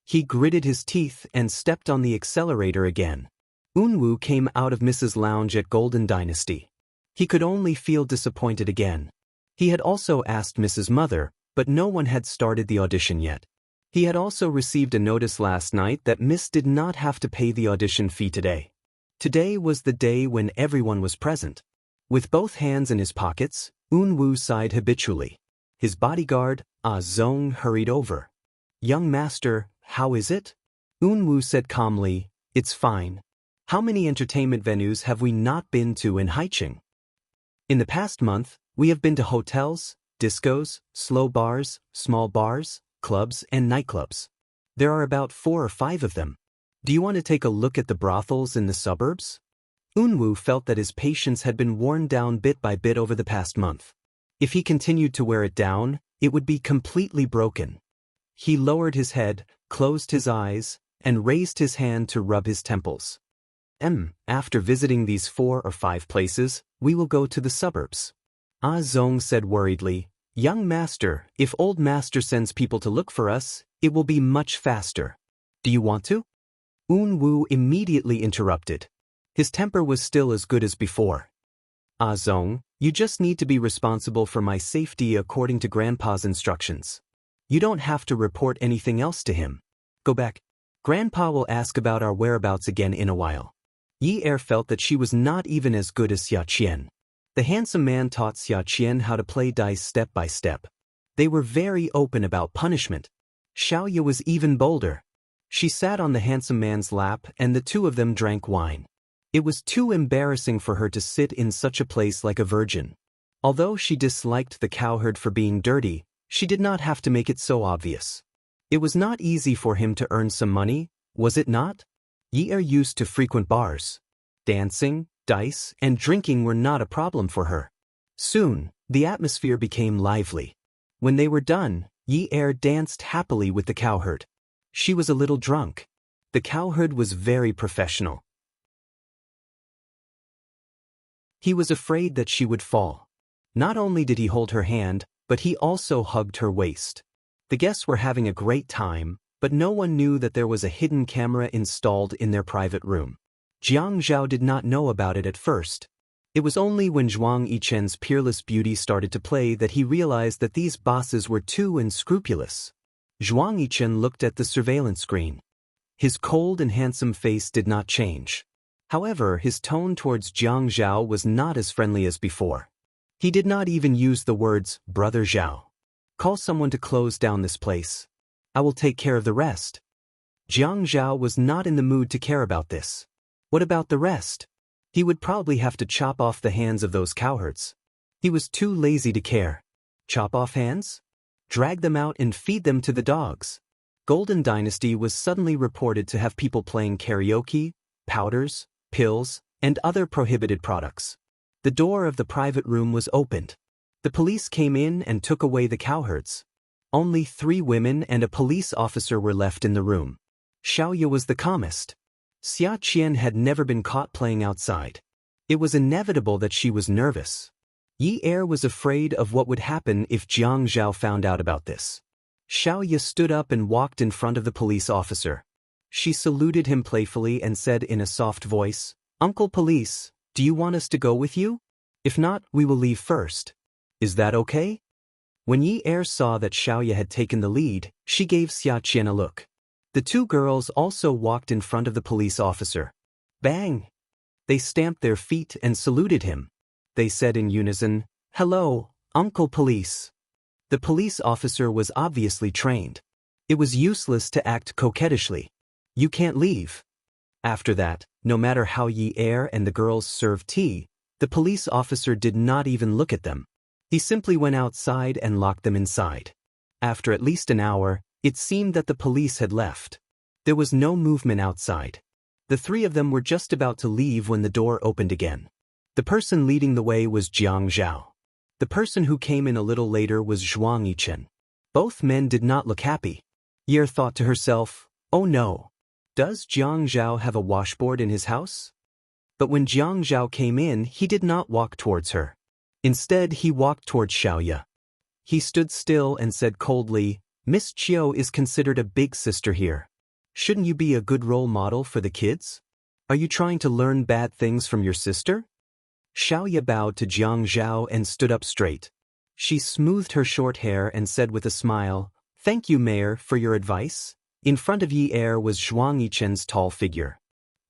Speaker 1: He gritted his teeth and stepped on the accelerator again. Unwu came out of Mrs. Lounge at Golden Dynasty. He could only feel disappointed again. He had also asked Mrs. Mother, but no one had started the audition yet. He had also received a notice last night that Miss did not have to pay the audition fee today. Today was the day when everyone was present. With both hands in his pockets, Unwoo sighed habitually. His bodyguard, Ah Zong, hurried over. "Young master, how is it?" Unwoo said calmly, "It's fine. How many entertainment venues have we not been to in Haicheng? In the past month, we have been to hotels, discos, slow bars, small bars, clubs, and nightclubs. There are about 4 or 5 of them. Do you want to take a look at the brothels in the suburbs?" Unwoo felt that his patience had been worn down bit by bit over the past month. If he continued to wear it down, it would be completely broken. He lowered his head, closed his eyes, and raised his hand to rub his temples. After visiting these 4 or 5 places, we will go to the suburbs." Ah Zong said worriedly, "Young master, if old master sends people to look for us, it will be much faster. Do you want to?" Unwoo immediately interrupted. His temper was still as good as before. "Ah Zong, you just need to be responsible for my safety according to Grandpa's instructions. You don't have to report anything else to him. Go back. Grandpa will ask about our whereabouts again in a while." Yi Er felt that she was not even as good as Xia Qian. The handsome man taught Xia Qian how to play dice step by step. They were very open about punishment. Xiaoya was even bolder. She sat on the handsome man's lap and the two of them drank wine. It was too embarrassing for her to sit in such a place like a virgin. Although she disliked the cowherd for being dirty, she did not have to make it so obvious. It was not easy for him to earn some money, was it not? Yi Er used to frequent bars. Dancing, dice, and drinking were not a problem for her. Soon, the atmosphere became lively. When they were done, Yi Er danced happily with the cowherd. She was a little drunk. The cowherd was very professional. He was afraid that she would fall. Not only did he hold her hand, but he also hugged her waist. The guests were having a great time, but no one knew that there was a hidden camera installed in their private room. Jiang Zhao did not know about it at first. It was only when Zhuang Yichen's peerless beauty started to play that he realized that these bosses were too unscrupulous. Zhuang Yichen looked at the surveillance screen. His cold and handsome face did not change. However, his tone towards Jiang Zhao was not as friendly as before. He did not even use the words, "Brother Zhao. Call someone to close down this place. I will take care of the rest." Jiang Zhao was not in the mood to care about this. What about the rest? He would probably have to chop off the hands of those cowherds. He was too lazy to care. Chop off hands? Drag them out and feed them to the dogs. Golden Dynasty was suddenly reported to have people playing karaoke, powders, pills, and other prohibited products. The door of the private room was opened. The police came in and took away the cowherds. Only 3 women and a police officer were left in the room. Xiaoya was the calmest. Xia Qian had never been caught playing outside. It was inevitable that she was nervous. Yi Er was afraid of what would happen if Jiang Zhao found out about this. Xiaoya stood up and walked in front of the police officer. She saluted him playfully and said in a soft voice, "Uncle Police, do you want us to go with you? If not, we will leave first. Is that okay?" When Yi Er saw that Xiaoya had taken the lead, she gave Xia Qian a look. The 2 girls also walked in front of the police officer. Bang! They stamped their feet and saluted him. They said in unison, "Hello, Uncle Police." The police officer was obviously trained. It was useless to act coquettishly. "You can't leave." After that, no matter how Yi Er and the girls served tea, the police officer did not even look at them. He simply went outside and locked them inside. After at least an hour, it seemed that the police had left. There was no movement outside. The 3 of them were just about to leave when the door opened again. The person leading the way was Jiang Zhao. The person who came in a little later was Zhuang Yichen. Both men did not look happy. Yi Er thought to herself, "Oh no. Does Jiang Zhao have a washboard in his house?" But when Jiang Zhao came in, he did not walk towards her. Instead, he walked towards Xiaoya. He stood still and said coldly, "Miss Chiu is considered a big sister here. Shouldn't you be a good role model for the kids? Are you trying to learn bad things from your sister?" Xiaoya bowed to Jiang Zhao and stood up straight. She smoothed her short hair and said with a smile, "Thank you, Mayor, for your advice." In front of Yi Er was Zhuang Yichen's tall figure.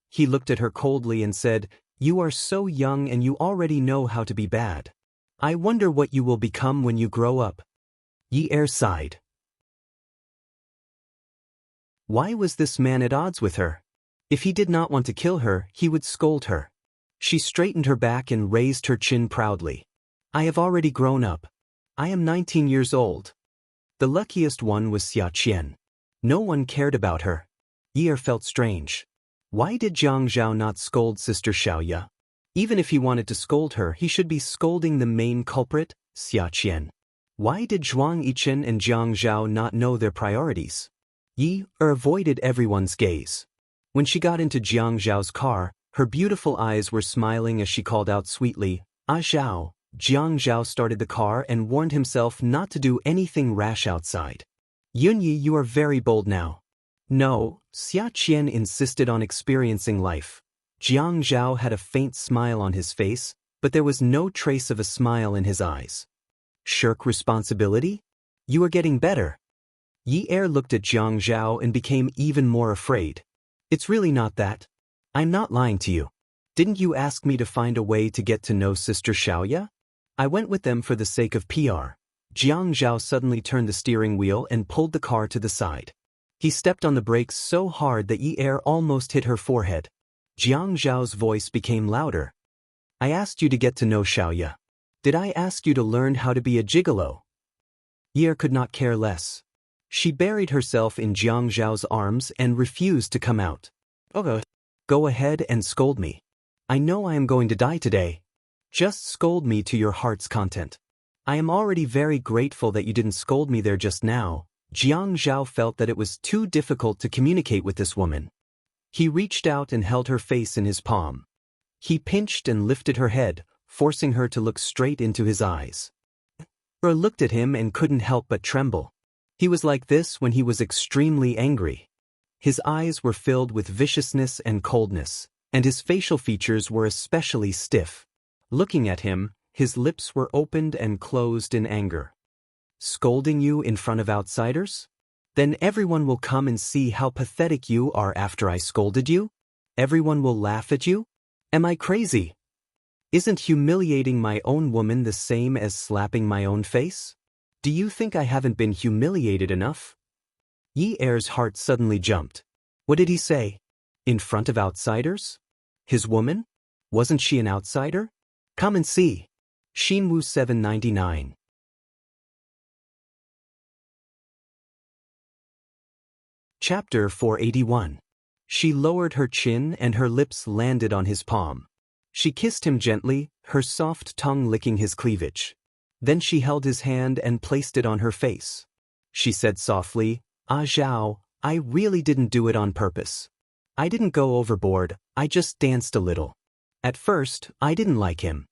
Speaker 1: He looked at her coldly and said, "You are so young and you already know how to be bad. I wonder what you will become when you grow up." Yi Er sighed. Why was this man at odds with her? If he did not want to kill her, he would scold her. She straightened her back and raised her chin proudly. "I have already grown up. I am 19 years old." The luckiest one was Xia Qian. No one cared about her. Yi Er felt strange. Why did Jiang Zhao not scold Sister Xiaoya? Even if he wanted to scold her, he should be scolding the main culprit, Xia Qian. Why did Zhuang Yichen and Jiang Zhao not know their priorities? Yi Er avoided everyone's gaze. When she got into Jiang Zhao's car, her beautiful eyes were smiling as she called out sweetly, "Ah Zhao." Jiang Zhao started the car and warned himself not to do anything rash outside. "Yunyi, you are very bold now." "No," Xia Qian insisted on experiencing life. Jiang Zhao had a faint smile on his face, but there was no trace of a smile in his eyes. "Shirk responsibility? You are getting better." Yi Er looked at Jiang Zhao and became even more afraid. "It's really not that. I'm not lying to you. Didn't you ask me to find a way to get to know Sister Xiaoya? I went with them for the sake of PR. Jiang Zhao suddenly turned the steering wheel and pulled the car to the side. He stepped on the brakes so hard that Yi Er almost hit her forehead. Jiang Zhao's voice became louder. "I asked you to get to know Xiaoya. Did I ask you to learn how to be a gigolo?" Yi Er could not care less. She buried herself in Jiang Zhao's arms and refused to come out. "Okay. Go ahead and scold me. I know I am going to die today. Just scold me to your heart's content. I am already very grateful that you didn't scold me there just now." Jiang Zhao felt that it was too difficult to communicate with this woman. He reached out and held her face in his palm. He pinched and lifted her head, forcing her to look straight into his eyes. Her looked at him and couldn't help but tremble. He was like this when he was extremely angry. His eyes were filled with viciousness and coldness, and his facial features were especially stiff. Looking at him, his lips were opened and closed in anger. "Scolding you in front of outsiders? Then everyone will come and see how pathetic you are after I scolded you? Everyone will laugh at you? Am I crazy? Isn't humiliating my own woman the same as slapping my own face? Do you think I haven't been humiliated enough?" Yi Er's heart suddenly jumped. What did he say? In front of outsiders? His woman? Wasn't she an outsider? Come and see. Xinwu 799. Chapter 481. She lowered her chin and her lips landed on his palm. She kissed him gently, her soft tongue licking his cleavage. Then she held his hand and placed it on her face. She said softly, "Ah Zhao, I really didn't do it on purpose. I didn't go overboard, I just danced a little. At first, I didn't like him.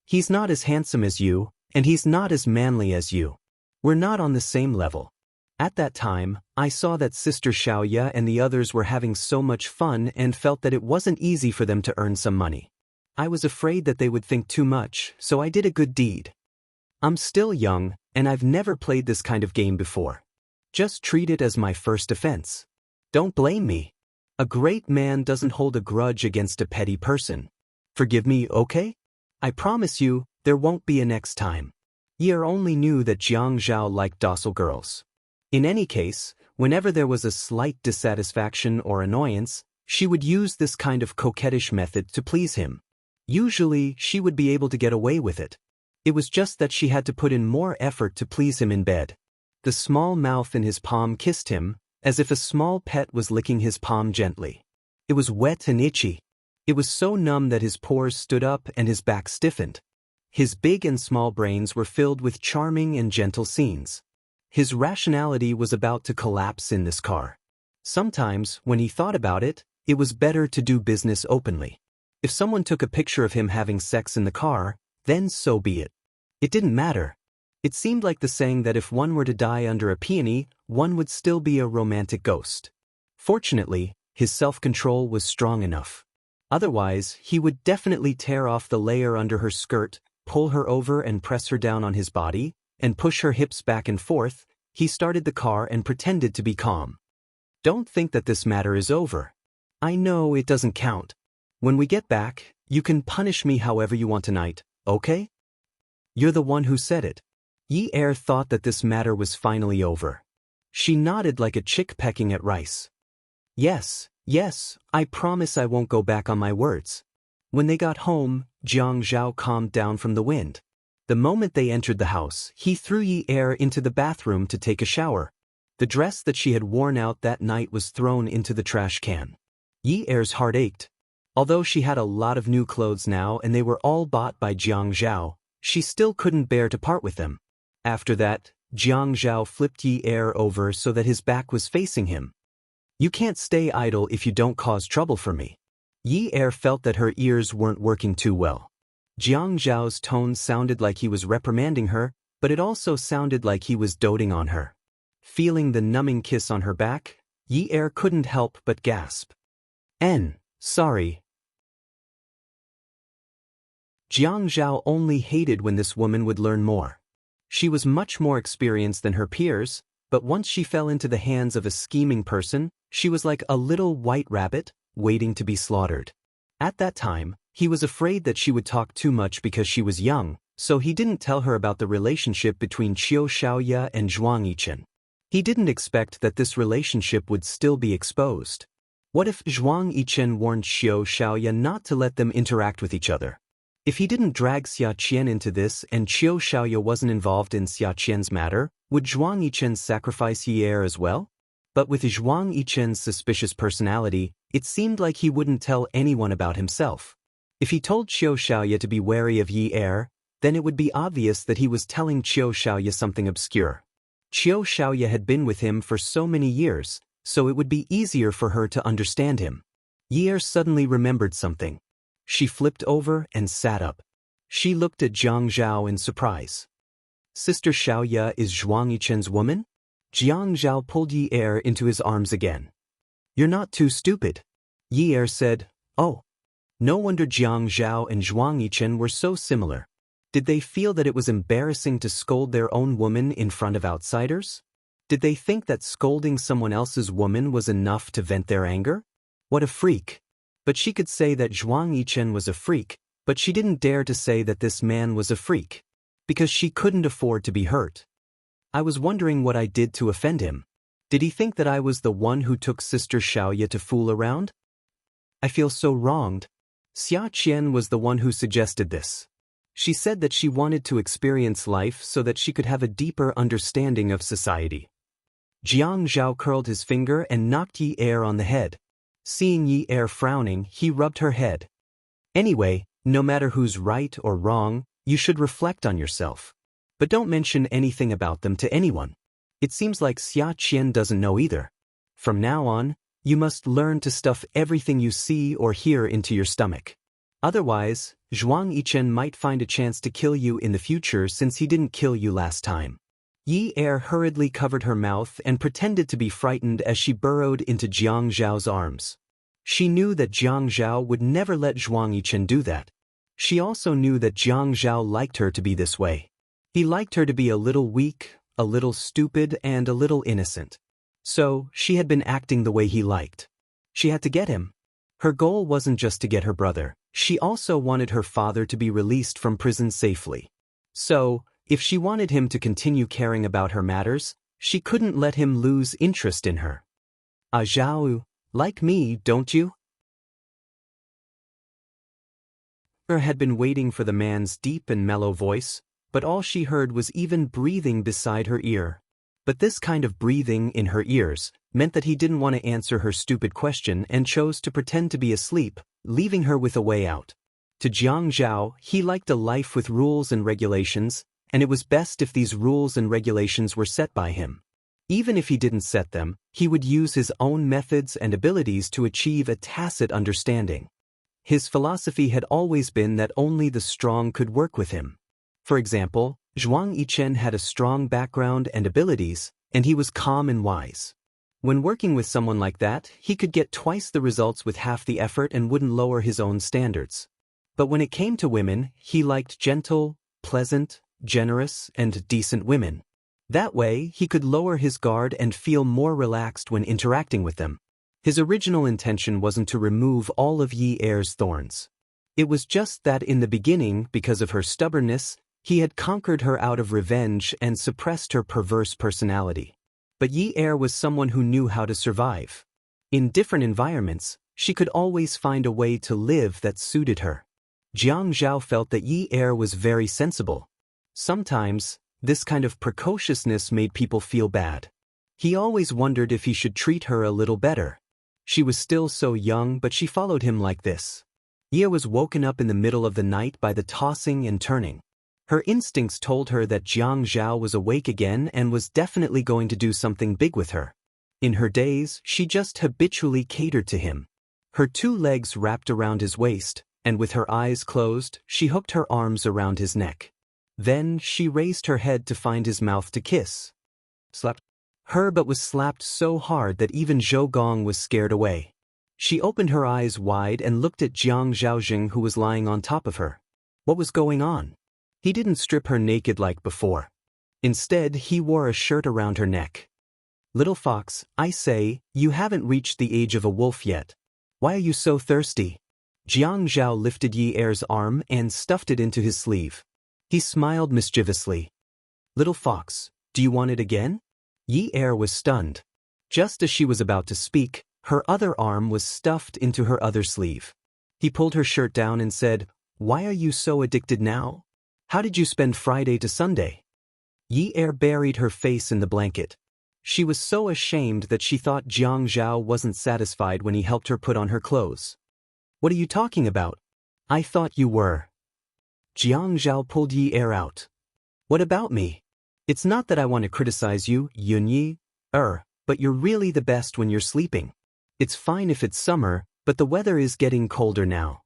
Speaker 1: He's not as handsome as you, and he's not as manly as you. We're not on the same level. At that time, I saw that Sister Xiaoya and the others were having so much fun and felt that it wasn't easy for them to earn some money. I was afraid that they would think too much, so I did a good deed. I'm still young, and I've never played this kind of game before. Just treat it as my first offense. Don't blame me. A great man doesn't hold a grudge against a petty person. Forgive me, okay? I promise you, there won't be a next time." Yi Er only knew that Jiang Zhao liked docile girls. In any case, whenever there was a slight dissatisfaction or annoyance, she would use this kind of coquettish method to please him. Usually, she would be able to get away with it. It was just that she had to put in more effort to please him in bed. The small mouth in his palm kissed him, as if a small pet was licking his palm gently. It was wet and itchy. It was so numb that his pores stood up and his back stiffened. His big and small brains were filled with charming and gentle scenes. His rationality was about to collapse in this car. Sometimes, when he thought about it, it was better to do business openly. If someone took a picture of him having sex in the car, then so be it. It didn't matter. It seemed like the saying that if one were to die under a peony, one would still be a romantic ghost. Fortunately, his self-control was strong enough. Otherwise, he would definitely tear off the layer under her skirt, pull her over and press her down on his body, and push her hips back and forth. He started the car and pretended to be calm. "Don't think that this matter is over. I know it doesn't count. When we get back, you can punish me however you want tonight, okay? You're the one who said it. Yi Er thought that this matter was finally over. She nodded like a chick pecking at rice. Yes, I promise I won't go back on my words. When they got home, Jiang Zhao calmed down from the wind. The moment they entered the house, he threw Yi Er into the bathroom to take a shower. The dress that she had worn out that night was thrown into the trash can. Yi Er's heart ached. Although she had a lot of new clothes now and they were all bought by Jiang Zhao, she still couldn't bear to part with them. After that, Jiang Zhao flipped Yi Er over so that his back was facing him. You can't stay idle if you don't cause trouble for me. Yi Er felt that her ears weren't working too well. Jiang Zhao's tone sounded like he was reprimanding her, but it also sounded like he was doting on her. Feeling the numbing kiss on her back, Yi Er couldn't help but gasp. Sorry. Jiang Zhao only hated when this woman would learn more. She was much more experienced than her peers, but once she fell into the hands of a scheming person, she was like a little white rabbit, waiting to be slaughtered. At that time, he was afraid that she would talk too much because she was young, so he didn't tell her about the relationship between Qiu Xiaoye and Zhuang Yichen. He didn't expect that this relationship would still be exposed. What if Zhuang Yichen warned Qiu Xiaoye not to let them interact with each other? If he didn't drag Xia Qian into this and Qiu Xiaoye wasn't involved in Xia Qian's matter, would Zhuang Yichen sacrifice Yi Er as well? But with Zhuang Yichen's suspicious personality, it seemed like he wouldn't tell anyone about himself. If he told Qiu Xiaoye to be wary of Yi Er, then it would be obvious that he was telling Qiu Xiaoye something obscure. Qiu Xiaoye had been with him for so many years, so it would be easier for her to understand him. Yi Er suddenly remembered something. She flipped over and sat up. She looked at Jiang Zhao in surprise. Sister Xiaoye is Zhuang Yichen's woman? Jiang Zhao pulled Yi Er into his arms again. You're not too stupid. Yi Er said, Oh. No wonder Jiang Zhao and Zhuang Yichen were so similar. Did they feel that it was embarrassing to scold their own woman in front of outsiders? Did they think that scolding someone else's woman was enough to vent their anger? What a freak. But she could say that Zhuang Yichen was a freak, but she didn't dare to say that this man was a freak. Because she couldn't afford to be hurt. I was wondering what I did to offend him. Did he think that I was the one who took Sister Xiaoye to fool around? I feel so wronged. Xia Qian was the one who suggested this. She said that she wanted to experience life so that she could have a deeper understanding of society. Jiang Zhao curled his finger and knocked Yi Er on the head. Seeing Yi Er frowning, he rubbed her head. Anyway, no matter who's right or wrong, you should reflect on yourself. But don't mention anything about them to anyone. It seems like Xia Qian doesn't know either. From now on, you must learn to stuff everything you see or hear into your stomach. Otherwise, Zhuang Yichen might find a chance to kill you in the future since he didn't kill you last time. Yi Er hurriedly covered her mouth and pretended to be frightened as she burrowed into Jiang Zhao's arms. She knew that Jiang Zhao would never let Zhuang Yichen do that. She also knew that Jiang Zhao liked her to be this way. He liked her to be a little weak, a little stupid, and a little innocent. So, she had been acting the way he liked. She had to get him. Her goal wasn't just to get her brother, she also wanted her father to be released from prison safely. So, if she wanted him to continue caring about her matters, she couldn't let him lose interest in her. Ah Zhao, like me, don't you? Her had been waiting for the man's deep and mellow voice, but all she heard was even breathing beside her ear. But this kind of breathing in her ears meant that he didn't want to answer her stupid question and chose to pretend to be asleep, leaving her with a way out. To Jiang Zhao, he liked a life with rules and regulations, and it was best if these rules and regulations were set by him. Even if he didn't set them, he would use his own methods and abilities to achieve a tacit understanding. His philosophy had always been that only the strong could work with him. For example, Zhuang Yichen had a strong background and abilities, and he was calm and wise. When working with someone like that, he could get twice the results with half the effort and wouldn't lower his own standards. But when it came to women, he liked gentle, pleasant, generous, and decent women. That way, he could lower his guard and feel more relaxed when interacting with them. His original intention wasn't to remove all of Yi Er's thorns. It was just that in the beginning, because of her stubbornness, he had conquered her out of revenge and suppressed her perverse personality. But Yi Er was someone who knew how to survive. In different environments, she could always find a way to live that suited her. Jiang Zhao felt that Yi Er was very sensible. Sometimes, this kind of precociousness made people feel bad. He always wondered if he should treat her a little better. She was still so young, but she followed him like this. Yi was woken up in the middle of the night by the tossing and turning. Her instincts told her that Jiang Zhao was awake again and was definitely going to do something big with her. In her days, she just habitually catered to him. Her 2 legs wrapped around his waist, and with her eyes closed, she hooked her arms around his neck. Then she raised her head to find his mouth to kiss. Slapped her but was slapped so hard that even Zhou Gong was scared away. She opened her eyes wide and looked at Jiang Zhaojing, who was lying on top of her. What was going on? He didn't strip her naked like before. Instead, he wore a shirt around her neck. Little fox, I say, you haven't reached the age of a wolf yet. Why are you so thirsty? Jiang Zhao lifted Yi Er's arm and stuffed it into his sleeve. He smiled mischievously. Little fox, do you want it again? Yi Er was stunned. Just as she was about to speak, her other arm was stuffed into her other sleeve. He pulled her shirt down and said, Why are you so addicted now? How did you spend Friday to Sunday? Yi Er buried her face in the blanket. She was so ashamed that she thought Jiang Zhao wasn't satisfied when he helped her put on her clothes. What are you talking about? I thought you were. Jiang Zhao pulled Yi Er out. What about me? It's not that I want to criticize you, Yunyi, but you're really the best when you're sleeping. It's fine if it's summer, but the weather is getting colder now.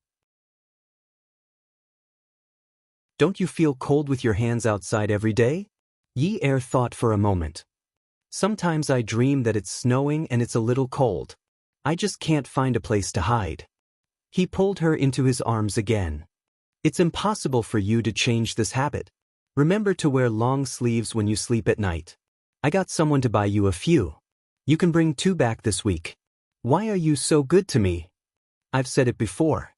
Speaker 1: Don't you feel cold with your hands outside every day? Yi Er thought for a moment. Sometimes I dream that it's snowing and it's a little cold. I just can't find a place to hide. He pulled her into his arms again. It's impossible for you to change this habit. Remember to wear long sleeves when you sleep at night. I got someone to buy you a few. You can bring 2 back this week. Why are you so good to me? I've said it before.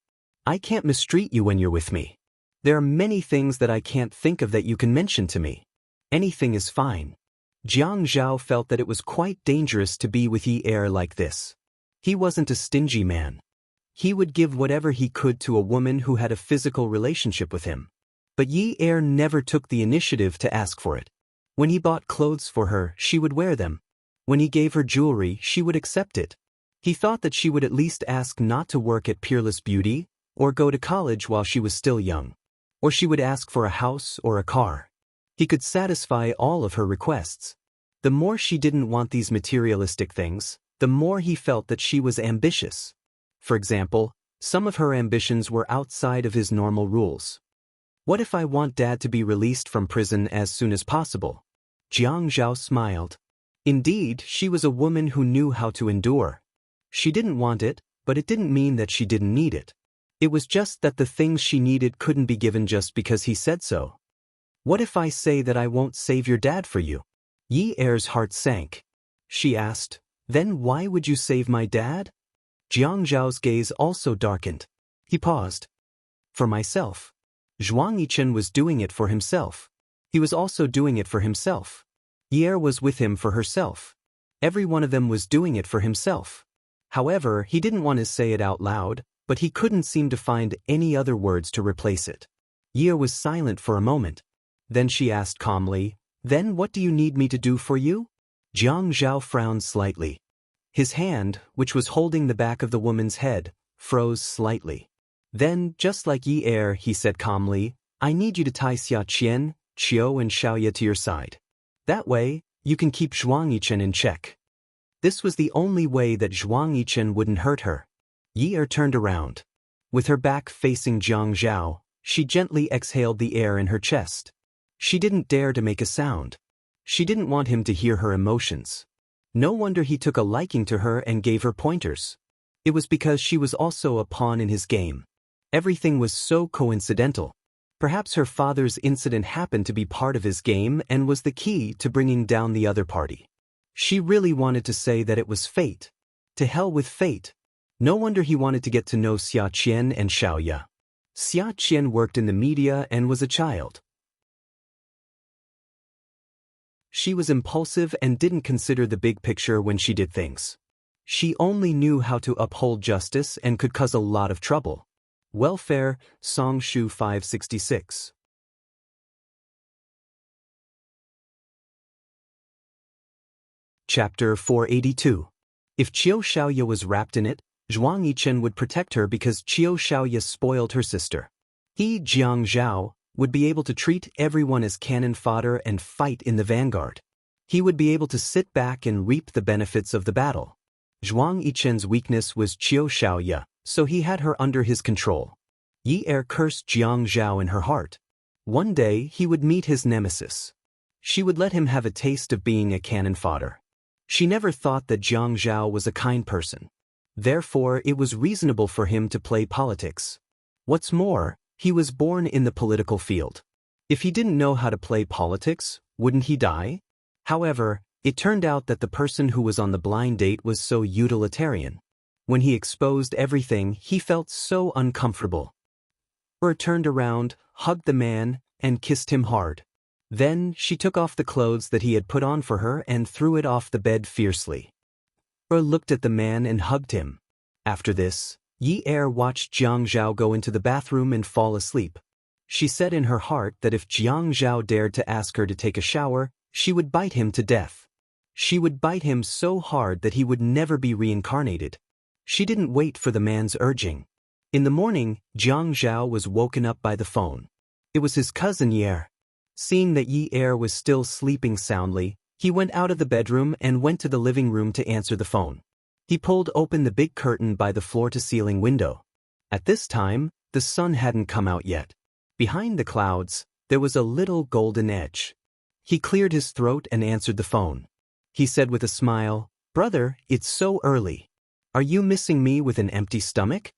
Speaker 1: I can't mistreat you when you're with me. There are many things that I can't think of that you can mention to me. Anything is fine. Jiang Zhao felt that it was quite dangerous to be with Yi Er like this. He wasn't a stingy man. He would give whatever he could to a woman who had a physical relationship with him. But Yi Er never took the initiative to ask for it. When he bought clothes for her, she would wear them. When he gave her jewelry, she would accept it. He thought that she would at least ask not to work at Peerless Beauty, or go to college while she was still young. Or she would ask for a house or a car. He could satisfy all of her requests. The more she didn't want these materialistic things, the more he felt that she was ambitious. For example, some of her ambitions were outside of his normal rules. What if I want Dad to be released from prison as soon as possible? Jiang Zhao smiled. Indeed, she was a woman who knew how to endure. She didn't want it, but it didn't mean that she didn't need it. It was just that the things she needed couldn't be given just because he said so. What if I say that I won't save your dad for you? Yi Er's heart sank. She asked, Then why would you save my dad? Jiang Zhao's gaze also darkened. He paused. For myself. Zhuang Yichen was doing it for himself. He was also doing it for himself. Yi Er was with him for herself. Every one of them was doing it for himself. However, he didn't want to say it out loud, but he couldn't seem to find any other words to replace it. Yi Er was silent for a moment. Then she asked calmly, Then what do you need me to do for you? Jiang Zhao frowned slightly. His hand, which was holding the back of the woman's head, froze slightly. Then, just like Yi Er, he said calmly, I need you to tie Xia Qian, Qiu and Xiaoye to your side. That way, you can keep Zhuang Yichen in check. This was the only way that Zhuang Yichen wouldn't hurt her. Yi Er turned around. With her back facing Jiang Zhao, she gently exhaled the air in her chest. She didn't dare to make a sound. She didn't want him to hear her emotions. No wonder he took a liking to her and gave her pointers. It was because she was also a pawn in his game. Everything was so coincidental. Perhaps her father's incident happened to be part of his game and was the key to bringing down the other party. She really wanted to say that it was fate. To hell with fate. No wonder he wanted to get to know Xia Qian and Xiaoya. Xia Qian worked in the media and was a child. She was impulsive and didn't consider the big picture when she did things. She only knew how to uphold justice and could cause a lot of trouble. Welfare, Song Shu 566. Chapter 482. If Qiu Xiaoya was wrapped in it, Zhuang Yichen would protect her because Qiu Xiaoya spoiled her sister. He, Jiang Zhao, would be able to treat everyone as cannon fodder and fight in the vanguard. He would be able to sit back and reap the benefits of the battle. Zhuang Yichen's weakness was Qiu Xiaoya, so he had her under his control. Yi Er cursed Jiang Zhao in her heart. One day he would meet his nemesis. She would let him have a taste of being a cannon fodder. She never thought that Jiang Zhao was a kind person. Therefore, it was reasonable for him to play politics. What's more, he was born in the political field. If he didn't know how to play politics, wouldn't he die? However, it turned out that the person who was on the blind date was so utilitarian. When he exposed everything, he felt so uncomfortable. Er turned around, hugged the man, and kissed him hard. Then, she took off the clothes that he had put on for her and threw it off the bed fiercely. Er looked at the man and hugged him. After this, Yi Er watched Jiang Zhao go into the bathroom and fall asleep. She said in her heart that if Jiang Zhao dared to ask her to take a shower, she would bite him to death. She would bite him so hard that he would never be reincarnated. She didn't wait for the man's urging. In the morning, Jiang Zhao was woken up by the phone. It was his cousin Yi Er. Seeing that Yi Er was still sleeping soundly, he went out of the bedroom and went to the living room to answer the phone. He pulled open the big curtain by the floor-to-ceiling window. At this time, the sun hadn't come out yet. Behind the clouds, there was a little golden edge. He cleared his throat and answered the phone. He said with a smile, "Brother, it's so early. Are you missing me with an empty stomach?"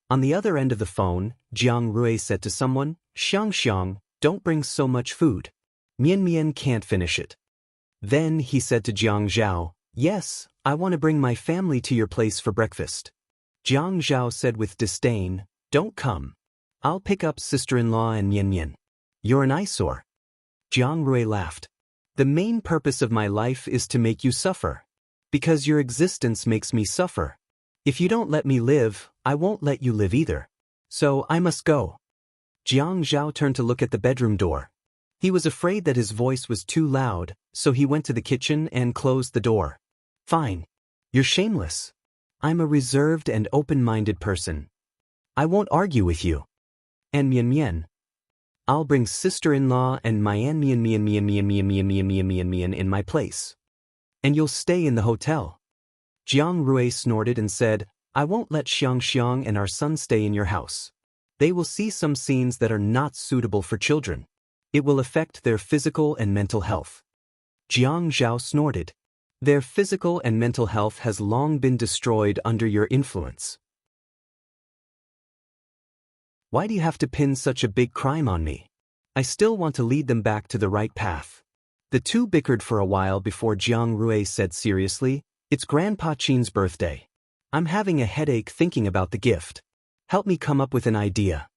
Speaker 1: On the other end of the phone, Jiang Rui said to someone, "Xiang Xiang, don't bring so much food. Mian Mian can't finish it." Then he said to Jiang Zhao, "Yes, I want to bring my family to your place for breakfast." Jiang Zhao said with disdain, "Don't come. I'll pick up sister-in-law and Mian Mian. You're an eyesore." Jiang Rui laughed. "The main purpose of my life is to make you suffer. Because your existence makes me suffer. If you don't let me live, I won't let you live either. So I must go." Jiang Zhao turned to look at the bedroom door. He was afraid that his voice was too loud, so he went to the kitchen and closed the door. "Fine. You're shameless. I'm a reserved and open-minded person. I won't argue with you. And Mian Mian. I'll bring sister-in-law and Mian Mian Mian Mian Mian Mian Mian Mian Mian Mian Mian in my place. And you'll stay in the hotel." Jiang Rui snorted and said, "I won't let Xiang Xiang and our son stay in your house. They will see some scenes that are not suitable for children. It will affect their physical and mental health." Jiang Zhao snorted. "Their physical and mental health has long been destroyed under your influence. Why do you have to pin such a big crime on me? I still want to lead them back to the right path." The two bickered for a while before Jiang Rui said seriously, "It's Grandpa Qin's birthday. I'm having a headache thinking about the gift. Help me come up with an idea."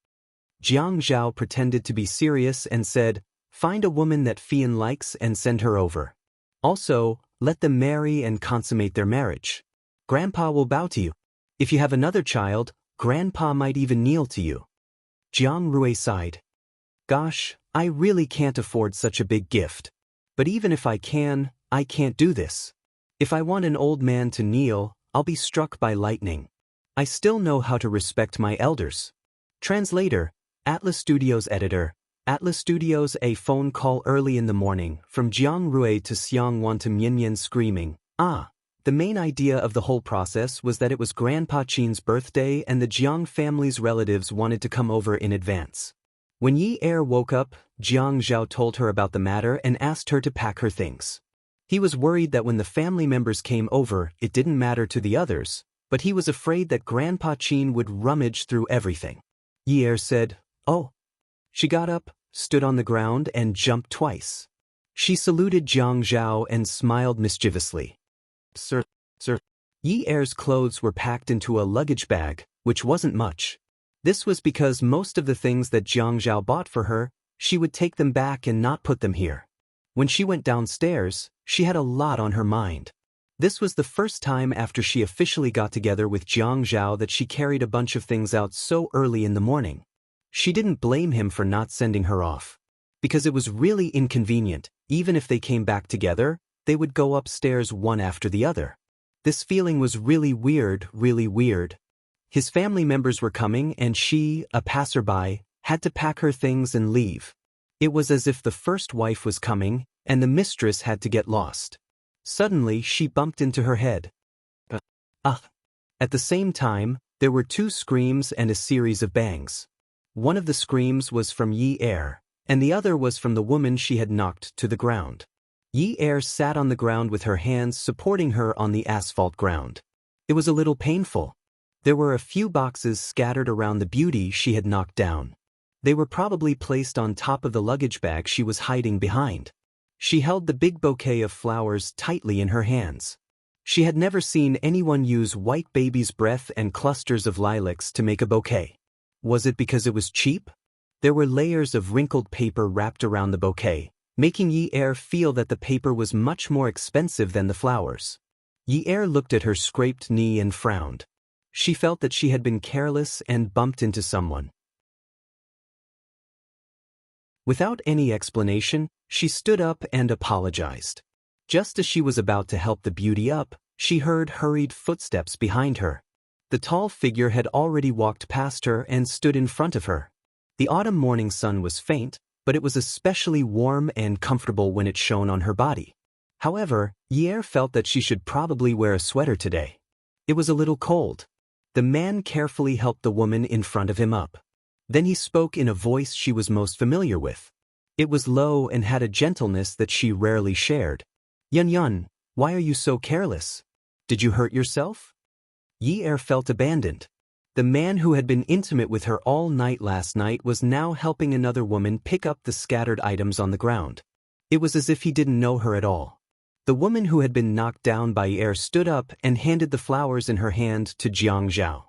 Speaker 1: Jiang Zhao pretended to be serious and said, "Find a woman that Fian likes and send her over. Also, let them marry and consummate their marriage. Grandpa will bow to you. If you have another child, Grandpa might even kneel to you." Jiang Rui sighed. "Gosh, I really can't afford such a big gift. But even if I can't do this. If I want an old man to kneel, I'll be struck by lightning. I still know how to respect my elders." Translator, Atlas Studios editor, Atlas Studios. A phone call early in the morning from Jiang Rui to Xiang Wan to Mian Mian screaming, "Ah!" The main idea of the whole process was that it was Grandpa Qin's birthday and the Jiang family's relatives wanted to come over in advance. When Yi Er woke up, Jiang Zhao told her about the matter and asked her to pack her things. He was worried that when the family members came over, it didn't matter to the others, but he was afraid that Grandpa Qin would rummage through everything. Yi Er said, "Oh." She got up, stood on the ground, and jumped twice. She saluted Jiang Zhao and smiled mischievously. Sir. Yi Er's clothes were packed into a luggage bag, which wasn't much. This was because most of the things that Jiang Zhao bought for her, she would take them back and not put them here. When she went downstairs, she had a lot on her mind. This was the first time after she officially got together with Jiang Zhao that she carried a bunch of things out so early in the morning. She didn't blame him for not sending her off. Because it was really inconvenient, even if they came back together, they would go upstairs one after the other. This feeling was really weird, really weird. His family members were coming and she, a passerby, had to pack her things and leave. It was as if the first wife was coming, and the mistress had to get lost. Suddenly she bumped into her head. At the same time, there were 2 screams and a series of bangs. One of the screams was from Yi Er, and the other was from the woman she had knocked to the ground. Yi Er sat on the ground with her hands supporting her on the asphalt ground. It was a little painful. There were a few boxes scattered around the beauty she had knocked down. They were probably placed on top of the luggage bag she was hiding behind. She held the big bouquet of flowers tightly in her hands. She had never seen anyone use white baby's breath and clusters of lilacs to make a bouquet. Was it because it was cheap? There were layers of wrinkled paper wrapped around the bouquet, making Yi Er feel that the paper was much more expensive than the flowers. Yi Er looked at her scraped knee and frowned. She felt that she had been careless and bumped into someone. Without any explanation, she stood up and apologized. Just as she was about to help the beauty up, she heard hurried footsteps behind her. The tall figure had already walked past her and stood in front of her. The autumn morning sun was faint, but it was especially warm and comfortable when it shone on her body. However, Yi Er felt that she should probably wear a sweater today. It was a little cold. The man carefully helped the woman in front of him up. Then he spoke in a voice she was most familiar with. It was low and had a gentleness that she rarely shared. "Yun Yun, why are you so careless? Did you hurt yourself?" Yi Er felt abandoned. The man who had been intimate with her all night last night was now helping another woman pick up the scattered items on the ground. It was as if he didn't know her at all. The woman who had been knocked down by Yi Er stood up and handed the flowers in her hand to Jiang Zhao.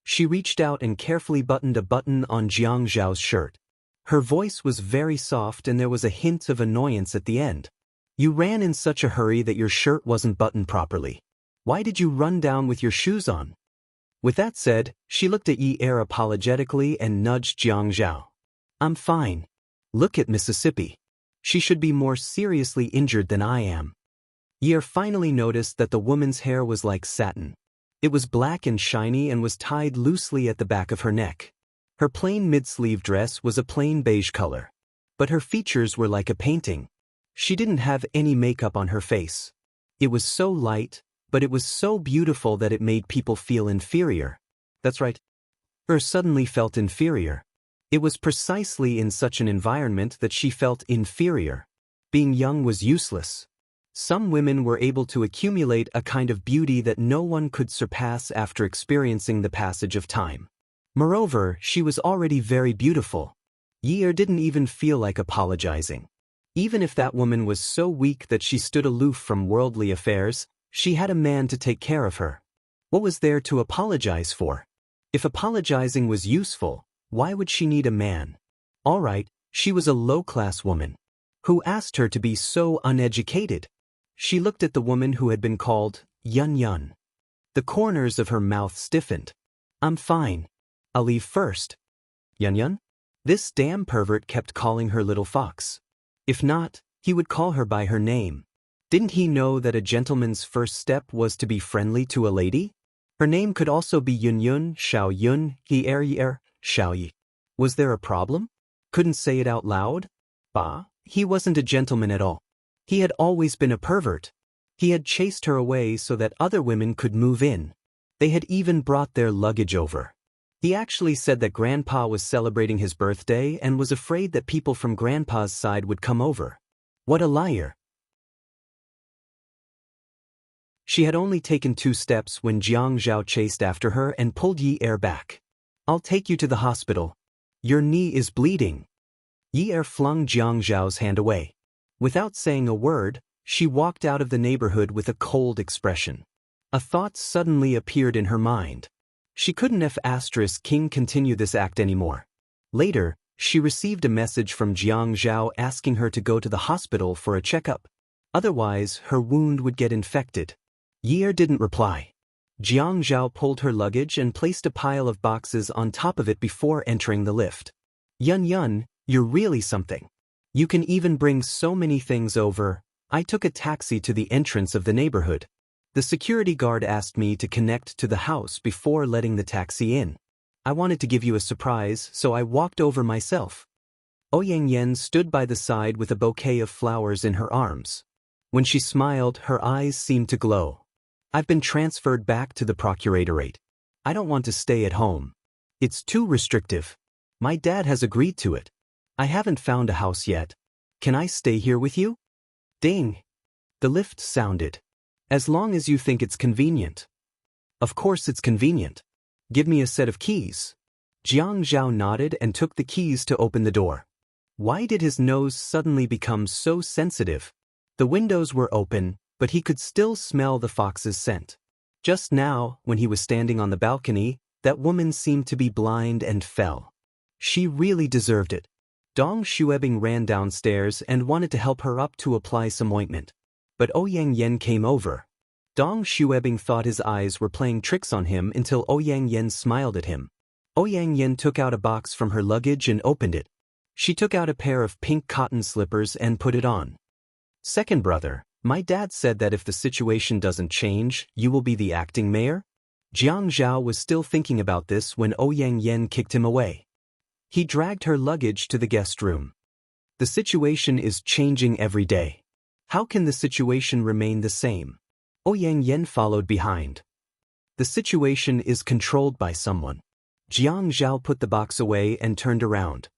Speaker 1: She reached out and carefully buttoned a button on Jiang Zhao's shirt. Her voice was very soft and there was a hint of annoyance at the end. "You ran in such a hurry that your shirt wasn't buttoned properly. Why did you run down with your shoes on?" With that said, she looked at Yi Er apologetically and nudged Jiang Zhao. "I'm fine. Look at Mississippi. She should be more seriously injured than I am." Yi Er finally noticed that the woman's hair was like satin. It was black and shiny and was tied loosely at the back of her neck. Her plain mid-sleeve dress was a plain beige color. But her features were like a painting. She didn't have any makeup on her face. It was so light, but it was so beautiful that it made people feel inferior. That's right. Her suddenly felt inferior. It was precisely in such an environment that she felt inferior. Being young was useless. Some women were able to accumulate a kind of beauty that no one could surpass after experiencing the passage of time. Moreover, she was already very beautiful. Yi Er didn't even feel like apologizing. Even if that woman was so weak that she stood aloof from worldly affairs, she had a man to take care of her. What was there to apologize for? If apologizing was useful, why would she need a man? All right, she was a low-class woman. Who asked her to be so uneducated? She looked at the woman who had been called Yun Yun. The corners of her mouth stiffened. "I'm fine. I'll leave first." Yun Yun? This damn pervert kept calling her little fox. If not, he would call her by her name. Didn't he know that a gentleman's first step was to be friendly to a lady? Her name could also be Yun Yun, Xiao Yun, Yi Er, Xiao Yi. Was there a problem? Couldn't say it out loud? Bah, he wasn't a gentleman at all. He had always been a pervert. He had chased her away so that other women could move in. They had even brought their luggage over. He actually said that Grandpa was celebrating his birthday and was afraid that people from Grandpa's side would come over. What a liar. She had only taken 2 steps when Jiang Zhao chased after her and pulled Yi Er back. "I'll take you to the hospital. Your knee is bleeding." Yi Er flung Jiang Zhao's hand away. Without saying a word, she walked out of the neighborhood with a cold expression. A thought suddenly appeared in her mind. She couldn't F*King continue this act anymore. Later, she received a message from Jiang Zhao asking her to go to the hospital for a checkup. Otherwise, her wound would get infected. Ye didn't reply. Jiang Zhao pulled her luggage and placed a pile of boxes on top of it before entering the lift. Yun, you're really something. You can even bring so many things over. I took a taxi to the entrance of the neighborhood. The security guard asked me to connect to the house before letting the taxi in. I wanted to give you a surprise, so I walked over myself. Ouyang Yen stood by the side with a bouquet of flowers in her arms. When she smiled, her eyes seemed to glow. I've been transferred back to the procuratorate. I don't want to stay at home. It's too restrictive. My dad has agreed to it. I haven't found a house yet. Can I stay here with you? Ding! The lift sounded. As long as you think it's convenient. Of course it's convenient. Give me a set of keys. Jiang Zhao nodded and took the keys to open the door. Why did his nose suddenly become so sensitive? The windows were open, but he could still smell the fox's scent. Just now, when he was standing on the balcony, that woman seemed to be blind and fell. She really deserved it. Dong Xuebing ran downstairs and wanted to help her up to apply some ointment. But Ouyang Yen came over. Dong Xuebing thought his eyes were playing tricks on him until Ouyang Yen smiled at him. Ouyang Yen took out a box from her luggage and opened it. She took out a pair of pink cotton slippers and put it on. Second brother, my dad said that if the situation doesn't change, you will be the acting mayor? Jiang Zhao was still thinking about this when Ouyang Yen kicked him away. He dragged her luggage to the guest room. The situation is changing every day. How can the situation remain the same? Ouyang Yen followed behind. The situation is controlled by someone. Jiang Zhao put the box away and turned around.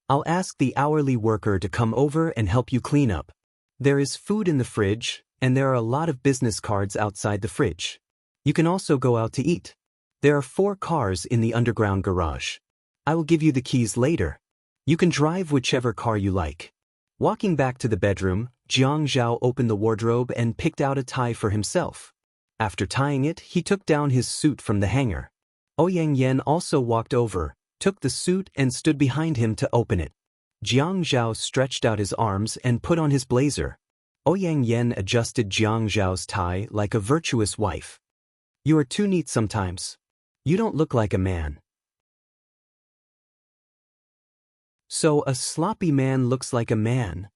Speaker 1: I'll ask the hourly worker to come over and help you clean up. There is food in the fridge, and there are a lot of business cards outside the fridge. You can also go out to eat. There are 4 cars in the underground garage. I will give you the keys later. You can drive whichever car you like. Walking back to the bedroom, Jiang Zhao opened the wardrobe and picked out a tie for himself. After tying it, he took down his suit from the hanger. Ouyang Yen also walked over, took the suit and stood behind him to open it. Jiang Zhao stretched out his arms and put on his blazer. Ouyang Yen adjusted Jiang Zhao's tie like a virtuous wife. You are too neat sometimes. You don't look like a man. So a sloppy man looks like a man.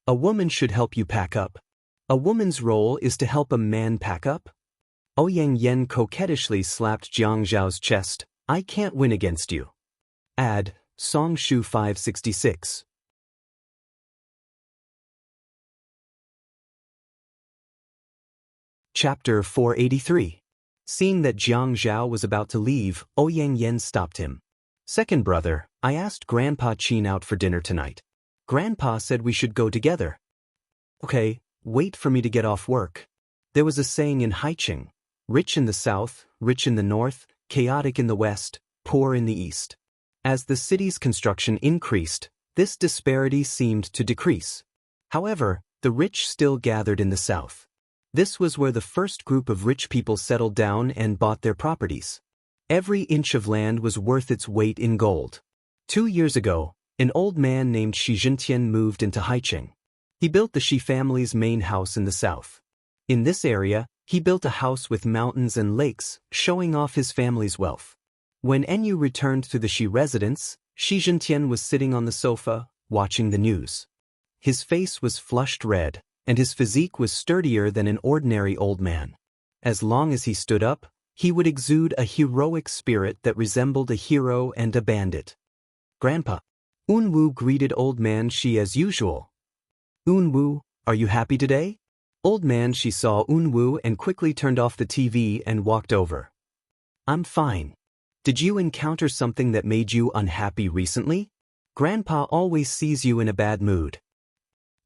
Speaker 1: A woman should help you pack up. A woman's role is to help a man pack up? Ouyang Yen coquettishly slapped Jiang Zhao's chest. I can't win against you. Add, Song Shu 566. Chapter 483. Seeing that Jiang Zhao was about to leave, Ouyang Yen stopped him. Second brother, I asked Grandpa Qin out for dinner tonight. Grandpa said we should go together. Okay, wait for me to get off work. There was a saying in Haiqing, rich in the south, rich in the north, chaotic in the west, poor in the east. As the city's construction increased, this disparity seemed to decrease. However, the rich still gathered in the south. This was where the first group of rich people settled down and bought their properties. Every inch of land was worth its weight in gold. 2 years ago, an old man named Shi Jintian moved into Haiqing. He built the Shi family's main house in the south. In this area, he built a house with mountains and lakes, showing off his family's wealth. When Enyu returned to the Shi residence, Shi Jintian was sitting on the sofa, watching the news. His face was flushed red, and his physique was sturdier than an ordinary old man. As long as he stood up, he would exude a heroic spirit that resembled a hero and a bandit. Grandpa. Unwu greeted old man Shi as usual. Unwu, are you happy today? Old man Shi saw Unwu and quickly turned off the TV and walked over. I'm fine. Did you encounter something that made you unhappy recently? Grandpa always sees you in a bad mood.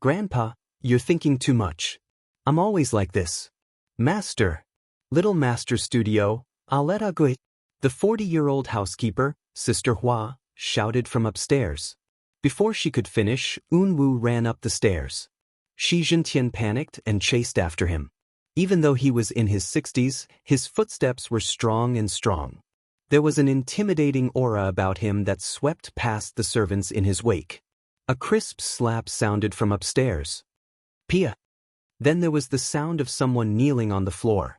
Speaker 1: Grandpa, you're thinking too much. I'm always like this. Master. Little Master Studio, Aleta Gui. The 40-year-old housekeeper, Sister Hua, shouted from upstairs. Before she could finish, Unwu ran up the stairs. Shi Jintian panicked and chased after him. Even though he was in his 60s, his footsteps were strong and strong. There was an intimidating aura about him that swept past the servants in his wake. A crisp slap sounded from upstairs. Pia. Then there was the sound of someone kneeling on the floor.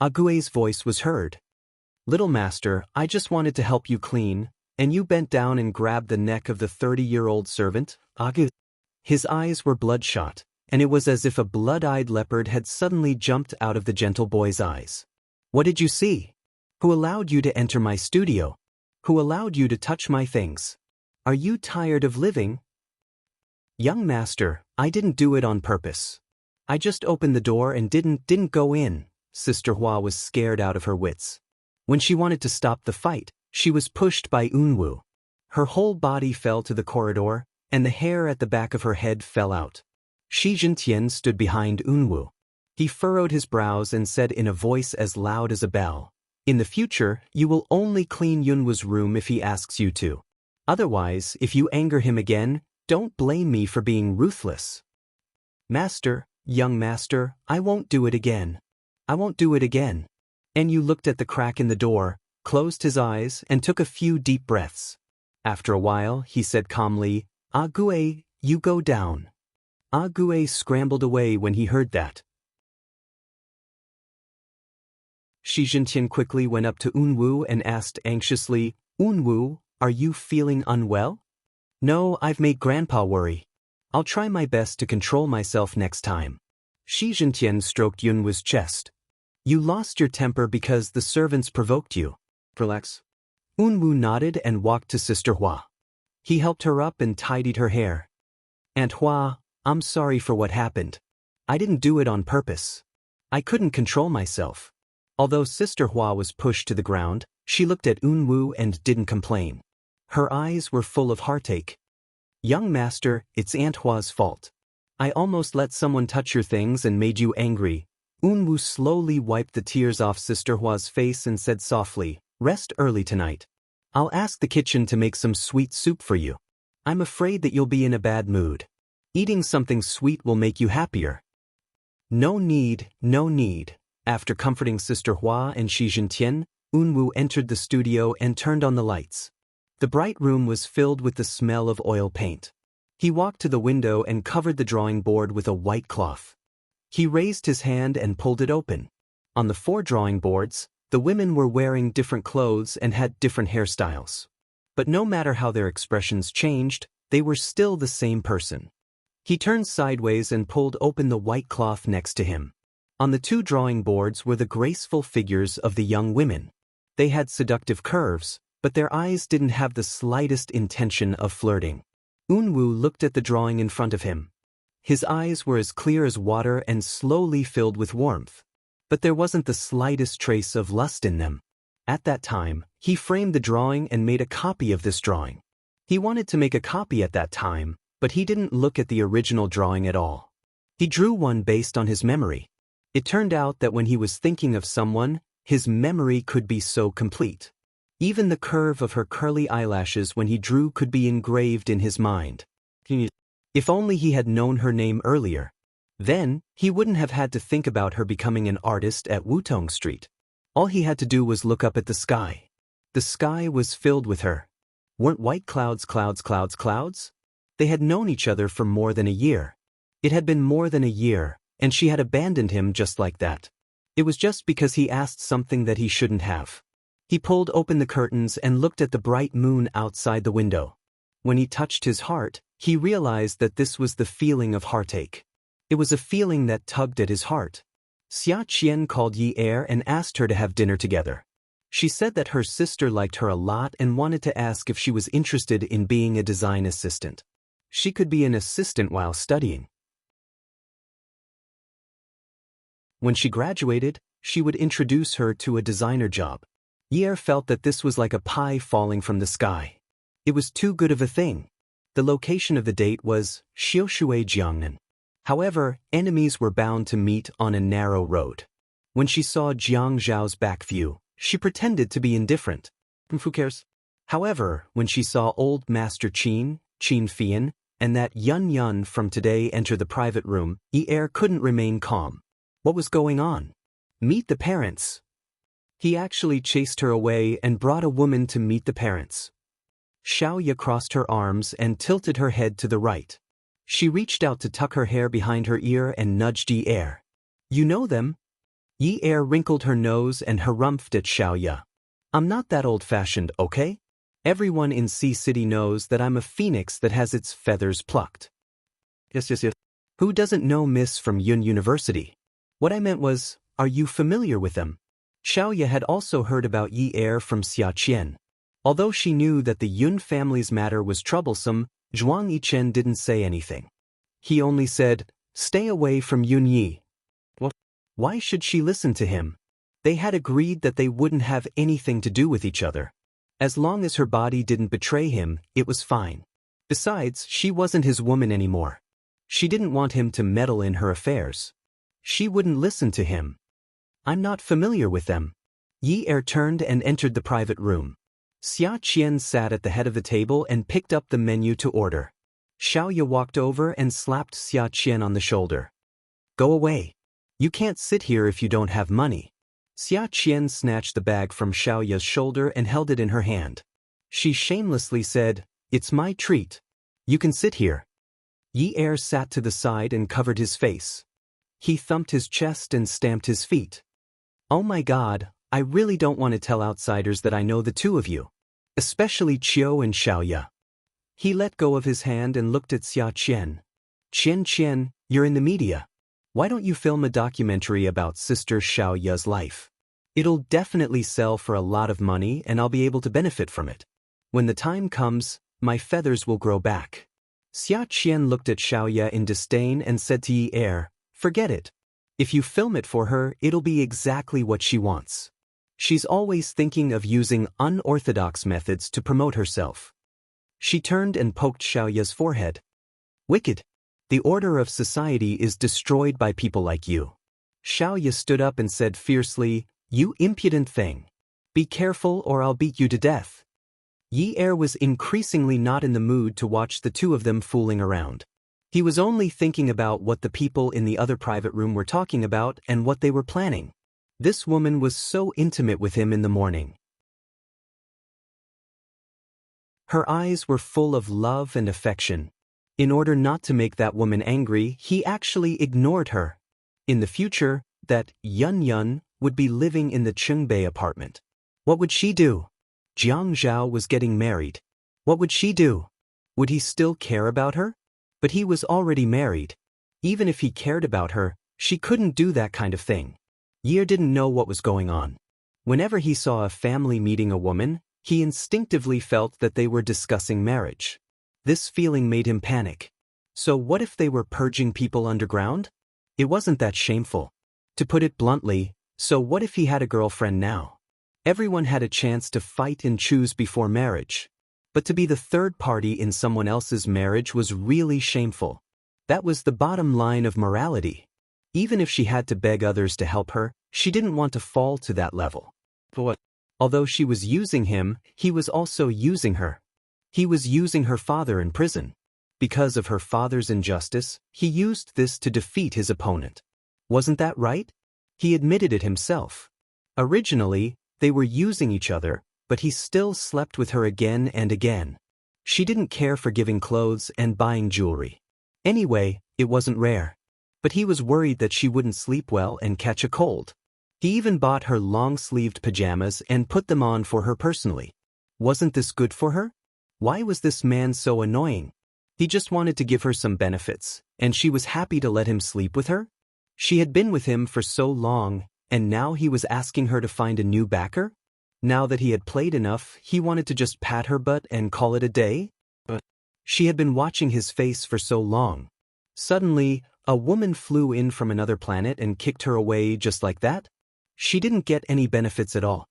Speaker 1: Ague's voice was heard. Little master, I just wanted to help you clean, and you bent down and grabbed the neck of the 30-year-old servant, Agu. His eyes were bloodshot, and it was as if a blood-eyed leopard had suddenly jumped out of the gentle boy's eyes. What did you see? Who allowed you to enter my studio? Who allowed you to touch my things? Are you tired of living? Young master, I didn't do it on purpose. I just opened the door and didn't go in. Sister Hua was scared out of her wits. When she wanted to stop the fight, she was pushed by Unwu. Her whole body fell to the corridor, and the hair at the back of her head fell out. Shi Jintian stood behind Unwu. He furrowed his brows and said in a voice as loud as a bell, "In the future, you will only clean Yunwu's room if he asks you to. Otherwise, if you anger him again, don't blame me for being ruthless." Master, young master, I won't do it again. I won't do it again. And you looked at the crack in the door, closed his eyes, and took a few deep breaths. After a while, he said calmly, Ague, you go down. Ague scrambled away when he heard that. Shi Jintian quickly went up to Unwu and asked anxiously, Unwu, are you feeling unwell? No, I've made Grandpa worry. I'll try my best to control myself next time. Shi Jintian stroked Yunwu's chest. You lost your temper because the servants provoked you. Relax. Unwu nodded and walked to Sister Hua. He helped her up and tidied her hair. Aunt Hua, I'm sorry for what happened. I didn't do it on purpose. I couldn't control myself. Although Sister Hua was pushed to the ground, she looked at Unwu and didn't complain. Her eyes were full of heartache. Young master, it's Aunt Hua's fault. I almost let someone touch your things and made you angry. Unwu slowly wiped the tears off Sister Hua's face and said softly, Rest early tonight. I'll ask the kitchen to make some sweet soup for you. I'm afraid that you'll be in a bad mood. Eating something sweet will make you happier. No need, no need. After comforting Sister Hua and Shi Jintian, Unwu entered the studio and turned on the lights. The bright room was filled with the smell of oil paint. He walked to the window and covered the drawing board with a white cloth. He raised his hand and pulled it open. On the 4 drawing boards, the women were wearing different clothes and had different hairstyles. But no matter how their expressions changed, they were still the same person. He turned sideways and pulled open the white cloth next to him. On the 2 drawing boards were the graceful figures of the young women. They had seductive curves, but their eyes didn't have the slightest intention of flirting. Unwu looked at the drawing in front of him. His eyes were as clear as water and slowly filled with warmth. But there wasn't the slightest trace of lust in them. At that time, he framed the drawing and made a copy of this drawing. He wanted to make a copy at that time, but he didn't look at the original drawing at all. He drew one based on his memory. It turned out that when he was thinking of someone, his memory could be so complete. Even the curve of her curly eyelashes when he drew could be engraved in his mind. If only he had known her name earlier. Then, he wouldn't have had to think about her becoming an artist at Wutong Street. All he had to do was look up at the sky. The sky was filled with her. Weren't white clouds clouds? They had known each other for more than a year. It had been more than a year, and she had abandoned him just like that. It was just because he asked something that he shouldn't have. He pulled open the curtains and looked at the bright moon outside the window. When he touched his heart, he realized that this was the feeling of heartache. It was a feeling that tugged at his heart. Xia Qian called Yi Er and asked her to have dinner together. She said that her sister liked her a lot and wanted to ask if she was interested in being a design assistant. She could be an assistant while studying. When she graduated, she would introduce her to a designer job. Yi Er felt that this was like a pie falling from the sky. It was too good of a thing. The location of the date was Xiushui Jiangnan. However, enemies were bound to meet on a narrow road. When she saw Jiang Zhao's back view, she pretended to be indifferent. Who cares? However, when she saw old Master Qin Fian, and that Yun from today enter the private room, Yi Er couldn't remain calm. What was going on? Meet the parents. He actually chased her away and brought a woman to meet the parents. Xiaoya crossed her arms and tilted her head to the right. She reached out to tuck her hair behind her ear and nudged Yi Er. You know them? Yi Er wrinkled her nose and harumphed at Xiaoya. I'm not that old-fashioned, okay? Everyone in Sea City knows that I'm a phoenix that has its feathers plucked. Yes. Who doesn't know Miss from Yun University? What I meant was, are you familiar with them? Xiaoya had also heard about Yi Er from Xia Qian. Although she knew that the Yun family's matter was troublesome, Zhuang Yichen didn't say anything. He only said, stay away from Yun Yi. What? Why should she listen to him? They had agreed that they wouldn't have anything to do with each other. As long as her body didn't betray him, it was fine. Besides, she wasn't his woman anymore. She didn't want him to meddle in her affairs. She wouldn't listen to him. I'm not familiar with them. Yi Er turned and entered the private room. Xia Qian sat at the head of the table and picked up the menu to order. Xiaoya walked over and slapped Xia Qian on the shoulder. Go away. You can't sit here if you don't have money. Xia Qian snatched the bag from Xiaoya's shoulder and held it in her hand. She shamelessly said, it's my treat. You can sit here. Yi Er sat to the side and covered his face. He thumped his chest and stamped his feet. Oh my God, I really don't want to tell outsiders that I know the two of you. Especially Qiu and Xiaoya. He let go of his hand and looked at Xia Qian. Qian, you're in the media. Why don't you film a documentary about Sister Xiaoya's life? It'll definitely sell for a lot of money and I'll be able to benefit from it. When the time comes, my feathers will grow back. Xia Qian looked at Xiaoya in disdain and said to Yi Er, forget it. If you film it for her, it'll be exactly what she wants. She's always thinking of using unorthodox methods to promote herself. She turned and poked Xiaoya's forehead. Wicked. The order of society is destroyed by people like you. Xiaoya stood up and said fiercely, you impudent thing. Be careful or I'll beat you to death. Yi Er was increasingly not in the mood to watch the two of them fooling around. He was only thinking about what the people in the other private room were talking about and what they were planning. This woman was so intimate with him in the morning. Her eyes were full of love and affection. In order not to make that woman angry, he actually ignored her. In the future, that Yun would be living in the Qingbei apartment. What would she do? Jiang Zhao was getting married. What would she do? Would he still care about her? But he was already married. Even if he cared about her, she couldn't do that kind of thing. Yi didn't know what was going on. Whenever he saw a family meeting a woman, he instinctively felt that they were discussing marriage. This feeling made him panic. So what if they were purging people underground? It wasn't that shameful. To put it bluntly, so what if he had a girlfriend now? Everyone had a chance to fight and choose before marriage. But to be the third party in someone else's marriage was really shameful. That was the bottom line of morality. Even if she had to beg others to help her, she didn't want to fall to that level. But although she was using him, he was also using her. He was using her father in prison. Because of her father's injustice, he used this to defeat his opponent. Wasn't that right? He admitted it himself. Originally, they were using each other, but he still slept with her again and again. She didn't care for giving clothes and buying jewelry. Anyway, it wasn't rare. But he was worried that she wouldn't sleep well and catch a cold. He even bought her long-sleeved pajamas and put them on for her personally. Wasn't this good for her? Why was this man so annoying? He just wanted to give her some benefits, and she was happy to let him sleep with her? She had been with him for so long, and now he was asking her to find a new backer? Now that he had played enough, he wanted to just pat her butt and call it a day? But she had been watching his face for so long. Suddenly, a woman flew in from another planet and kicked her away just like that? She didn't get any benefits at all.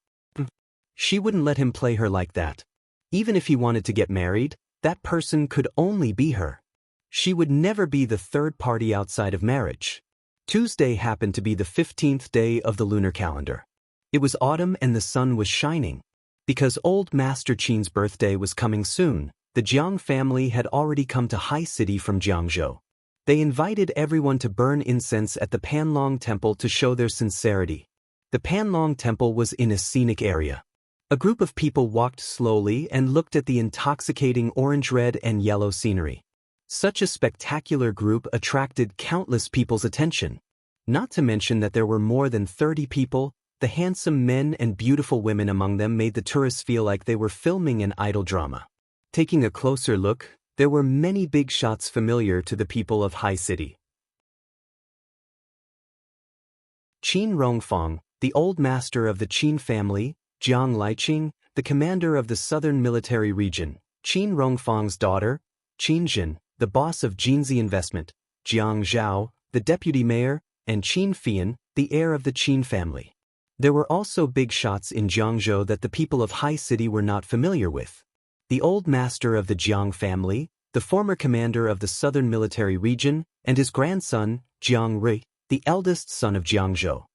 Speaker 1: She wouldn't let him play her like that. Even if he wanted to get married, that person could only be her. She would never be the third party outside of marriage. Tuesday happened to be the 15th day of the lunar calendar. It was autumn and the sun was shining. Because old Master Qin's birthday was coming soon, the Jiang family had already come to High City from Jiangzhou. They invited everyone to burn incense at the Panlong Temple to show their sincerity. The Panlong Temple was in a scenic area. A group of people walked slowly and looked at the intoxicating orange, red, and yellow scenery. Such a spectacular group attracted countless people's attention. Not to mention that there were more than 30 people. The handsome men and beautiful women among them made the tourists feel like they were filming an idol drama. Taking a closer look, there were many big shots familiar to the people of High City. Qin Rongfang, the old master of the Qin family, Jiang Liqing, the commander of the southern military region, Qin Rongfang's daughter, Qin Jin, the boss of Jinzi Investment, Jiang Zhao, the deputy mayor, and Qin Fian, the heir of the Qin family. There were also big shots in Jiangzhou that the people of High City were not familiar with. The old master of the Jiang family, the former commander of the southern military region, and his grandson, Jiang Rui, the eldest son of Jiangzhou.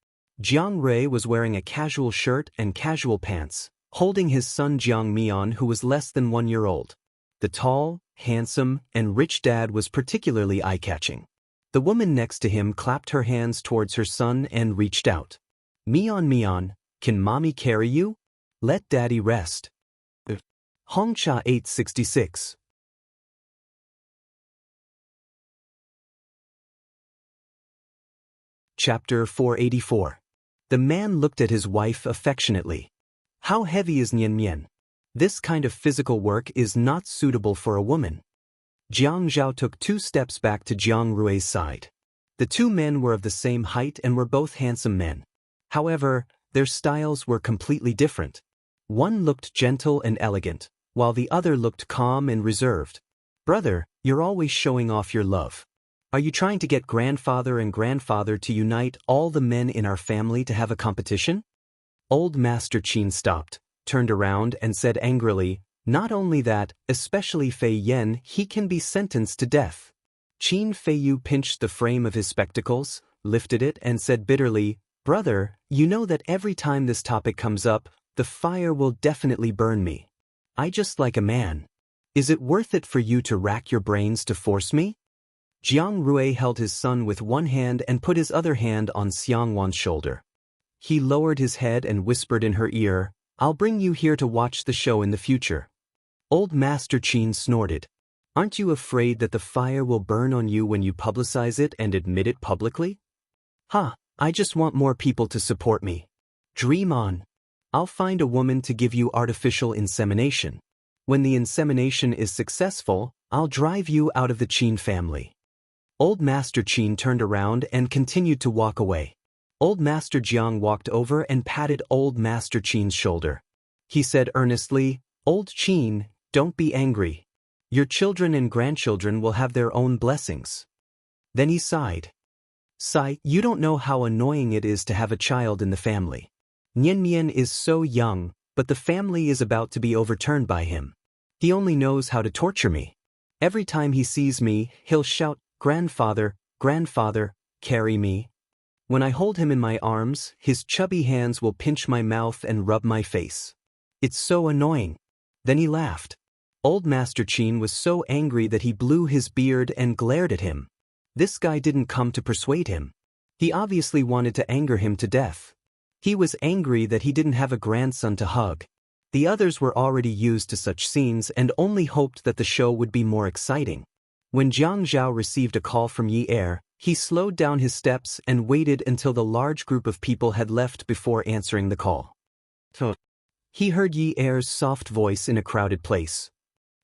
Speaker 1: Jiang Rui was wearing a casual shirt and casual pants, holding his son Jiang Mian, who was less than 1 year old. The tall, handsome, and rich dad was particularly eye-catching. The woman next to him clapped her hands towards her son and reached out. Mian, can mommy carry you? Let daddy rest. Hongcha 866. Chapter 484. The man looked at his wife affectionately. How heavy is Nian Mian? This kind of physical work is not suitable for a woman. Jiang Zhao took 2 steps back to Jiang Rui's side. The 2 men were of the same height and were both handsome men. However, their styles were completely different. One looked gentle and elegant, while the other looked calm and reserved. Brother, you're always showing off your love. Are you trying to get grandfather and grandfather to unite all the men in our family to have a competition? Old Master Qin stopped, turned around and said angrily, not only that, especially Fei Yan, he can be sentenced to death. Qin Feiyu pinched the frame of his spectacles, lifted it and said bitterly, Brother, you know that every time this topic comes up, the fire will definitely burn me. I just like a man. Is it worth it for you to rack your brains to force me? Jiang Rui held his son with one hand and put his other hand on Xiang Wan's shoulder. He lowered his head and whispered in her ear, I'll bring you here to watch the show in the future. Old Master Qin snorted. Aren't you afraid that the fire will burn on you when you publicize it and admit it publicly? I just want more people to support me. Dream on. I'll find a woman to give you artificial insemination. When the insemination is successful, I'll drive you out of the Qin family. Old Master Qin turned around and continued to walk away. Old Master Jiang walked over and patted Old Master Qin's shoulder. He said earnestly, Old Qin, don't be angry. Your children and grandchildren will have their own blessings. Then he sighed. Sigh, you don't know how annoying it is to have a child in the family. Nian Mian is so young, but the family is about to be overturned by him. He only knows how to torture me. Every time he sees me, he'll shout, Grandfather, grandfather, carry me. When I hold him in my arms, his chubby hands will pinch my mouth and rub my face. It's so annoying. Then he laughed. Old Master Qin was so angry that he blew his beard and glared at him. This guy didn't come to persuade him. He obviously wanted to anger him to death. He was angry that he didn't have a grandson to hug. The others were already used to such scenes and only hoped that the show would be more exciting. When Jiang Zhao received a call from Yi Er, he slowed down his steps and waited until the large group of people had left before answering the call. He heard Yi Er's soft voice in a crowded place.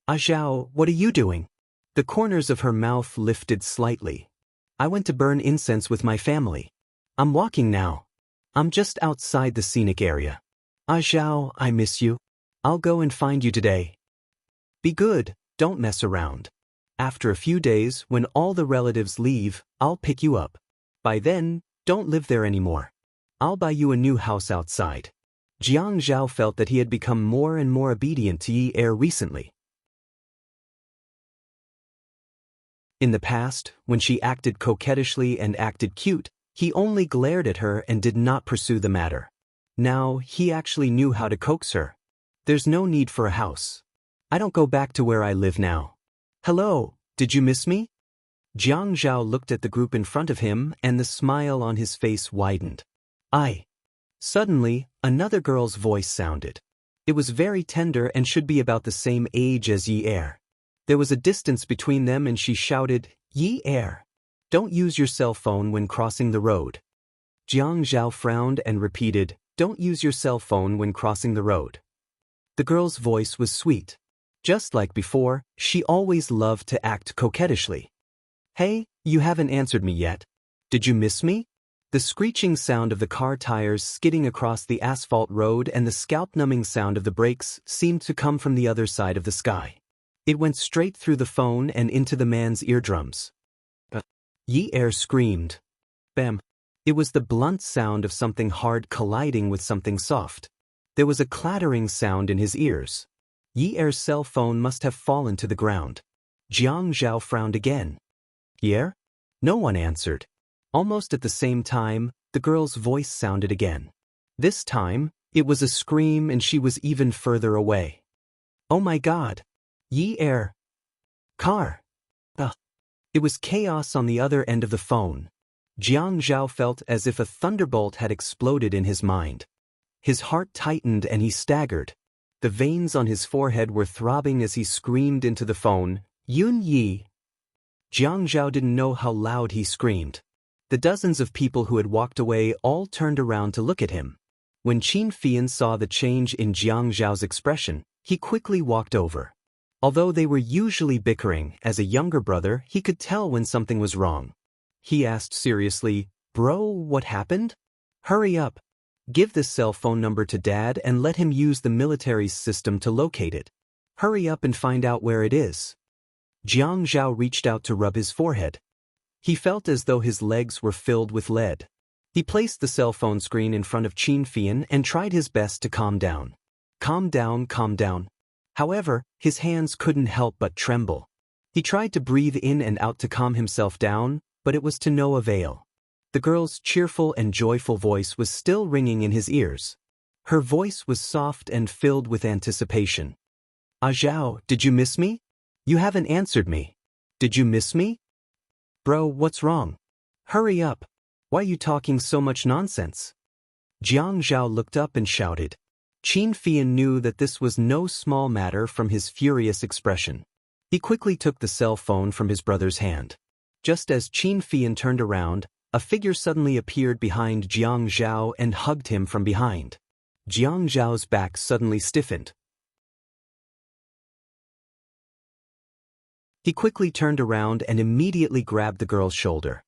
Speaker 1: Zhao, what are you doing? The corners of her mouth lifted slightly. I went to burn incense with my family. I'm walking now. I'm just outside the scenic area. Zhao, I miss you. I'll go and find you today. Be good, don't mess around. After a few days, when all the relatives leave, I'll pick you up. By then, don't live there anymore. I'll buy you a new house outside. Jiang Zhao felt that he had become more and more obedient to Yi Er recently. In the past, when she acted coquettishly and acted cute, he only glared at her and did not pursue the matter. Now, he actually knew how to coax her. There's no need for a house. I don't go back to where I live now. Hello, did you miss me? Jiang Zhao looked at the group in front of him and the smile on his face widened. I. Suddenly, another girl's voice sounded. It was very tender and should be about the same age as Yi Er. There was a distance between them and she shouted, Yi Er, don't use your cell phone when crossing the road. Jiang Zhao frowned and repeated, don't use your cell phone when crossing the road. The girl's voice was sweet. Just like before, she always loved to act coquettishly. Hey, you haven't answered me yet. Did you miss me? The screeching sound of the car tires skidding across the asphalt road and the scalp-numbing sound of the brakes seemed to come from the other side of the sky. It went straight through the phone and into the man's eardrums. Yi Er screamed. Bam. It was the blunt sound of something hard colliding with something soft. There was a clattering sound in his ears. Yi Er's cell phone must have fallen to the ground. Jiang Zhao frowned again. Yi Er? No one answered. Almost at the same time, the girl's voice sounded again. This time, it was a scream and she was even further away. Oh my God! Yi Er! Car! It was chaos on the other end of the phone. Jiang Zhao felt as if a thunderbolt had exploded in his mind. His heart tightened and he staggered. The veins on his forehead were throbbing as he screamed into the phone, Yun Yi! Jiang Zhao didn't know how loud he screamed. The dozens of people who had walked away all turned around to look at him. When Qin Fian saw the change in Jiang Zhao's expression, he quickly walked over. Although they were usually bickering, as a younger brother, he could tell when something was wrong. He asked seriously, Bro, what happened? Hurry up. Give this cell phone number to Dad and let him use the military's system to locate it. Hurry up and find out where it is. Jiang Zhao reached out to rub his forehead. He felt as though his legs were filled with lead. He placed the cell phone screen in front of Qin Fian and tried his best to calm down. Calm down, calm down. However, his hands couldn't help but tremble. He tried to breathe in and out to calm himself down, but it was to no avail. The girl's cheerful and joyful voice was still ringing in his ears. Her voice was soft and filled with anticipation. Ah Zhao, did you miss me? You haven't answered me. Did you miss me? Bro, what's wrong? Hurry up. Why are you talking so much nonsense? Jiang Zhao looked up and shouted. Qin Fian knew that this was no small matter from his furious expression. He quickly took the cell phone from his brother's hand. Just as Qin Fian turned around, a figure suddenly appeared behind Jiang Zhao and hugged him from behind. Jiang Zhao's back suddenly stiffened. He quickly turned around and immediately grabbed the girl's shoulder.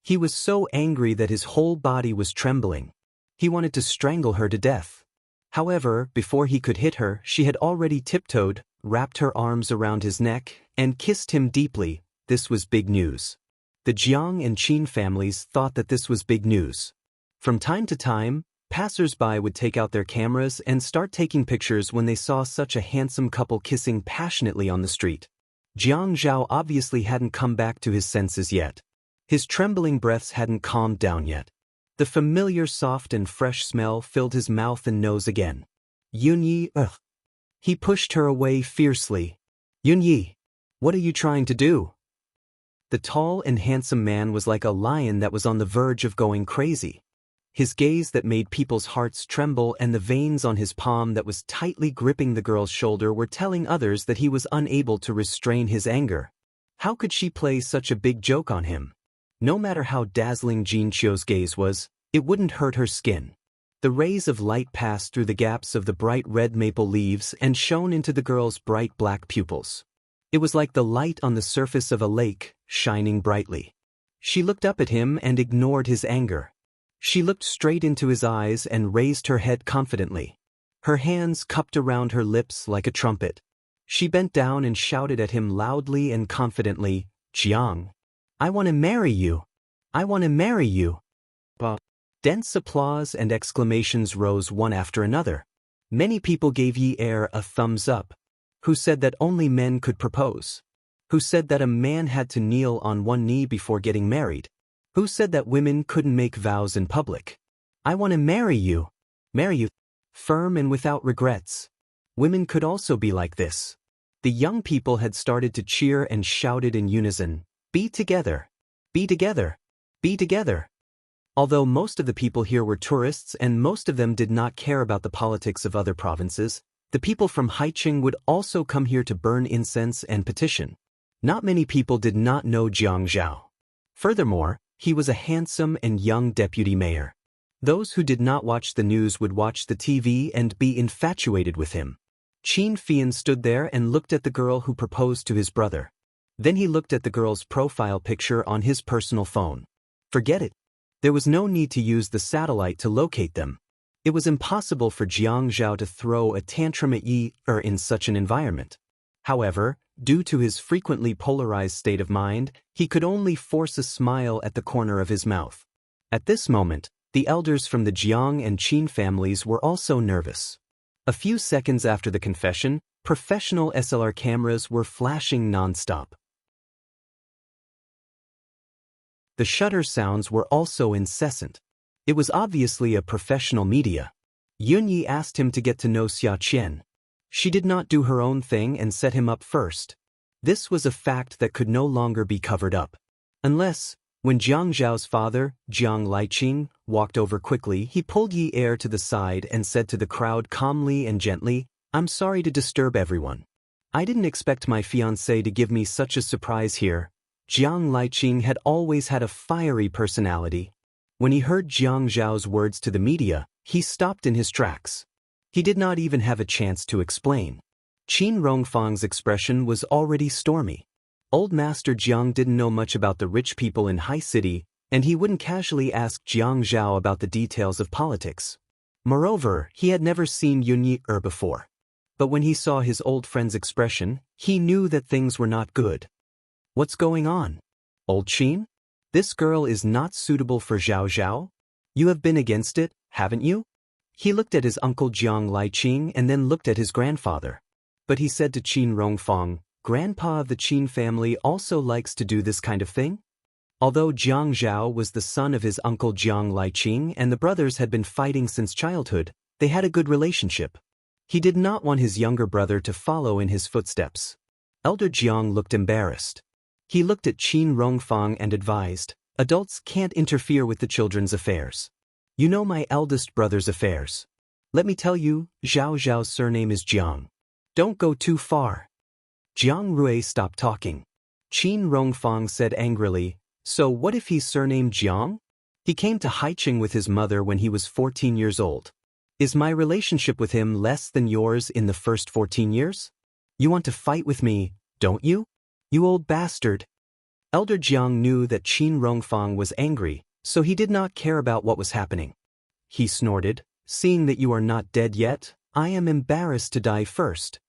Speaker 1: He was so angry that his whole body was trembling. He wanted to strangle her to death. However, before he could hit her, she had already tiptoed, wrapped her arms around his neck, and kissed him deeply. This was big news. The Jiang and Qin families thought that this was big news. From time to time, passers-by would take out their cameras and start taking pictures when they saw such a handsome couple kissing passionately on the street. Jiang Zhao obviously hadn't come back to his senses yet. His trembling breaths hadn't calmed down yet. The familiar soft and fresh smell filled his mouth and nose again. Yun Yi, ugh. He pushed her away fiercely. Yun Yi, what are you trying to do? The tall and handsome man was like a lion that was on the verge of going crazy. His gaze that made people's hearts tremble and the veins on his palm that was tightly gripping the girl's shoulder were telling others that he was unable to restrain his anger. How could she play such a big joke on him? No matter how dazzling Jin Qiu's gaze was, it wouldn't hurt her skin. The rays of light passed through the gaps of the bright red maple leaves and shone into the girl's bright black pupils. It was like the light on the surface of a lake, shining brightly. She looked up at him and ignored his anger. She looked straight into his eyes and raised her head confidently. Her hands cupped around her lips like a trumpet. She bent down and shouted at him loudly and confidently, Jiang, I want to marry you. I want to marry you. Dense applause and exclamations rose one after another. Many people gave Yi Er a thumbs up. Who said that only men could propose? Who said that a man had to kneel on one knee before getting married? Who said that women couldn't make vows in public? I want to marry you. Marry you. Firm and without regrets. Women could also be like this. The young people had started to cheer and shouted in unison, Be together. Be together. Be together. Although most of the people here were tourists and most of them did not care about the politics of other provinces, the people from Haicheng would also come here to burn incense and petition. Not many people did not know Jiang Zhao. Furthermore, he was a handsome and young deputy mayor. Those who did not watch the news would watch the TV and be infatuated with him. Qin Fian stood there and looked at the girl who proposed to his brother. Then he looked at the girl's profile picture on his personal phone. Forget it. There was no need to use the satellite to locate them. It was impossible for Jiang Zhao to throw a tantrum at Yi in such an environment. However, due to his frequently polarized state of mind, he could only force a smile at the corner of his mouth. At this moment, the elders from the Jiang and Qin families were also nervous. A few seconds after the confession, professional SLR cameras were flashing non-stop. The shutter sounds were also incessant. It was obviously a professional media. Yunyi asked him to get to know Xia Qian. She did not do her own thing and set him up first. This was a fact that could no longer be covered up. Unless, when Jiang Zhao's father, Jiang Liqing, walked over quickly, he pulled Yi Er to the side and said to the crowd calmly and gently, "I'm sorry to disturb everyone. I didn't expect my fiancé to give me such a surprise here." Jiang Liqing had always had a fiery personality. When he heard Jiang Zhao's words to the media, he stopped in his tracks. He did not even have a chance to explain. Qin Rongfang's expression was already stormy. Old Master Jiang didn't know much about the rich people in High City, and he wouldn't casually ask Jiang Zhao about the details of politics. Moreover, he had never seen Yunyi before. But when he saw his old friend's expression, he knew that things were not good. What's going on? Old Qin? This girl is not suitable for Zhao Zhao? You have been against it, haven't you? He looked at his uncle Jiang Liqing and then looked at his grandfather. But he said to Qin Rongfang, "Grandpa of the Qin family also likes to do this kind of thing?" Although Jiang Zhao was the son of his uncle Jiang Liqing and the brothers had been fighting since childhood, they had a good relationship. He did not want his younger brother to follow in his footsteps. Elder Jiang looked embarrassed. He looked at Qin Rongfang and advised, "Adults can't interfere with the children's affairs. You know my eldest brother's affairs. Let me tell you, Zhao Zhao's surname is Jiang. Don't go too far." Jiang Rui stopped talking. Qin Rongfang said angrily, "So what if he's surnamed Jiang? He came to Haicheng with his mother when he was 14 years old. Is my relationship with him less than yours in the first 14 years? You want to fight with me, don't you? You old bastard." Elder Jiang knew that Qin Rongfang was angry, so he did not care about what was happening. He snorted, "Seeing that you are not dead yet, I am embarrassed to die first."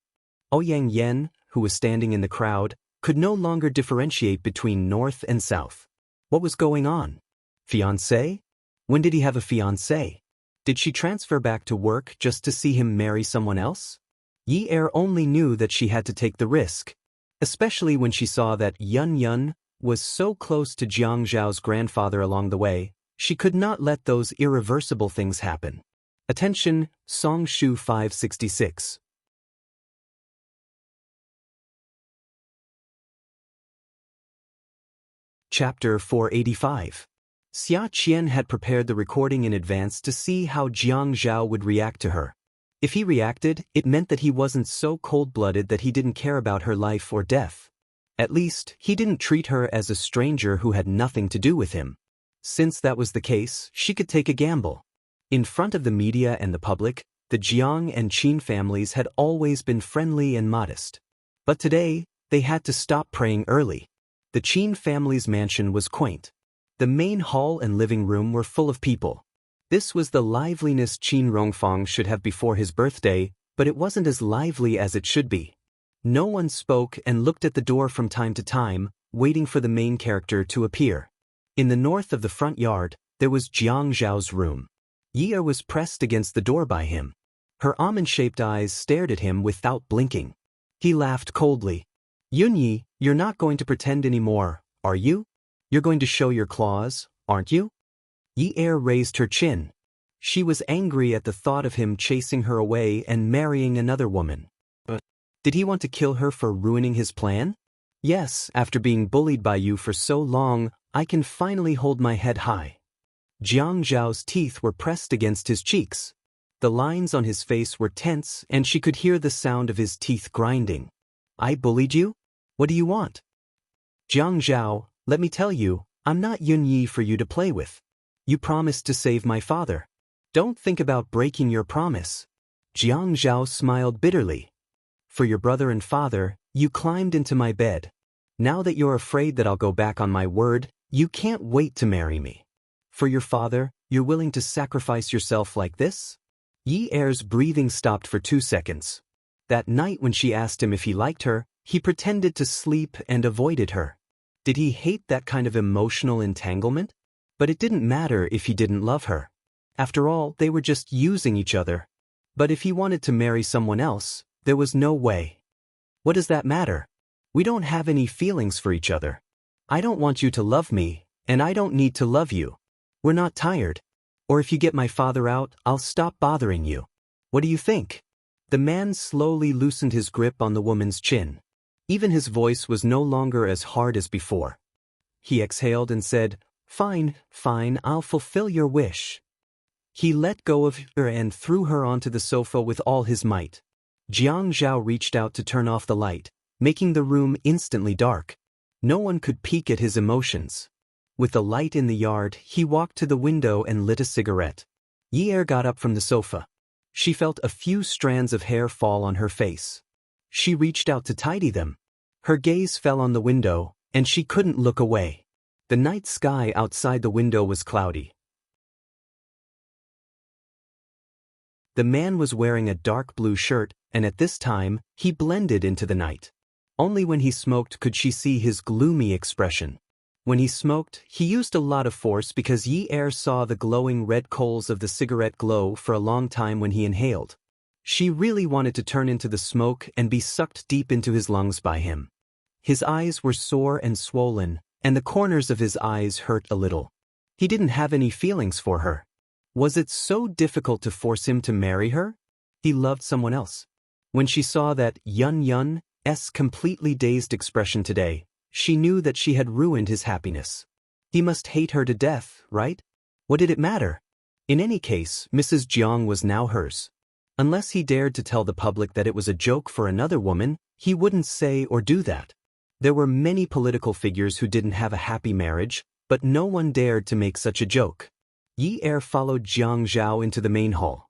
Speaker 1: Ouyang Yan, who was standing in the crowd, could no longer differentiate between north and south. What was going on? Fiancé? When did he have a fiancé? Did she transfer back to work just to see him marry someone else? Yi Er only knew that she had to take the risk. Especially when she saw that Yun Yun was so close to Jiang Zhao's grandfather along the way, she could not let those irreversible things happen. Attention, Song Shu 566. Chapter 485. Xia Qian had prepared the recording in advance to see how Jiang Zhao would react to her. If he reacted, it meant that he wasn't so cold-blooded that he didn't care about her life or death. At least, he didn't treat her as a stranger who had nothing to do with him. Since that was the case, she could take a gamble. In front of the media and the public, the Jiang and Qin families had always been friendly and modest. But today, they had to stop praying early. The Qin family's mansion was quaint. The main hall and living room were full of people. This was the liveliness Qin Rongfang should have before his birthday, but it wasn't as lively as it should be. No one spoke and looked at the door from time to time, waiting for the main character to appear. In the north of the front yard, there was Jiang Zhao's room. Yi Er was pressed against the door by him. Her almond-shaped eyes stared at him without blinking. He laughed coldly. "Yunyi, you're not going to pretend anymore, are you? You're going to show your claws, aren't you?" Yi Er raised her chin. She was angry at the thought of him chasing her away and marrying another woman. But did he want to kill her for ruining his plan? Yes, after being bullied by you for so long, I can finally hold my head high. Jiang Zhao's teeth were pressed against his cheeks. The lines on his face were tense and she could hear the sound of his teeth grinding. I bullied you? What do you want? Jiang Zhao, let me tell you, I'm not Yun Yi for you to play with. You promised to save my father. Don't think about breaking your promise. Jiang Zhao smiled bitterly. For your brother and father, you climbed into my bed. Now that you're afraid that I'll go back on my word, you can't wait to marry me. For your father, you're willing to sacrifice yourself like this? Yi Er's breathing stopped for 2 seconds. That night when she asked him if he liked her, he pretended to sleep and avoided her. Did he hate that kind of emotional entanglement? But it didn't matter if he didn't love her. After all, they were just using each other. But if he wanted to marry someone else, there was no way. What does that matter? We don't have any feelings for each other. I don't want you to love me, and I don't need to love you. We're not tired. Or if you get my father out, I'll stop bothering you. What do you think? The man slowly loosened his grip on the woman's chin. Even his voice was no longer as hard as before. He exhaled and said, Fine, fine, I'll fulfill your wish. He let go of her and threw her onto the sofa with all his might. Jiang Zhao reached out to turn off the light, making the room instantly dark. No one could peek at his emotions. With the light in the yard, he walked to the window and lit a cigarette. Yi Er got up from the sofa. She felt a few strands of hair fall on her face. She reached out to tidy them. Her gaze fell on the window, and she couldn't look away. The night sky outside the window was cloudy. The man was wearing a dark blue shirt, and at this time, he blended into the night. Only when he smoked could she see his gloomy expression. When he smoked, he used a lot of force because Yi Er saw the glowing red coals of the cigarette glow for a long time when he inhaled. She really wanted to turn into the smoke and be sucked deep into his lungs by him. His eyes were sore and swollen, and the corners of his eyes hurt a little. He didn't have any feelings for her. Was it so difficult to force him to marry her? He loved someone else. When she saw that Yun's completely dazed expression today, she knew that she had ruined his happiness. He must hate her to death, right? What did it matter? In any case, Mrs. Jiang was now hers. Unless he dared to tell the public that it was a joke for another woman, he wouldn't say or do that. There were many political figures who didn't have a happy marriage, but no one dared to make such a joke. Yi Er followed Jiang Zhao into the main hall.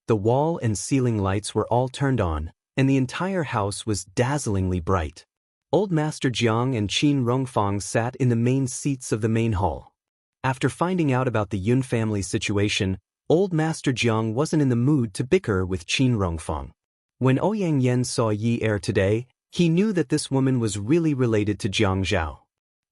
Speaker 1: The wall and ceiling lights were all turned on, and the entire house was dazzlingly bright. Old Master Jiang and Qin Rongfang sat in the main seats of the main hall. After finding out about the Yun family situation, Old Master Jiang wasn't in the mood to bicker with Qin Rongfang. When Ouyang Yan saw Yi Er today, he knew that this woman was really related to Jiang Zhao.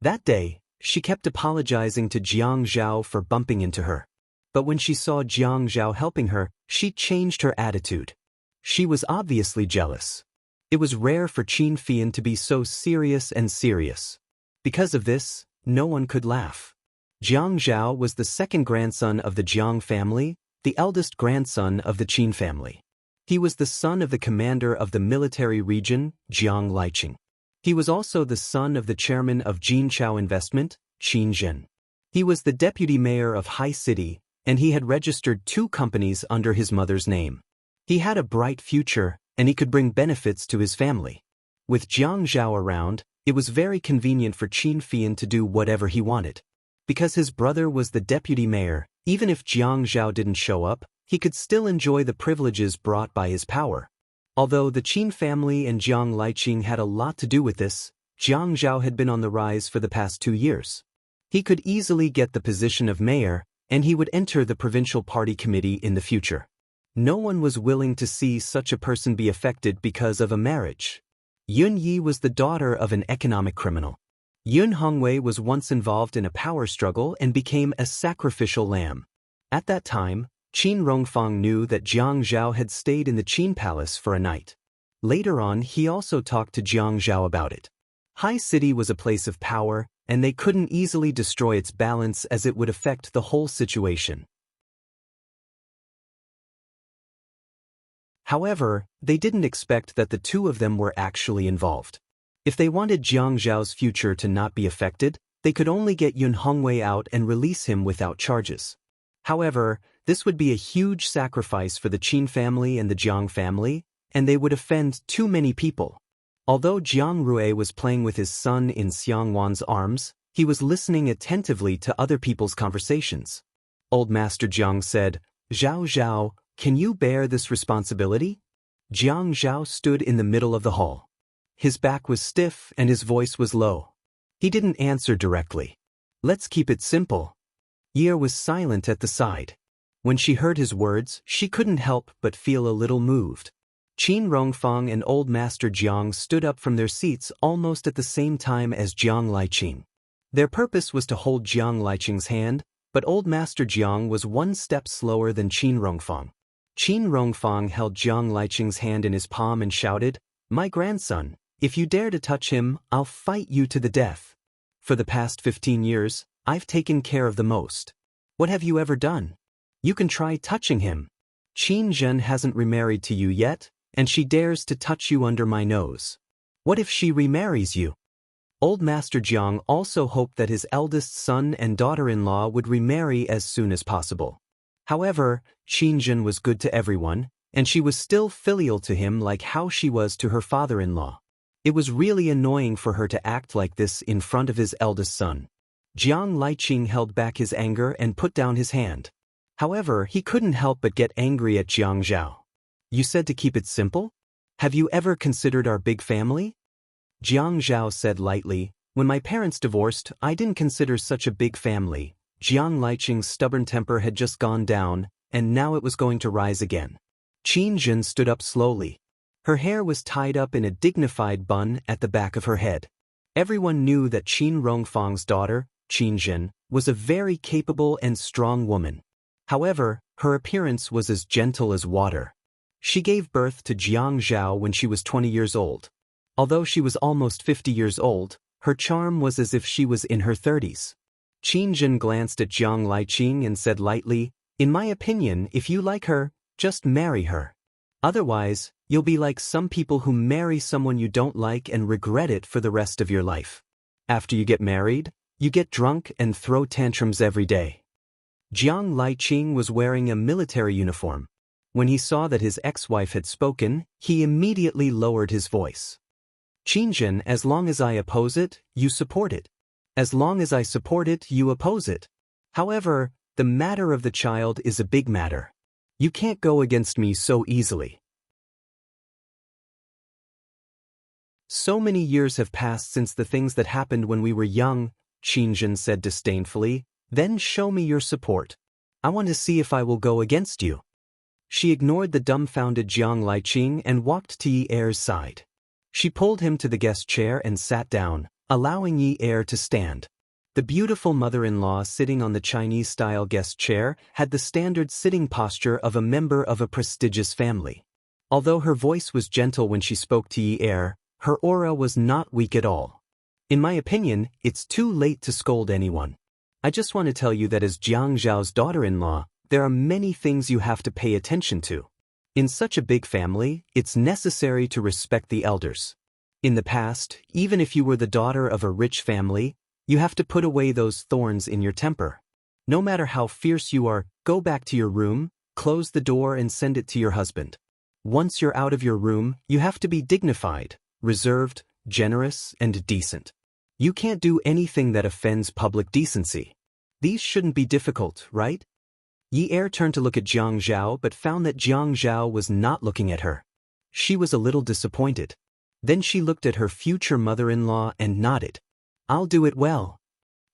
Speaker 1: That day, she kept apologizing to Jiang Zhao for bumping into her. But when she saw Jiang Zhao helping her, she changed her attitude. She was obviously jealous. It was rare for Qin Fian to be so serious and serious. Because of this, no one could laugh. Jiang Zhao was the second grandson of the Jiang family, the eldest grandson of the Qin family. He was the son of the commander of the military region, Jiang Liqing. He was also the son of the chairman of Jinchao Investment, Qin Zhen. He was the deputy mayor of Hai City, and he had registered 2 companies under his mother's name. He had a bright future, and he could bring benefits to his family. With Jiang Zhao around, it was very convenient for Qin Fian to do whatever he wanted. Because his brother was the deputy mayor, even if Jiang Zhao didn't show up, he could still enjoy the privileges brought by his power. Although the Qin family and Jiang Liqing had a lot to do with this, Jiang Zhao had been on the rise for the past 2 years. He could easily get the position of mayor, and he would enter the provincial party committee in the future. No one was willing to see such a person be affected because of a marriage. Yun Yi was the daughter of an economic criminal. Yun Hongwei was once involved in a power struggle and became a sacrificial lamb. At that time, Qin Rongfang knew that Jiang Zhao had stayed in the Qin palace for a night. Later on, he also talked to Jiang Zhao about it. Hai City was a place of power, and they couldn't easily destroy its balance as it would affect the whole situation. However, they didn't expect that the 2 of them were actually involved. If they wanted Jiang Zhao's future to not be affected, they could only get Yun Hongwei out and release him without charges. However, this would be a huge sacrifice for the Qin family and the Jiang family, and they would offend too many people. Although Jiang Rui was playing with his son in Xiang Wan's arms, he was listening attentively to other people's conversations. Old Master Jiang said, "Zhao Zhao, can you bear this responsibility?" Jiang Zhao stood in the middle of the hall. His back was stiff and his voice was low. He didn't answer directly. "Let's keep it simple." Ye Er was silent at the side. When she heard his words, she couldn't help but feel a little moved. Qin Rongfang and Old Master Jiang stood up from their seats almost at the same time as Jiang Liqing. Their purpose was to hold Jiang Liqing's hand, but Old Master Jiang was one step slower than Qin Rongfang. Qin Rongfang held Jiang Liqing's hand in his palm and shouted, "My grandson, if you dare to touch him, I'll fight you to the death. For the past 15 years, I've taken care of the most. What have you ever done? You can try touching him. Qin Zhen hasn't remarried to you yet, and she dares to touch you under my nose. What if she remarries you?" Old Master Jiang also hoped that his eldest son and daughter-in-law would remarry as soon as possible. However, Qin Zhen was good to everyone, and she was still filial to him like how she was to her father-in-law. It was really annoying for her to act like this in front of his eldest son. Jiang Liqing held back his anger and put down his hand. However, he couldn't help but get angry at Jiang Zhao. "You said to keep it simple? Have you ever considered our big family?" Jiang Zhao said lightly, "When my parents divorced, I didn't consider such a big family." Jiang Liqing's stubborn temper had just gone down, and now it was going to rise again. Qin Zhen stood up slowly. Her hair was tied up in a dignified bun at the back of her head. Everyone knew that Qin Rongfang's daughter, Qin Zhen, was a very capable and strong woman. However, her appearance was as gentle as water. She gave birth to Jiang Zhao when she was 20 years old. Although she was almost 50 years old, her charm was as if she was in her 30s. Qin Zhen glanced at Jiang Liqing and said lightly, "In my opinion, if you like her, just marry her. Otherwise, you'll be like some people who marry someone you don't like and regret it for the rest of your life. After you get married, you get drunk and throw tantrums every day." Jiang Liqing was wearing a military uniform. When he saw that his ex-wife had spoken, he immediately lowered his voice. "Qin Zhen, as long as I oppose it, you support it. As long as I support it, you oppose it. However, the matter of the child is a big matter. You can't go against me so easily." "So many years have passed since the things that happened when we were young," Qin Zhen said disdainfully. "Then show me your support. I want to see if I will go against you." She ignored the dumbfounded Jiang Liqing and walked to Yi Er's side. She pulled him to the guest chair and sat down, allowing Yi Er to stand. The beautiful mother-in-law sitting on the Chinese-style guest chair had the standard sitting posture of a member of a prestigious family. Although her voice was gentle when she spoke to Yi Er, her aura was not weak at all. "In my opinion, it's too late to scold anyone. I just want to tell you that as Jiang Zhao's daughter-in-law, there are many things you have to pay attention to. In such a big family, it's necessary to respect the elders. In the past, even if you were the daughter of a rich family, you have to put away those thorns in your temper. No matter how fierce you are, go back to your room, close the door and send it to your husband. Once you're out of your room, you have to be dignified, reserved, generous, and decent. You can't do anything that offends public decency. These shouldn't be difficult, right?" Yi Er turned to look at Jiang Zhao but found that Jiang Zhao was not looking at her. She was a little disappointed. Then she looked at her future mother-in-law and nodded. "I'll do it well."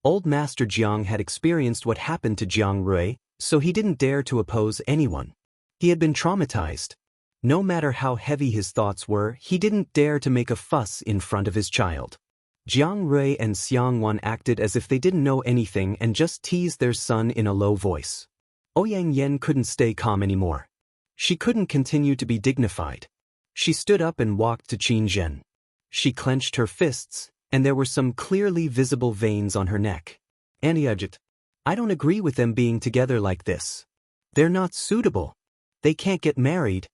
Speaker 1: Old Master Jiang had experienced what happened to Jiang Rui, so he didn't dare to oppose anyone. He had been traumatized. No matter how heavy his thoughts were, he didn't dare to make a fuss in front of his child. Jiang Rui and Xiang Wan acted as if they didn't know anything and just teased their son in a low voice. Ouyang Yen couldn't stay calm anymore. She couldn't continue to be dignified. She stood up and walked to Qin Zhen. She clenched her fists, and there were some clearly visible veins on her neck. "Aniajit, I don't agree with them being together like this. They're not suitable. They can't get married."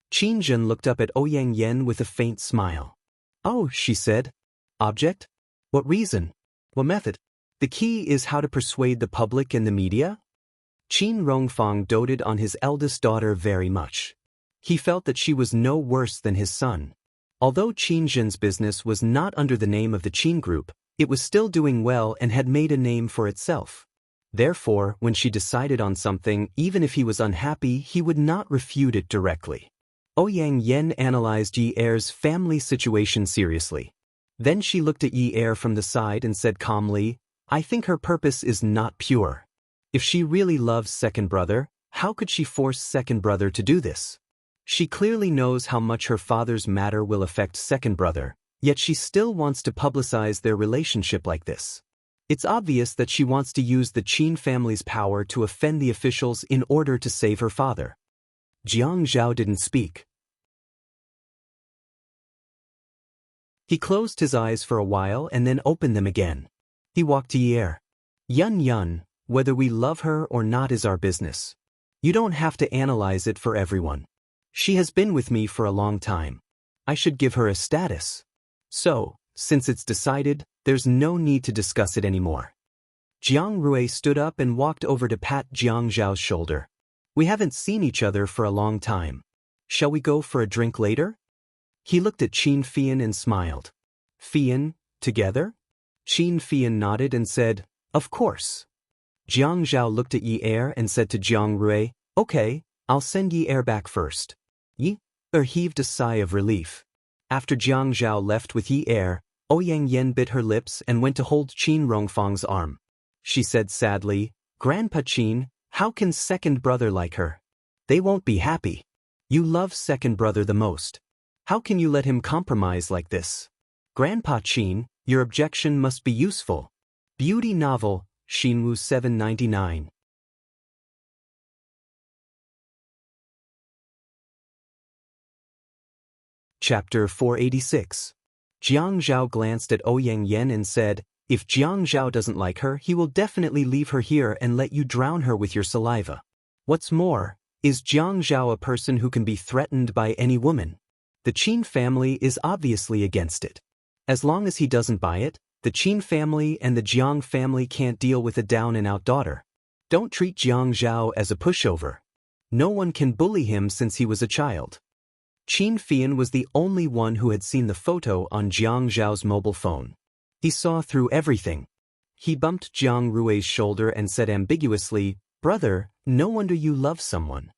Speaker 1: Qin Zhen looked up at Ouyang Yen with a faint smile. "Oh," she said, Object? What reason? What method? The key is how to persuade the public and the media? Qin Rongfang doted on his eldest daughter very much. He felt that she was no worse than his son. Although Qin Zhen's business was not under the name of the Qin Group, it was still doing well and had made a name for itself. Therefore, when she decided on something, even if he was unhappy, he would not refute it directly. Ouyang Yen analyzed Yi Er's family situation seriously. Then she looked at Yi Er from the side and said calmly, "I think her purpose is not pure. If she really loves second brother, how could she force second brother to do this? She clearly knows how much her father's matter will affect second brother, yet she still wants to publicize their relationship like this. It's obvious that she wants to use the Qin family's power to offend the officials in order to save her father." Jiang Zhao didn't speak. He closed his eyes for a while and then opened them again. He walked to Yi Er. "Yun Yun, whether we love her or not is our business. You don't have to analyze it for everyone. She has been with me for a long time. I should give her a status. So, since it's decided, there's no need to discuss it anymore." Jiang Rui stood up and walked over to pat Jiang Zhao's shoulder. "We haven't seen each other for a long time. Shall we go for a drink later?" He looked at Qin Fian and smiled. "Fian, together?" Qin Fian nodded and said, "Of course." Jiang Zhao looked at Yi Er and said to Jiang Rui, "Okay, I'll send Yi Er back first." Yi Er heaved a sigh of relief. After Jiang Zhao left with Yi Er, Ouyang Yen bit her lips and went to hold Qin Rongfang's arm. She said sadly, "Grandpa Qin, how can second brother like her? They won't be happy. You love second brother the most. How can you let him compromise like this? Grandpa Qin, your objection must be useful." Beauty novel, Xinwu 799. Chapter 486. Jiang Zhao glanced at Ouyang Yen and said, "If Jiang Zhao doesn't like her, he will definitely leave her here and let you drown her with your saliva. What's more, is Jiang Zhao a person who can be threatened by any woman? The Qin family is obviously against it. As long as he doesn't buy it, the Qin family and the Jiang family can't deal with a down-and-out daughter. Don't treat Jiang Zhao as a pushover. No one can bully him since he was a child." Qin Fian was the only one who had seen the photo on Jiang Zhao's mobile phone. He saw through everything. He bumped Jiang Rui's shoulder and said ambiguously, "Brother, no wonder you love someone."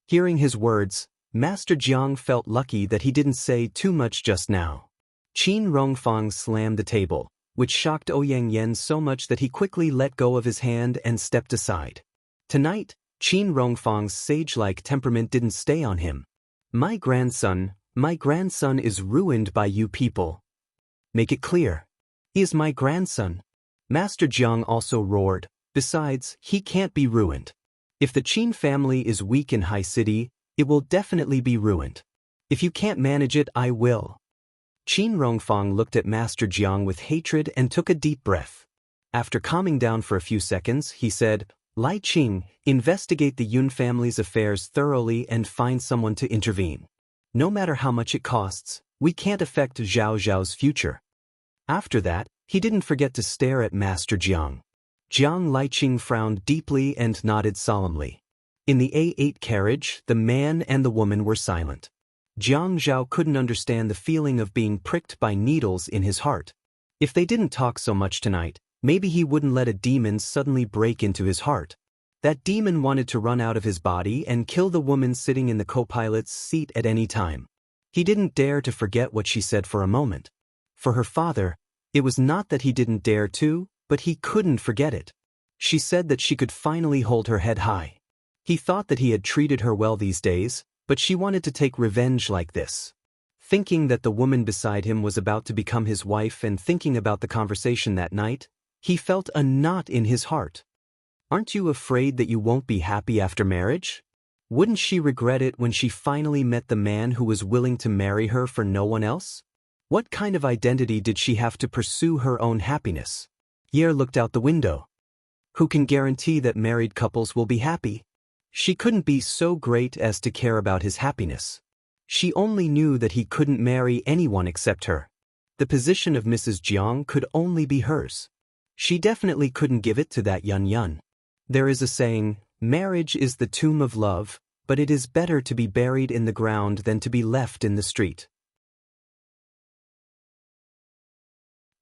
Speaker 1: Hearing his words, Master Jiang felt lucky that he didn't say too much just now. Qin Rongfang slammed the table, which shocked Ouyang Yen so much that he quickly let go of his hand and stepped aside. Tonight, Qin Rongfang's sage-like temperament didn't stay on him. My grandson is ruined by you people. Make it clear. He is my grandson." Master Jiang also roared. "Besides, he can't be ruined. If the Qin family is weak in High City, it will definitely be ruined. If you can't manage it, I will." Qin Rongfang looked at Master Jiang with hatred and took a deep breath. After calming down for a few seconds, he said, "Lai Qing, investigate the Yun family's affairs thoroughly and find someone to intervene. No matter how much it costs, we can't affect Zhao Zhao's future." After that, he didn't forget to stare at Master Jiang. Jiang Liqing frowned deeply and nodded solemnly. In the A8 carriage, the man and the woman were silent. Jiang Zhao couldn't understand the feeling of being pricked by needles in his heart. If they didn't talk so much tonight, maybe he wouldn't let a demon suddenly break into his heart. That demon wanted to run out of his body and kill the woman sitting in the co-pilot's seat at any time. He didn't dare to forget what she said for a moment. For her father, it was not that he didn't dare to, but he couldn't forget it. She said that she could finally hold her head high. He thought that he had treated her well these days, but she wanted to take revenge like this. Thinking that the woman beside him was about to become his wife and thinking about the conversation that night, he felt a knot in his heart. Aren't you afraid that you won't be happy after marriage? Wouldn't she regret it when she finally met the man who was willing to marry her for no one else? What kind of identity did she have to pursue her own happiness? Yer looked out the window. Who can guarantee that married couples will be happy? She couldn't be so great as to care about his happiness. She only knew that he couldn't marry anyone except her. The position of Mrs. Jiang could only be hers. She definitely couldn't give it to that Yun Yun. There is a saying, marriage is the tomb of love, but it is better to be buried in the ground than to be left in the street.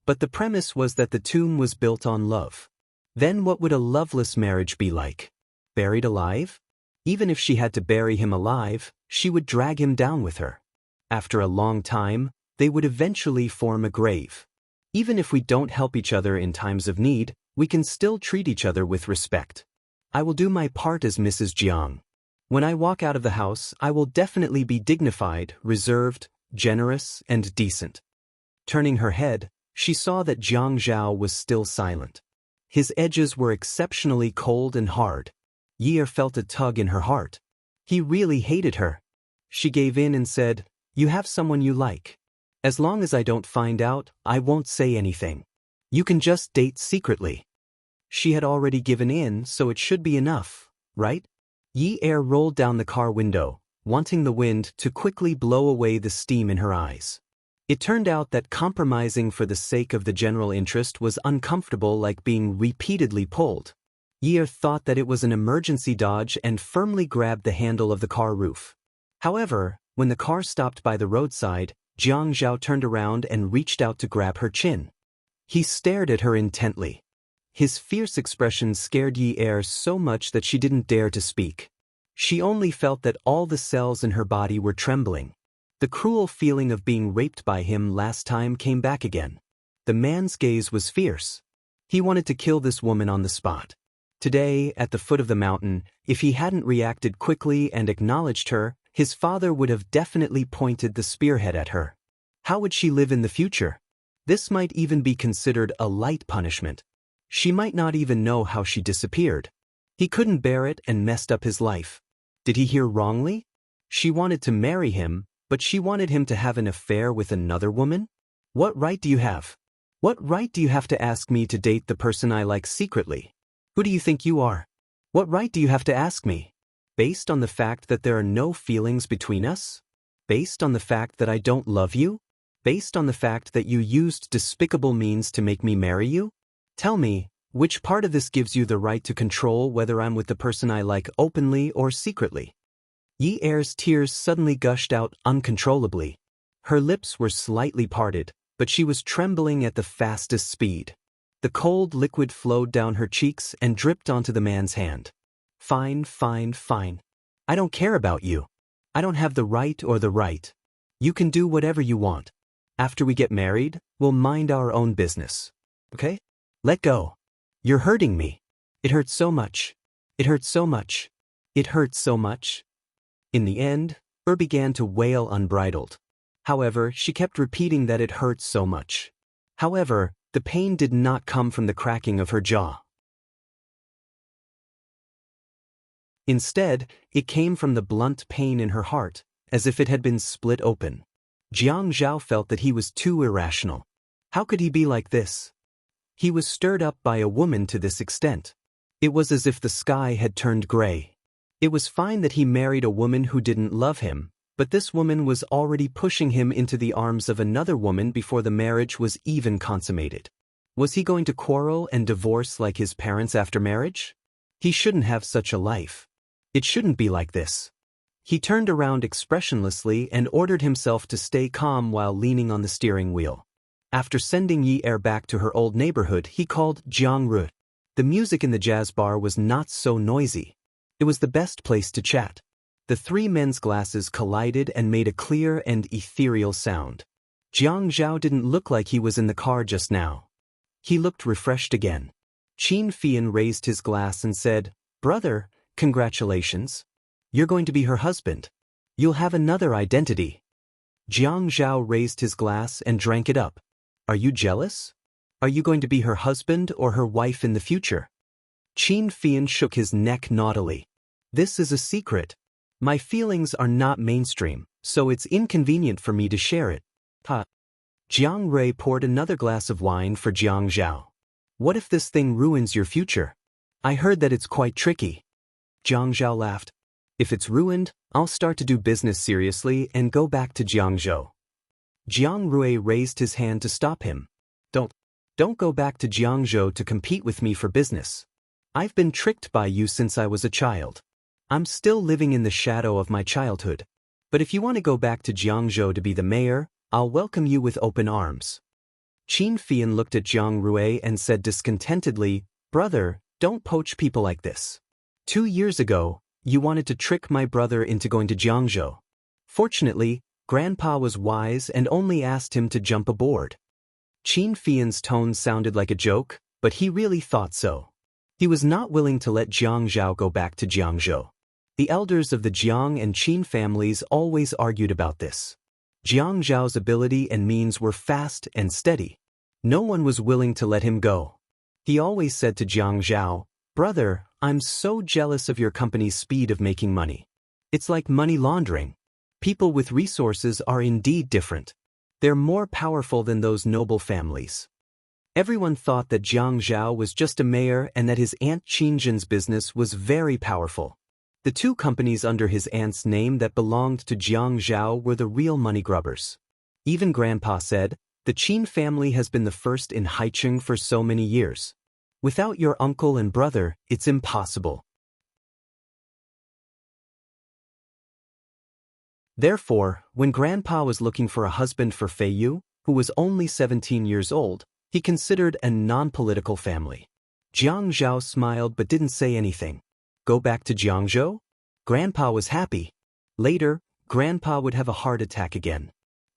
Speaker 1: But the premise was that the tomb was built on love. Then what would a loveless marriage be like? Buried alive? Even if she had to bury him alive, she would drag him down with her. After a long time, they would eventually form a grave. Even if we don't help each other in times of need, we can still treat each other with respect. I will do my part as Mrs. Jiang. When I walk out of the house, I will definitely be dignified, reserved, generous, and decent. Turning her head, she saw that Jiang Zhao was still silent. His edges were exceptionally cold and hard. Yi felt a tug in her heart. He really hated her. She gave in and said, "You have someone you like. As long as I don't find out, I won't say anything. You can just date secretly." She had already given in, so it should be enough, right? Yi rolled down the car window, wanting the wind to quickly blow away the steam in her eyes. It turned out that compromising for the sake of the general interest was uncomfortable, like being repeatedly pulled. Yi thought that it was an emergency dodge and firmly grabbed the handle of the car roof. However, when the car stopped by the roadside, Jiang Zhao turned around and reached out to grab her chin. He stared at her intently. His fierce expression scared Yi so much that she didn't dare to speak. She only felt that all the cells in her body were trembling. The cruel feeling of being raped by him last time came back again. The man's gaze was fierce. He wanted to kill this woman on the spot. Today, at the foot of the mountain, if he hadn't reacted quickly and acknowledged her, his father would have definitely pointed the spearhead at her. How would she live in the future? This might even be considered a light punishment. She might not even know how she disappeared. He couldn't bear it and messed up his life. Did he hear wrongly? She wanted to marry him, but she wanted him to have an affair with another woman? What right do you have? What right do you have to ask me to date the person I like secretly? Who do you think you are? What right do you have to ask me? Based on the fact that there are no feelings between us? Based on the fact that I don't love you? Based on the fact that you used despicable means to make me marry you? Tell me, which part of this gives you the right to control whether I'm with the person I like openly or secretly? Yi tears suddenly gushed out uncontrollably. Her lips were slightly parted, but she was trembling at the fastest speed. The cold liquid flowed down her cheeks and dripped onto the man's hand. Fine, fine, fine. I don't care about you. I don't have the right or the right. You can do whatever you want. After we get married, we'll mind our own business. Okay? Let go. You're hurting me. It hurts so much. It hurts so much. It hurts so much. In the end, began to wail unbridled. However, she kept repeating that it hurt so much. However, the pain did not come from the cracking of her jaw. Instead, it came from the blunt pain in her heart, as if it had been split open. Jiang Zhao felt that he was too irrational. How could he be like this? He was stirred up by a woman to this extent. It was as if the sky had turned gray. It was fine that he married a woman who didn't love him, but this woman was already pushing him into the arms of another woman before the marriage was even consummated. Was he going to quarrel and divorce like his parents after marriage? He shouldn't have such a life. It shouldn't be like this. He turned around expressionlessly and ordered himself to stay calm while leaning on the steering wheel. After sending Yi back to her old neighborhood, he called Jiang Ru. The music in the jazz bar was not so noisy. It was the best place to chat. The three men's glasses collided and made a clear and ethereal sound. Jiang Zhao didn't look like he was in the car just now. He looked refreshed again. Qin Fian raised his glass and said, "Brother, congratulations. You're going to be her husband. You'll have another identity." Jiang Zhao raised his glass and drank it up. "Are you jealous? Are you going to be her husband or her wife in the future?" Qin Fian shook his neck naughtily. "This is a secret. My feelings are not mainstream, so it's inconvenient for me to share it." Jiang Rui poured another glass of wine for Jiang Zhao. "What if this thing ruins your future? I heard that it's quite tricky." Jiang Zhao laughed. "If it's ruined, I'll start to do business seriously and go back to Jiangzhou." Jiang Rui raised his hand to stop him. Don't go back to Jiangzhou to compete with me for business. I've been tricked by you since I was a child. I'm still living in the shadow of my childhood. But if you want to go back to Jiangzhou to be the mayor, I'll welcome you with open arms. Qin Fian looked at Jiang Rui and said discontentedly, Brother, don't poach people like this. 2 years ago, you wanted to trick my brother into going to Jiangzhou. Fortunately, Grandpa was wise and only asked him to jump aboard. Qin Fian's tone sounded like a joke, but he really thought so. He was not willing to let Jiang Zhao go back to Jiangzhou. The elders of the Jiang and Qin families always argued about this. Jiang Zhao's ability and means were fast and steady. No one was willing to let him go. He always said to Jiang Zhao, Brother, I'm so jealous of your company's speed of making money. It's like money laundering. People with resources are indeed different. They're more powerful than those noble families. Everyone thought that Jiang Zhao was just a mayor and that his aunt Qinzhen's business was very powerful. The 2 companies under his aunt's name that belonged to Jiang Zhao were the real money grubbers. Even Grandpa said, the Qin family has been the first in Haicheng for so many years. Without your uncle and brother, it's impossible. Therefore, when Grandpa was looking for a husband for Fei Yu, who was only 17 years old, he considered a non-political family. Jiang Zhao smiled but didn't say anything. Go back to Jiangzhou? Grandpa was happy. Later, Grandpa would have a heart attack again.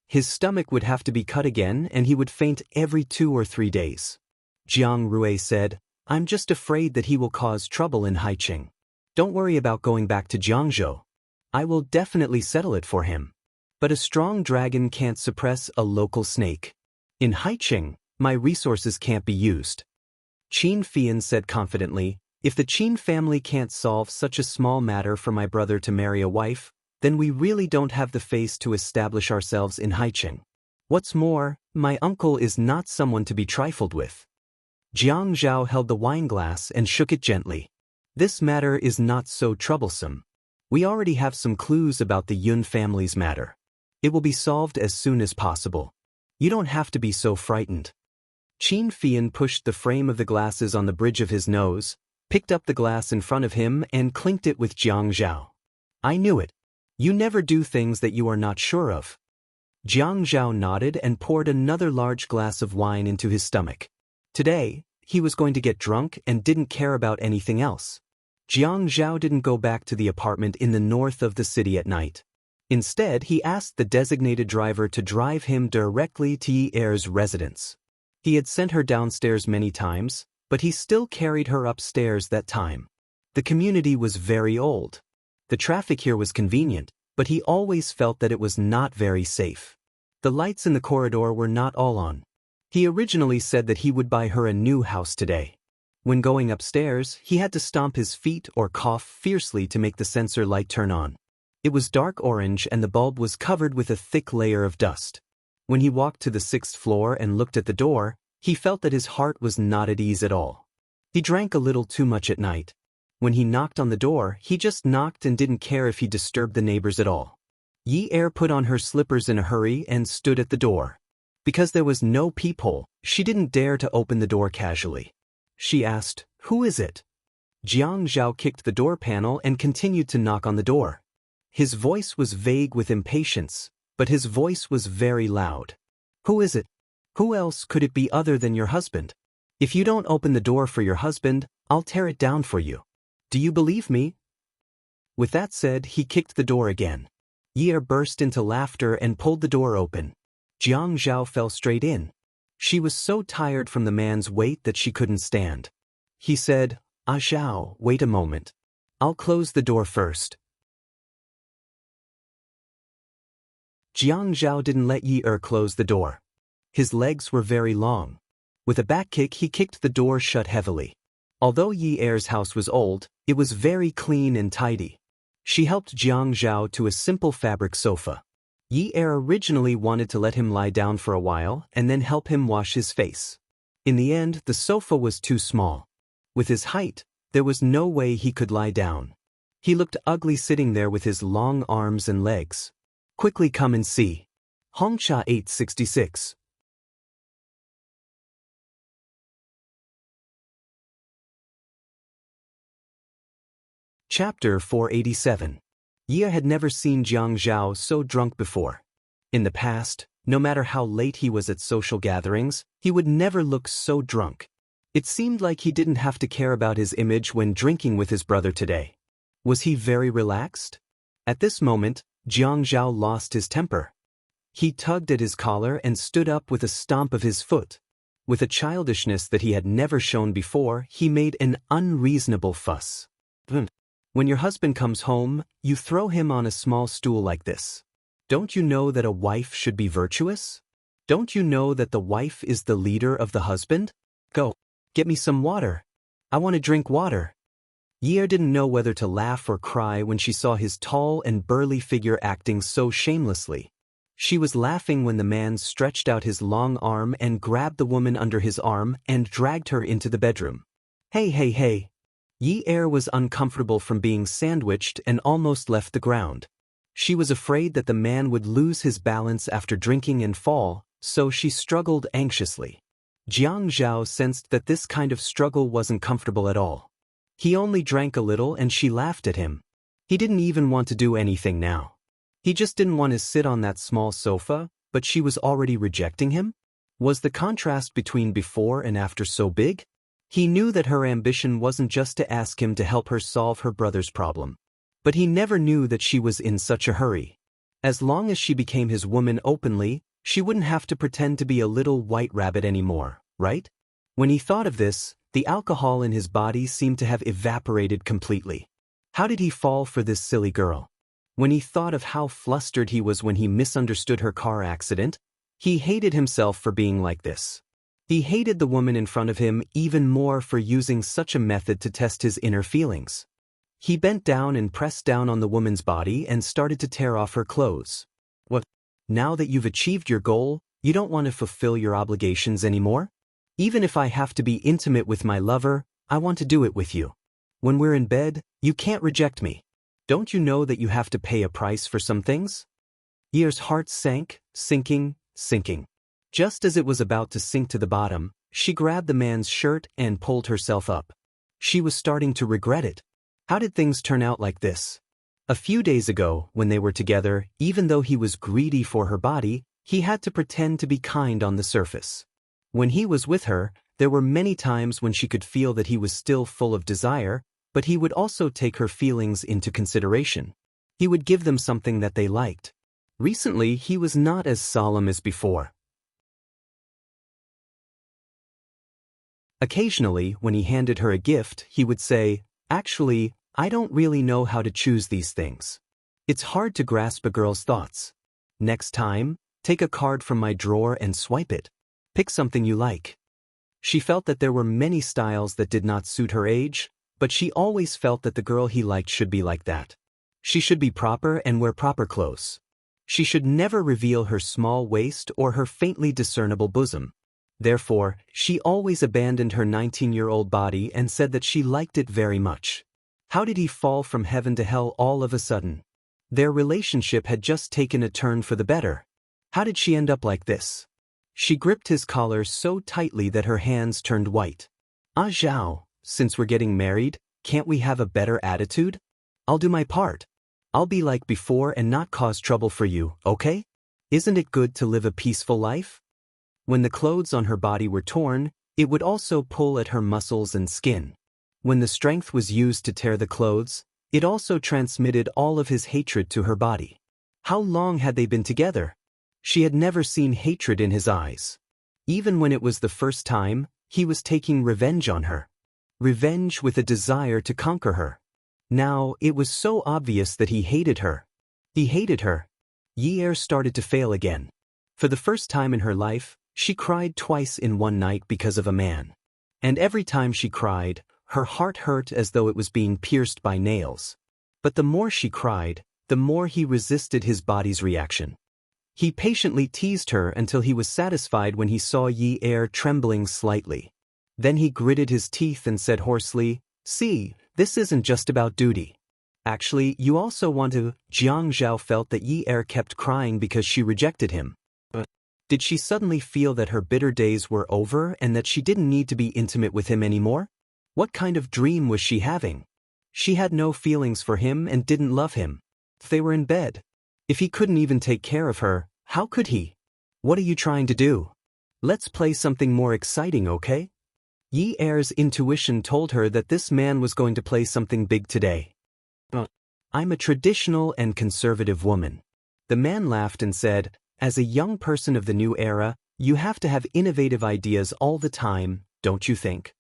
Speaker 1: His stomach would have to be cut again and he would faint every 2 or 3 days. Jiang Rui said, I'm just afraid that he will cause trouble in Haicheng. Don't worry about going back to Jiangzhou. I will definitely settle it for him. But a strong dragon can't suppress a local snake. In Haicheng, my resources can't be used. Qin Fian said confidently, if the Qin family can't solve such a small matter for my brother to marry a wife, then we really don't have the face to establish ourselves in Haicheng. What's more, my uncle is not someone to be trifled with. Jiang Zhao held the wineglass and shook it gently. This matter is not so troublesome. We already have some clues about the Yun family's matter. It will be solved as soon as possible. You don't have to be so frightened. Qin Fian pushed the frame of the glasses on the bridge of his nose, picked up the glass in front of him and clinked it with Jiang Zhao. I knew it. You never do things that you are not sure of. Jiang Zhao nodded and poured another large glass of wine into his stomach. Today, he was going to get drunk and didn't care about anything else. Jiang Zhao didn't go back to the apartment in the north of the city at night. Instead, he asked the designated driver to drive him directly to Yi Er's residence. He had sent her downstairs many times, but he still carried her upstairs that time. The community was very old. The traffic here was convenient, but he always felt that it was not very safe. The lights in the corridor were not all on. He originally said that he would buy her a new house today. When going upstairs, he had to stomp his feet or cough fiercely to make the sensor light turn on. It was dark orange and the bulb was covered with a thick layer of dust. When he walked to the 6th floor and looked at the door, he felt that his heart was not at ease at all. He drank a little too much at night. When he knocked on the door, he just knocked and didn't care if he disturbed the neighbors at all. Yi Er put on her slippers in a hurry and stood at the door. Because there was no peephole, she didn't dare to open the door casually. She asked, "Who is it?" Jiang Zhao kicked the door panel and continued to knock on the door. His voice was vague with impatience, but his voice was very loud. "Who is it? Who else could it be other than your husband? If you don't open the door for your husband, I'll tear it down for you. Do you believe me?" With that said, he kicked the door again. Yi Er burst into laughter and pulled the door open. Jiang Zhao fell straight in. She was so tired from the man's weight that she couldn't stand. He said, "Ah Zhao, wait a moment. I'll close the door first." Jiang Zhao didn't let Yi Er close the door. His legs were very long. With a back kick, he kicked the door shut heavily. Although Yi Er's house was old, it was very clean and tidy. She helped Jiang Zhao to a simple fabric sofa. Yi Er originally wanted to let him lie down for a while and then help him wash his face. In the end, the sofa was too small. With his height, there was no way he could lie down. He looked ugly sitting there with his long arms and legs. "Quickly come and see." Hongcha 866. Chapter 487. Ye had never seen Jiang Zhao so drunk before. In the past, no matter how late he was at social gatherings, he would never look so drunk. It seemed like he didn't have to care about his image when drinking with his brother today. Was he very relaxed? At this moment, Jiang Zhao lost his temper. He tugged at his collar and stood up with a stomp of his foot. With a childishness that he had never shown before, he made an unreasonable fuss. When your husband comes home, you throw him on a small stool like this. Don't you know that a wife should be virtuous? Don't you know that the wife is the leader of the husband? Go, get me some water. I want to drink water. Ye didn't know whether to laugh or cry when she saw his tall and burly figure acting so shamelessly. She was laughing when the man stretched out his long arm and grabbed the woman under his arm and dragged her into the bedroom. Hey, hey, hey. Ye was uncomfortable from being sandwiched and almost left the ground. She was afraid that the man would lose his balance after drinking and fall, so she struggled anxiously. Jiang Zhao sensed that this kind of struggle wasn't comfortable at all. He only drank a little and she laughed at him. He didn't even want to do anything now. He just didn't want to sit on that small sofa, but she was already rejecting him? Was the contrast between before and after so big? He knew that her ambition wasn't just to ask him to help her solve her brother's problem. But he never knew that she was in such a hurry. As long as she became his woman openly, she wouldn't have to pretend to be a little white rabbit anymore, right? When he thought of this, the alcohol in his body seemed to have evaporated completely. How did he fall for this silly girl? When he thought of how flustered he was when he misunderstood her car accident, he hated himself for being like this. He hated the woman in front of him even more for using such a method to test his inner feelings. He bent down and pressed down on the woman's body and started to tear off her clothes. What? Now that you've achieved your goal, you don't want to fulfill your obligations anymore? Even if I have to be intimate with my lover, I want to do it with you. When we're in bed, you can't reject me. Don't you know that you have to pay a price for some things? Ye's heart sank, sinking. Just as it was about to sink to the bottom, she grabbed the man's shirt and pulled herself up. She was starting to regret it. How did things turn out like this? A few days ago, when they were together, even though he was greedy for her body, he had to pretend to be kind on the surface. When he was with her, there were many times when she could feel that he was still full of desire, but he would also take her feelings into consideration. He would give them something that they liked. Recently, he was not as solemn as before. Occasionally, when he handed her a gift, he would say, "Actually, I don't really know how to choose these things. It's hard to grasp a girl's thoughts. Next time, take a card from my drawer and swipe it. Pick something you like." She felt that there were many styles that did not suit her age, but she always felt that the girl he liked should be like that. She should be proper and wear proper clothes. She should never reveal her small waist or her faintly discernible bosom. Therefore, she always abandoned her 19-year-old body and said that she liked it very much. How did he fall from heaven to hell all of a sudden? Their relationship had just taken a turn for the better. How did she end up like this? She gripped his collar so tightly that her hands turned white. "Ah, Zhao, since we're getting married, can't we have a better attitude? I'll do my part. I'll be like before and not cause trouble for you, okay? Isn't it good to live a peaceful life?" When the clothes on her body were torn, it would also pull at her muscles and skin. When the strength was used to tear the clothes, it also transmitted all of his hatred to her body. How long had they been together? She had never seen hatred in his eyes. Even when it was the first time, he was taking revenge on her. Revenge with a desire to conquer her. Now, it was so obvious that he hated her. He hated her. Ye started to fail again. For the first time in her life, she cried twice in one night because of a man. And every time she cried, her heart hurt as though it was being pierced by nails. But the more she cried, the more he resisted his body's reaction. He patiently teased her until he was satisfied when he saw Ye trembling slightly. Then he gritted his teeth and said hoarsely, "See, this isn't just about duty. Actually, you also want to." Jiang Zhao felt that Ye kept crying because she rejected him. Did she suddenly feel that her bitter days were over and that she didn't need to be intimate with him anymore? What kind of dream was she having? She had no feelings for him and didn't love him. They were in bed. If he couldn't even take care of her, how could he? What are you trying to do? Let's play something more exciting, okay? Yi Er's intuition told her that this man was going to play something big today. I'm a traditional and conservative woman. The man laughed and said, as a young person of the new era, you have to have innovative ideas all the time, don't you think?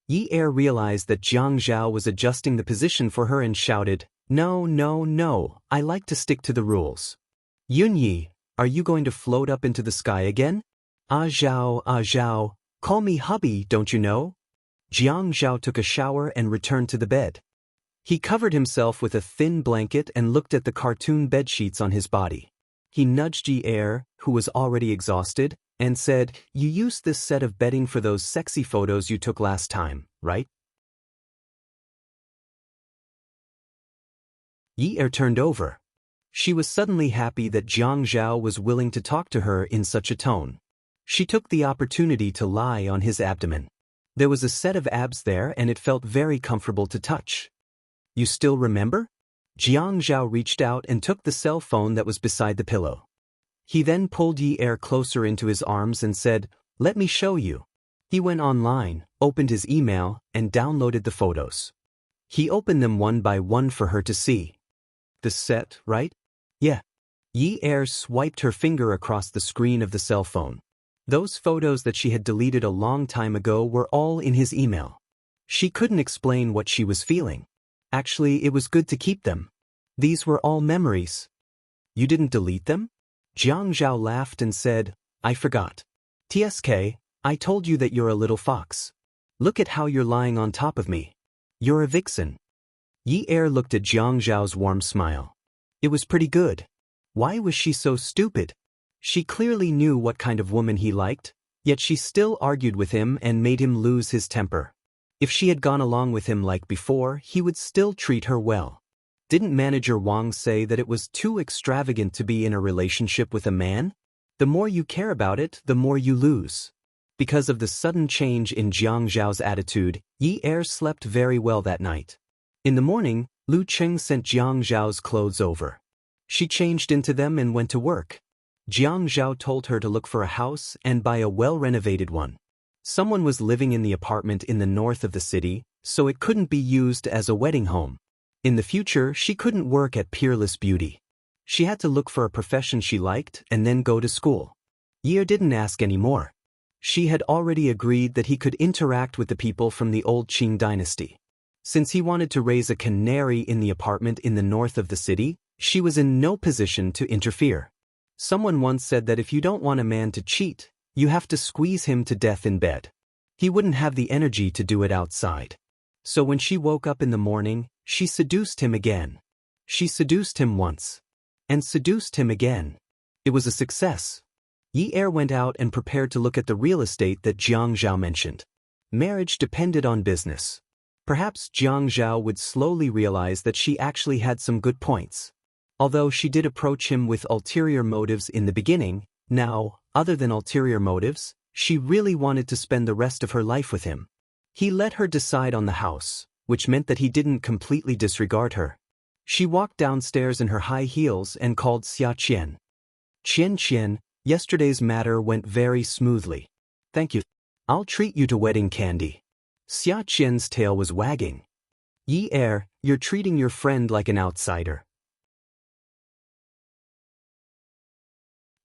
Speaker 1: Yi Er realized that Jiang Zhao was adjusting the position for her and shouted, No, no, no, I like to stick to the rules. Yun Yi, are you going to float up into the sky again? Ah Zhao, call me hubby, don't you know? Jiang Zhao took a shower and returned to the bed. He covered himself with a thin blanket and looked at the cartoon bedsheets on his body. He nudged Yi Er, who was already exhausted, and said, You used this set of bedding for those sexy photos you took last time, right? Yi Er turned over. She was suddenly happy that Jiang Zhao was willing to talk to her in such a tone. She took the opportunity to lie on his abdomen. There was a set of abs there and it felt very comfortable to touch. You still remember? Jiang Zhao reached out and took the cell phone that was beside the pillow. He then pulled Yi Er closer into his arms and said, Let me show you. He went online, opened his email, and downloaded the photos. He opened them one by one for her to see. The set, right? Yeah. Yi Er swiped her finger across the screen of the cell phone. Those photos that she had deleted a long time ago were all in his email. She couldn't explain what she was feeling. Actually, it was good to keep them. These were all memories. You didn't delete them? Jiang Zhao laughed and said, I forgot. TSK, I told you that you're a little fox. Look at how you're lying on top of me. You're a vixen. Yi Er looked at Jiang Zhao's warm smile. It was pretty good. Why was she so stupid? She clearly knew what kind of woman he liked, yet she still argued with him and made him lose his temper. If she had gone along with him like before, he would still treat her well. Didn't Manager Wang say that it was too extravagant to be in a relationship with a man? The more you care about it, the more you lose. Because of the sudden change in Jiang Zhao's attitude, Yi Er slept very well that night. In the morning, Lu Cheng sent Jiang Zhao's clothes over. She changed into them and went to work. Jiang Zhao told her to look for a house and buy a well-renovated one. Someone was living in the apartment in the north of the city, so it couldn't be used as a wedding home. In the future, she couldn't work at Peerless Beauty. She had to look for a profession she liked and then go to school. Yi Er didn't ask any more. She had already agreed that he could interact with the people from the old Qing dynasty. Since he wanted to raise a canary in the apartment in the north of the city, she was in no position to interfere. Someone once said that if you don't want a man to cheat, you have to squeeze him to death in bed. He wouldn't have the energy to do it outside. So when she woke up in the morning, she seduced him again. She seduced him once. And seduced him again. It was a success. Yi Er went out and prepared to look at the real estate that Jiang Zhao mentioned. Marriage depended on business. Perhaps Jiang Zhao would slowly realize that she actually had some good points. Although she did approach him with ulterior motives in the beginning, now, other than ulterior motives, she really wanted to spend the rest of her life with him. He let her decide on the house, which meant that he didn't completely disregard her. She walked downstairs in her high heels and called Xia Qian. Qian, yesterday's matter went very smoothly. Thank you. I'll treat you to wedding candy. Xia Qian's tail was wagging. Yi Er, you're treating your friend like an outsider.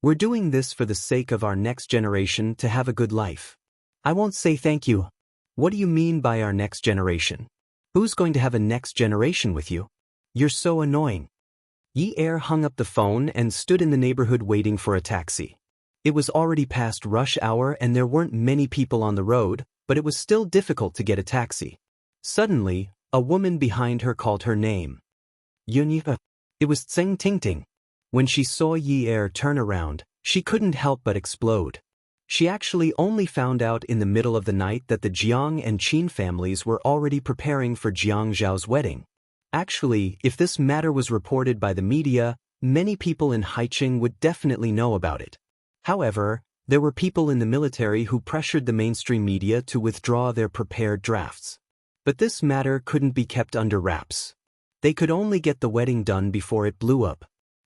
Speaker 1: We're doing this for the sake of our next generation to have a good life. I won't say thank you. What do you mean by our next generation? Who's going to have a next generation with you? You're so annoying. Yi Er hung up the phone and stood in the neighborhood waiting for a taxi. It was already past rush hour and there weren't many people on the road, but it was still difficult to get a taxi. Suddenly, a woman behind her called her name. Yunyi. It was Tseng Tingting. When she saw Yi Er turn around, she couldn't help but explode. She actually only found out in the middle of the night that the Jiang and Qin families were already preparing for Jiang Zhao's wedding. Actually, if this matter was reported by the media, many people in Haiqing would definitely know about it. However, There were people in the military who pressured the mainstream media to withdraw their prepared drafts. But this matter couldn't be kept under wraps. They could only get the wedding done before it blew up.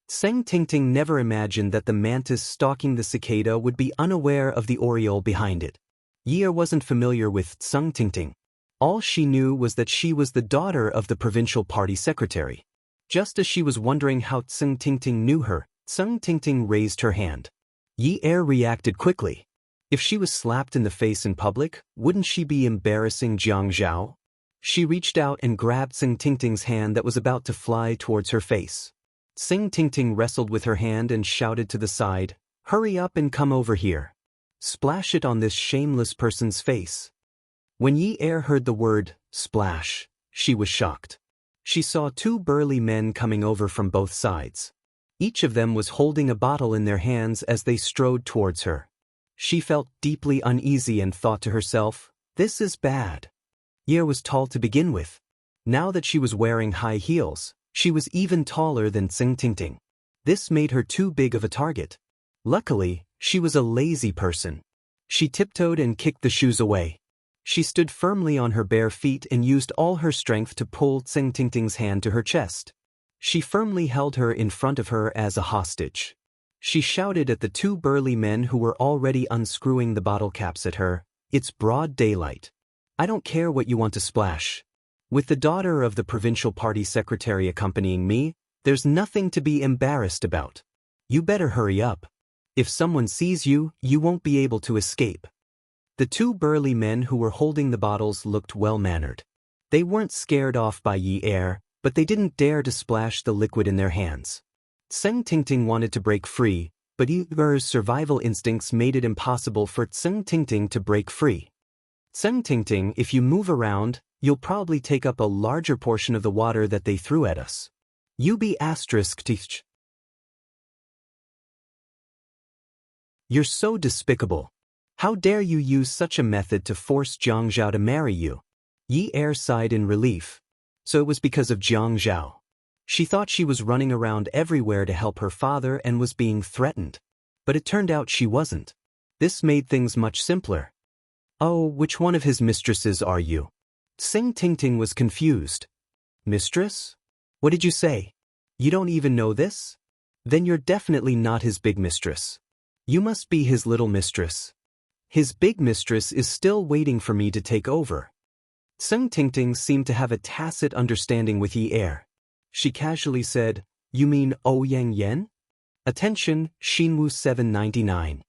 Speaker 1: Tseng Tingting never imagined that the mantis stalking the cicada would be unaware of the oriole behind it. Ye Er wasn't familiar with Tseng Tingting. All she knew was that she was the daughter of the provincial party secretary. Just as she was wondering how Tseng Tingting knew her, Tseng Tingting raised her hand. Ye Er reacted quickly. If she was slapped in the face in public, wouldn't she be embarrassing Jiang Zhao? She reached out and grabbed Tseng Tingting's hand that was about to fly towards her face. Tseng Tingting wrestled with her hand and shouted to the side, "Hurry up and come over here. Splash it on this shameless person's face." When Ye Er heard the word, splash, she was shocked. She saw two burly men coming over from both sides. Each of them was holding a bottle in their hands as they strode towards her. She felt deeply uneasy and thought to herself, this is bad. Ye Er was tall to begin with. Now that she was wearing high heels, she was even taller than Tseng Tingting. This made her too big of a target. Luckily, she was a lazy person. She tiptoed and kicked the shoes away. She stood firmly on her bare feet and used all her strength to pull Tseng Tingting's hand to her chest. She firmly held her in front of her as a hostage. She shouted at the two burly men who were already unscrewing the bottle caps at her, "It's broad daylight. I don't care what you want to splash. With the daughter of the provincial party secretary accompanying me, there's nothing to be embarrassed about. You better hurry up. If someone sees you, you won't be able to escape." The two burly men who were holding the bottles looked well-mannered. They weren't scared off by Ye Er, but they didn't dare to splash the liquid in their hands. Tseng Tingting wanted to break free, but Ye Er's survival instincts made it impossible for Tseng Tingting to break free. "Tseng Tingting, if you move around, you'll probably take up a larger portion of the water that they threw at us. You be *. You're so despicable. How dare you use such a method to force Jiang Zhao to marry you?" Ye Er sighed in relief. So it was because of Jiang Zhao. She thought she was running around everywhere to help her father and was being threatened. But it turned out she wasn't. This made things much simpler. "Oh, which one of his mistresses are you?" Tseng Tingting was confused. "Mistress? What did you say? You don't even know this? Then you're definitely not his big mistress. You must be his little mistress. His big mistress is still waiting for me to take over." Tseng Tingting seemed to have a tacit understanding with Ye Er. She casually said, "You mean Ouyang Yen?" Attention, Xinwu 799.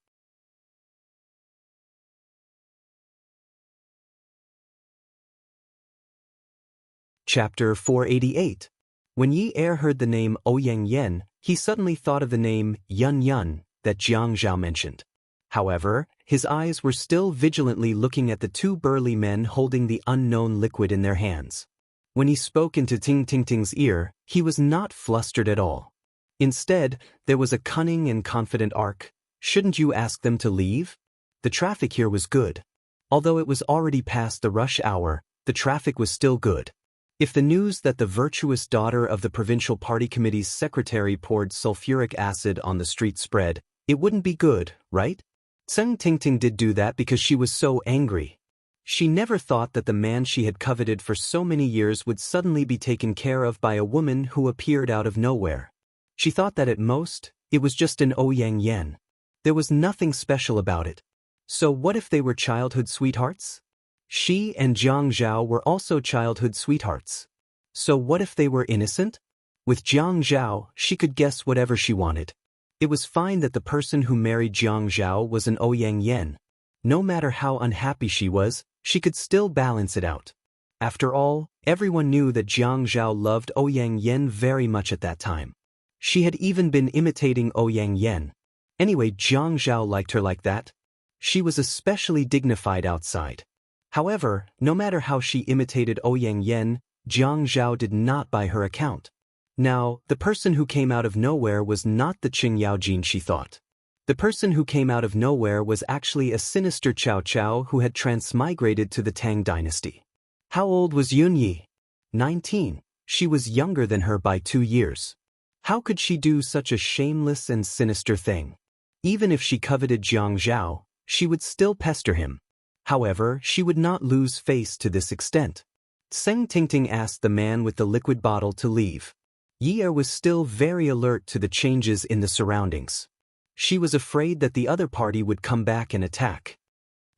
Speaker 1: Chapter 488. When Ye Er heard the name Ouyang Yen, he suddenly thought of the name Yun Yun that Jiang Zhao mentioned. However, his eyes were still vigilantly looking at the two burly men holding the unknown liquid in their hands. When he spoke into Tseng Tingting's ear, he was not flustered at all. Instead, there was a cunning and confident arc. "Shouldn't you ask them to leave? The traffic here was good. Although it was already past the rush hour, the traffic was still good. If the news that the virtuous daughter of the provincial party committee's secretary poured sulfuric acid on the street spread, it wouldn't be good, right?" Tseng Tingting did do that because she was so angry. She never thought that the man she had coveted for so many years would suddenly be taken care of by a woman who appeared out of nowhere. She thought that at most, it was just an Ouyang Yen. There was nothing special about it. So what if they were childhood sweethearts? She and Jiang Zhao were also childhood sweethearts. So what if they were innocent? With Jiang Zhao, she could guess whatever she wanted. It was fine that the person who married Jiang Zhao was an Ouyang Yen. No matter how unhappy she was, she could still balance it out. After all, everyone knew that Jiang Zhao loved Ouyang Yen very much at that time. She had even been imitating Ouyang Yen. Anyway, Jiang Zhao liked her like that. She was especially dignified outside. However, no matter how she imitated Ouyang Yen, Jiang Zhao did not buy her account. Now, the person who came out of nowhere was not the Qing Yaojin she thought. The person who came out of nowhere was actually a sinister Cao Cao who had transmigrated to the Tang dynasty. How old was Yun Yi? 19. She was younger than her by 2 years. How could she do such a shameless and sinister thing? Even if she coveted Jiang Zhao, she would still pester him. However, she would not lose face to this extent. Tseng Tingting asked the man with the liquid bottle to leave. Yi Er was still very alert to the changes in the surroundings. She was afraid that the other party would come back and attack.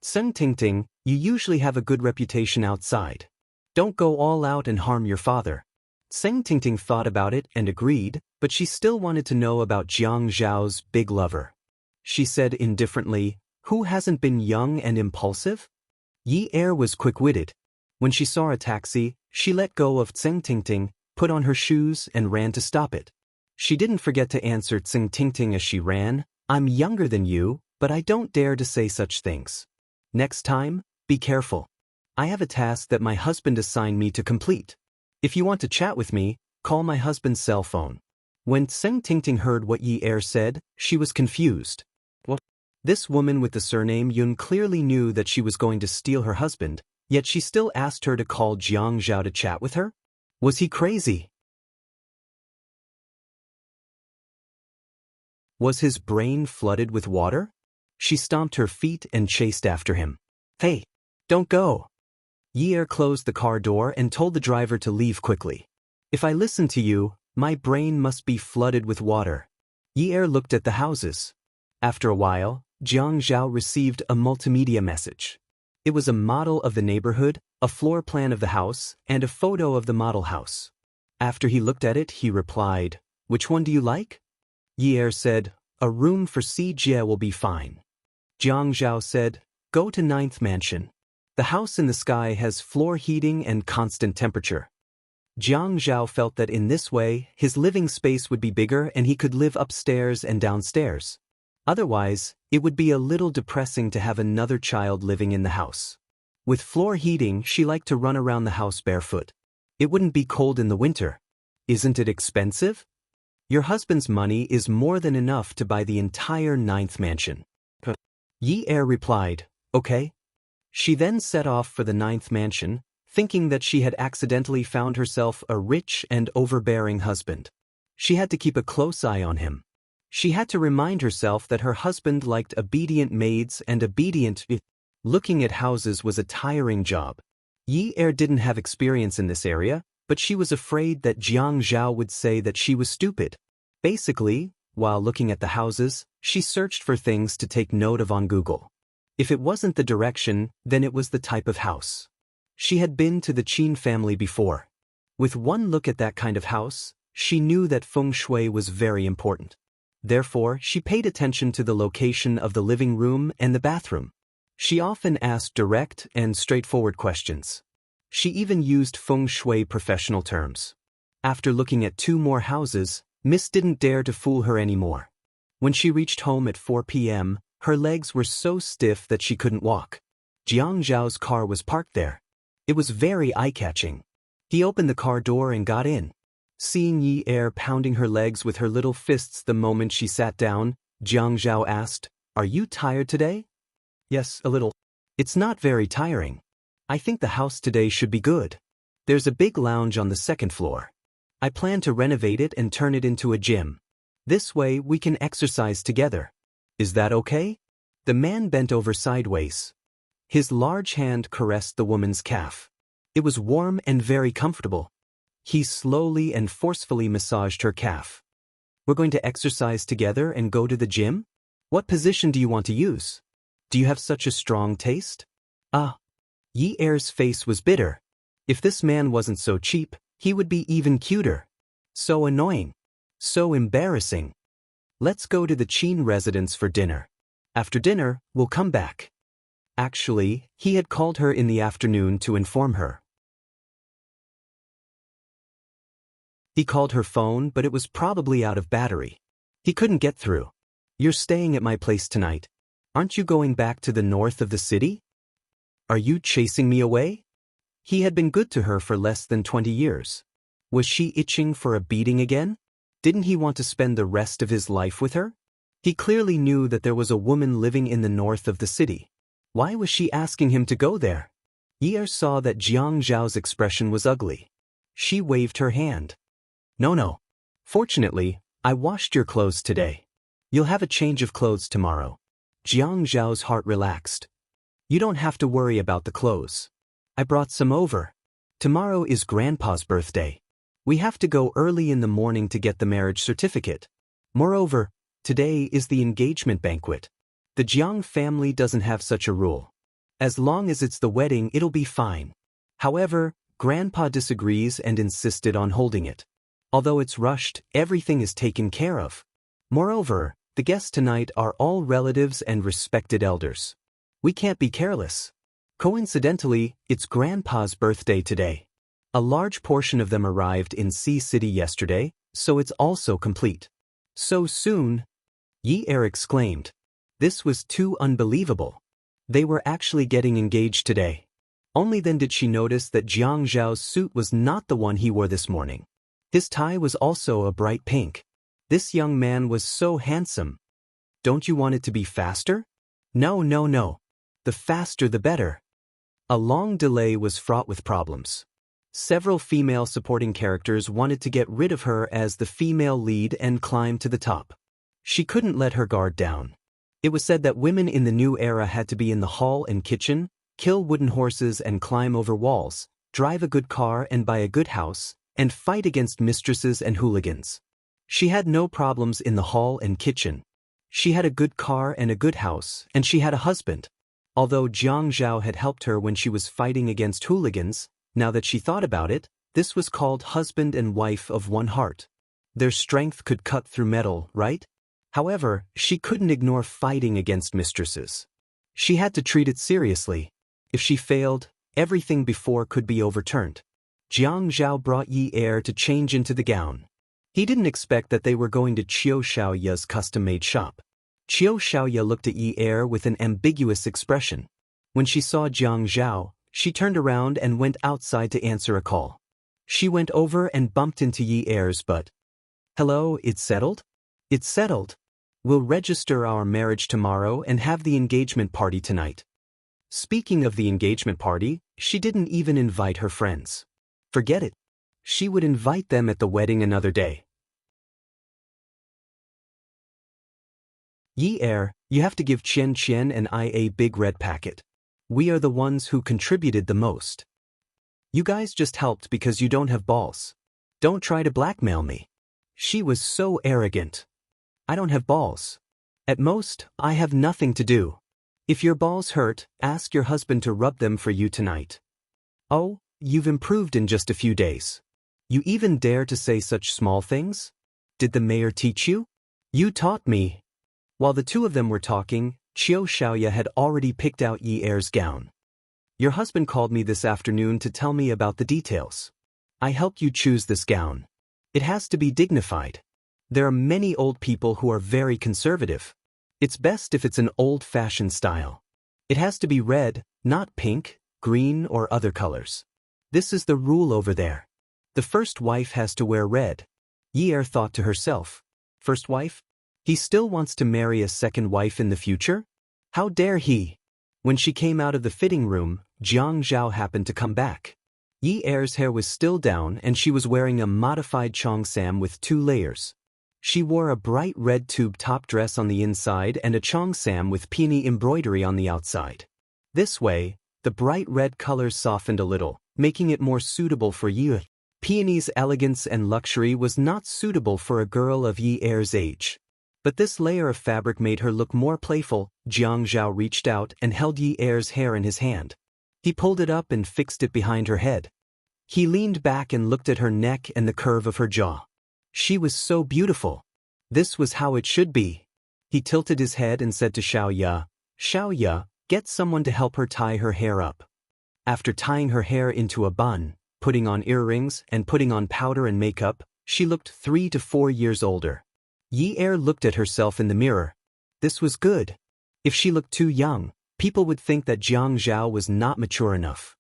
Speaker 1: Tseng Tingting, you usually have a good reputation outside. Don't go all out and harm your father. Tseng Tingting thought about it and agreed, but she still wanted to know about Jiang Zhao's big lover. She said indifferently, who hasn't been young and impulsive? Yi Er was quick-witted. When she saw a taxi, she let go of Tseng Tingting, put on her shoes and ran to stop it. She didn't forget to answer Tseng Tingting as she ran, I'm younger than you, but I don't dare to say such things. Next time, be careful. I have a task that my husband assigned me to complete. If you want to chat with me, call my husband's cell phone. When Tseng Tingting heard what Yi Er said, she was confused. What? This woman with the surname Yun clearly knew that she was going to steal her husband, yet she still asked her to call Jiang Zhao to chat with her? Was he crazy? Was his brain flooded with water? She stomped her feet and chased after him. Hey, don't go. Yi Er closed the car door and told the driver to leave quickly. If I listen to you, my brain must be flooded with water. Yi Er looked at the houses. After a while, Jiang Zhao received a multimedia message. It was a model of the neighborhood, a floor plan of the house, and a photo of the model house. After he looked at it, he replied, which one do you like? Yi Er said, a room for Si Jie will be fine. Jiang Zhao said, go to 9th mansion. The house in the sky has floor heating and constant temperature. Jiang Zhao felt that in this way, his living space would be bigger and he could live upstairs and downstairs. Otherwise, it would be a little depressing to have another child living in the house. With floor heating, she liked to run around the house barefoot. It wouldn't be cold in the winter. Isn't it expensive? Your husband's money is more than enough to buy the entire 9th mansion. Yi Er replied, okay. She then set off for the 9th mansion, thinking that she had accidentally found herself a rich and overbearing husband. She had to keep a close eye on him. She had to remind herself that her husband liked obedient maids and obedient. Looking at houses was a tiring job. Yi Er didn't have experience in this area, but she was afraid that Jiang Zhao would say that she was stupid. Basically, while looking at the houses, she searched for things to take note of on Google. If it wasn't the direction, then it was the type of house. She had been to the Qin family before. With one look at that kind of house, she knew that feng shui was very important. Therefore, she paid attention to the location of the living room and the bathroom. She often asked direct and straightforward questions. She even used feng shui professional terms. After looking at 2 more houses, Miss didn't dare to fool her anymore. When she reached home at 4 p.m., her legs were so stiff that she couldn't walk. Jiang Zhao's car was parked there. It was very eye-catching. He opened the car door and got in. Seeing Yi Er pounding her legs with her little fists the moment she sat down, Jiang Zhao asked, are you tired today? Yes, a little. It's not very tiring. I think the house today should be good. There's a big lounge on the 2nd floor. I plan to renovate it and turn it into a gym. This way we can exercise together. Is that okay? The man bent over sideways. His large hand caressed the woman's calf. It was warm and very comfortable. He slowly and forcefully massaged her calf. We're going to exercise together and go to the gym? What position do you want to use? Do you have such a strong taste? Yi Er's face was bitter. If this man wasn't so cheap, he would be even cuter. So annoying. So embarrassing. Let's go to the Qin residence for dinner. After dinner, we'll come back. Actually, he had called her in the afternoon to inform her. He called her phone, but it was probably out of battery. He couldn't get through. You're staying at my place tonight. Aren't you going back to the north of the city? Are you chasing me away? He had been good to her for less than 20 years. Was she itching for a beating again? Didn't he want to spend the rest of his life with her? He clearly knew that there was a woman living in the north of the city. Why was she asking him to go there? Yi Er saw that Jiang Zhao's expression was ugly. She waved her hand. No. Fortunately, I washed your clothes today. You'll have a change of clothes tomorrow. Jiang Zhao's heart relaxed. You don't have to worry about the clothes. I brought some over. Tomorrow is Grandpa's birthday. We have to go early in the morning to get the marriage certificate. Moreover, today is the engagement banquet. The Jiang family doesn't have such a rule. As long as it's the wedding, it'll be fine. However, Grandpa disagrees and insisted on holding it. Although it's rushed, everything is taken care of. Moreover, the guests tonight are all relatives and respected elders. We can't be careless. Coincidentally, it's Grandpa's birthday today. A large portion of them arrived in Sea City yesterday, so it's also complete. So soon? Yi Er exclaimed. This was too unbelievable. They were actually getting engaged today. Only then did she notice that Jiang Zhao's suit was not the one he wore this morning. His tie was also a bright pink. This young man was so handsome. Don't you want it to be faster? No. The faster the better. A long delay was fraught with problems. Several female supporting characters wanted to get rid of her as the female lead and climb to the top. She couldn't let her guard down. It was said that women in the new era had to be in the hall and kitchen, kill wooden horses and climb over walls, drive a good car and buy a good house, and fight against mistresses and hooligans. She had no problems in the hall and kitchen. She had a good car and a good house, and she had a husband. Although Jiang Zhao had helped her when she was fighting against hooligans, now that she thought about it, this was called husband and wife of one heart. Their strength could cut through metal, right? However, she couldn't ignore fighting against mistresses. She had to treat it seriously. If she failed, everything before could be overturned. Jiang Zhao brought Yi Er to change into the gown. He didn't expect that they were going to Qiu Xiaoya's custom-made shop. Qiu Xiaoya looked at Yi Er with an ambiguous expression. When she saw Jiang Zhao, she turned around and went outside to answer a call. She went over and bumped into Yi Er's butt. Hello, it's settled? It's settled. We'll register our marriage tomorrow and have the engagement party tonight. Speaking of the engagement party, she didn't even invite her friends. Forget it. She would invite them at the wedding another day. Yi Er, you have to give Qian Qian and I a big red packet. We are the ones who contributed the most. You guys just helped because you don't have balls. Don't try to blackmail me. She was so arrogant. I don't have balls. At most, I have nothing to do. If your balls hurt, ask your husband to rub them for you tonight. Oh, you've improved in just a few days. You even dare to say such small things? Did the mayor teach you? You taught me. While the two of them were talking, Qiu Xiaoya had already picked out Yi Er's gown. Your husband called me this afternoon to tell me about the details. I helped you choose this gown. It has to be dignified. There are many old people who are very conservative. It's best if it's an old-fashioned style. It has to be red, not pink, green, or other colors. This is the rule over there. The first wife has to wear red. Yi Er thought to herself. First wife? He still wants to marry a second wife in the future? How dare he? When she came out of the fitting room, Jiang Zhao happened to come back. Yi Er's hair was still down and she was wearing a modified cheongsam with 2 layers. She wore a bright red tube top dress on the inside and a cheongsam with peony embroidery on the outside. This way, the bright red colors softened a little, making it more suitable for Yi. Peony's elegance and luxury was not suitable for a girl of Yi Er's age. But this layer of fabric made her look more playful. Jiang Zhao reached out and held Yi Er's hair in his hand. He pulled it up and fixed it behind her head. He leaned back and looked at her neck and the curve of her jaw. She was so beautiful. This was how it should be. He tilted his head and said to Xiaoya, get someone to help her tie her hair up. After tying her hair into a bun, putting on earrings, and putting on powder and makeup, she looked 3 to 4 years older. Yi Er looked at herself in the mirror. This was good. If she looked too young, people would think that Jiang Zhao was not mature enough.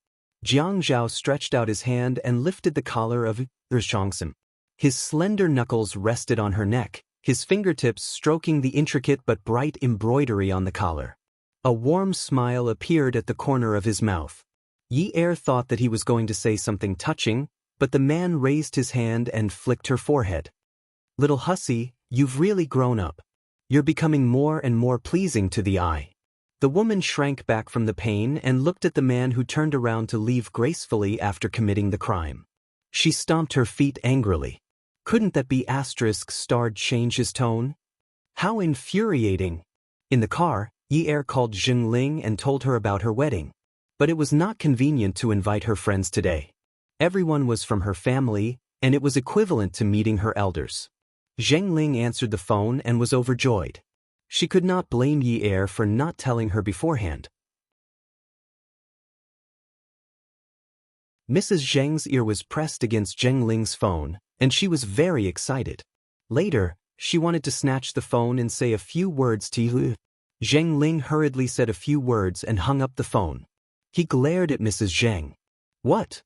Speaker 1: Jiang Zhao stretched out his hand and lifted the collar of her cheongsam. His slender knuckles rested on her neck, his fingertips stroking the intricate but bright embroidery on the collar. A warm smile appeared at the corner of his mouth. Yi Er thought that he was going to say something touching, but the man raised his hand and flicked her forehead. Little hussy, you've really grown up. You're becoming more and more pleasing to the eye. The woman shrank back from the pain and looked at the man who turned around to leave gracefully after committing the crime. She stomped her feet angrily. Couldn't that be asterisk starred change his tone? How infuriating! In the car, Yi called Zheng Ling and told her about her wedding. But it was not convenient to invite her friends today. Everyone was from her family, and it was equivalent to meeting her elders. Zheng Ling answered the phone and was overjoyed. She could not blame Yi for not telling her beforehand. Mrs. Zheng's ear was pressed against Zheng Ling's phone, and she was very excited. Later, she wanted to snatch the phone and say a few words to Yi. Zheng Ling hurriedly said a few words and hung up the phone. He glared at Mrs. Zheng. What?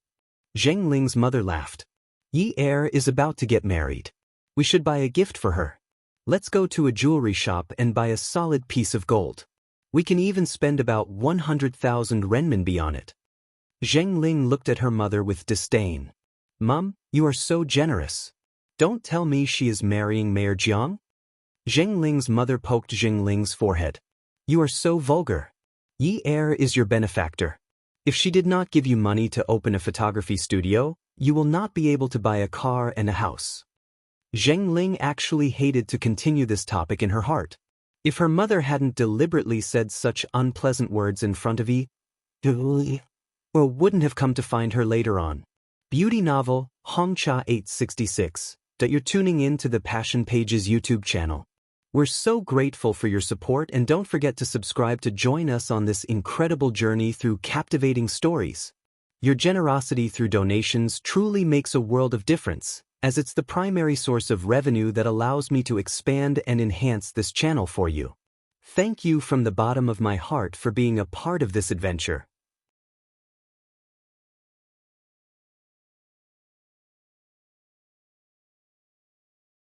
Speaker 1: Zheng Ling's mother laughed. Yi is about to get married. We should buy a gift for her. Let's go to a jewelry shop and buy a solid piece of gold. We can even spend about 100,000 renminbi on it. Zheng Ling looked at her mother with disdain. Mum, you are so generous. Don't tell me she is marrying Mayor Jiang? Zheng Ling's mother poked Zheng Ling's forehead. You are so vulgar. Yi is your benefactor. If she did not give you money to open a photography studio, you will not be able to buy a car and a house. Zheng Ling actually hated to continue this topic in her heart. If her mother hadn't deliberately said such unpleasant words in front of Yi, or wouldn't have come to find her later on. Beauty novel, Hongcha 866, that you're tuning in to the Passion Pages YouTube channel. We're so grateful for your support, and don't forget to subscribe to join us on this incredible journey through captivating stories. Your generosity through donations truly makes a world of difference, as it's the primary source of revenue that allows me to expand and enhance this channel for you. Thank you from the bottom of my heart for being a part of this adventure.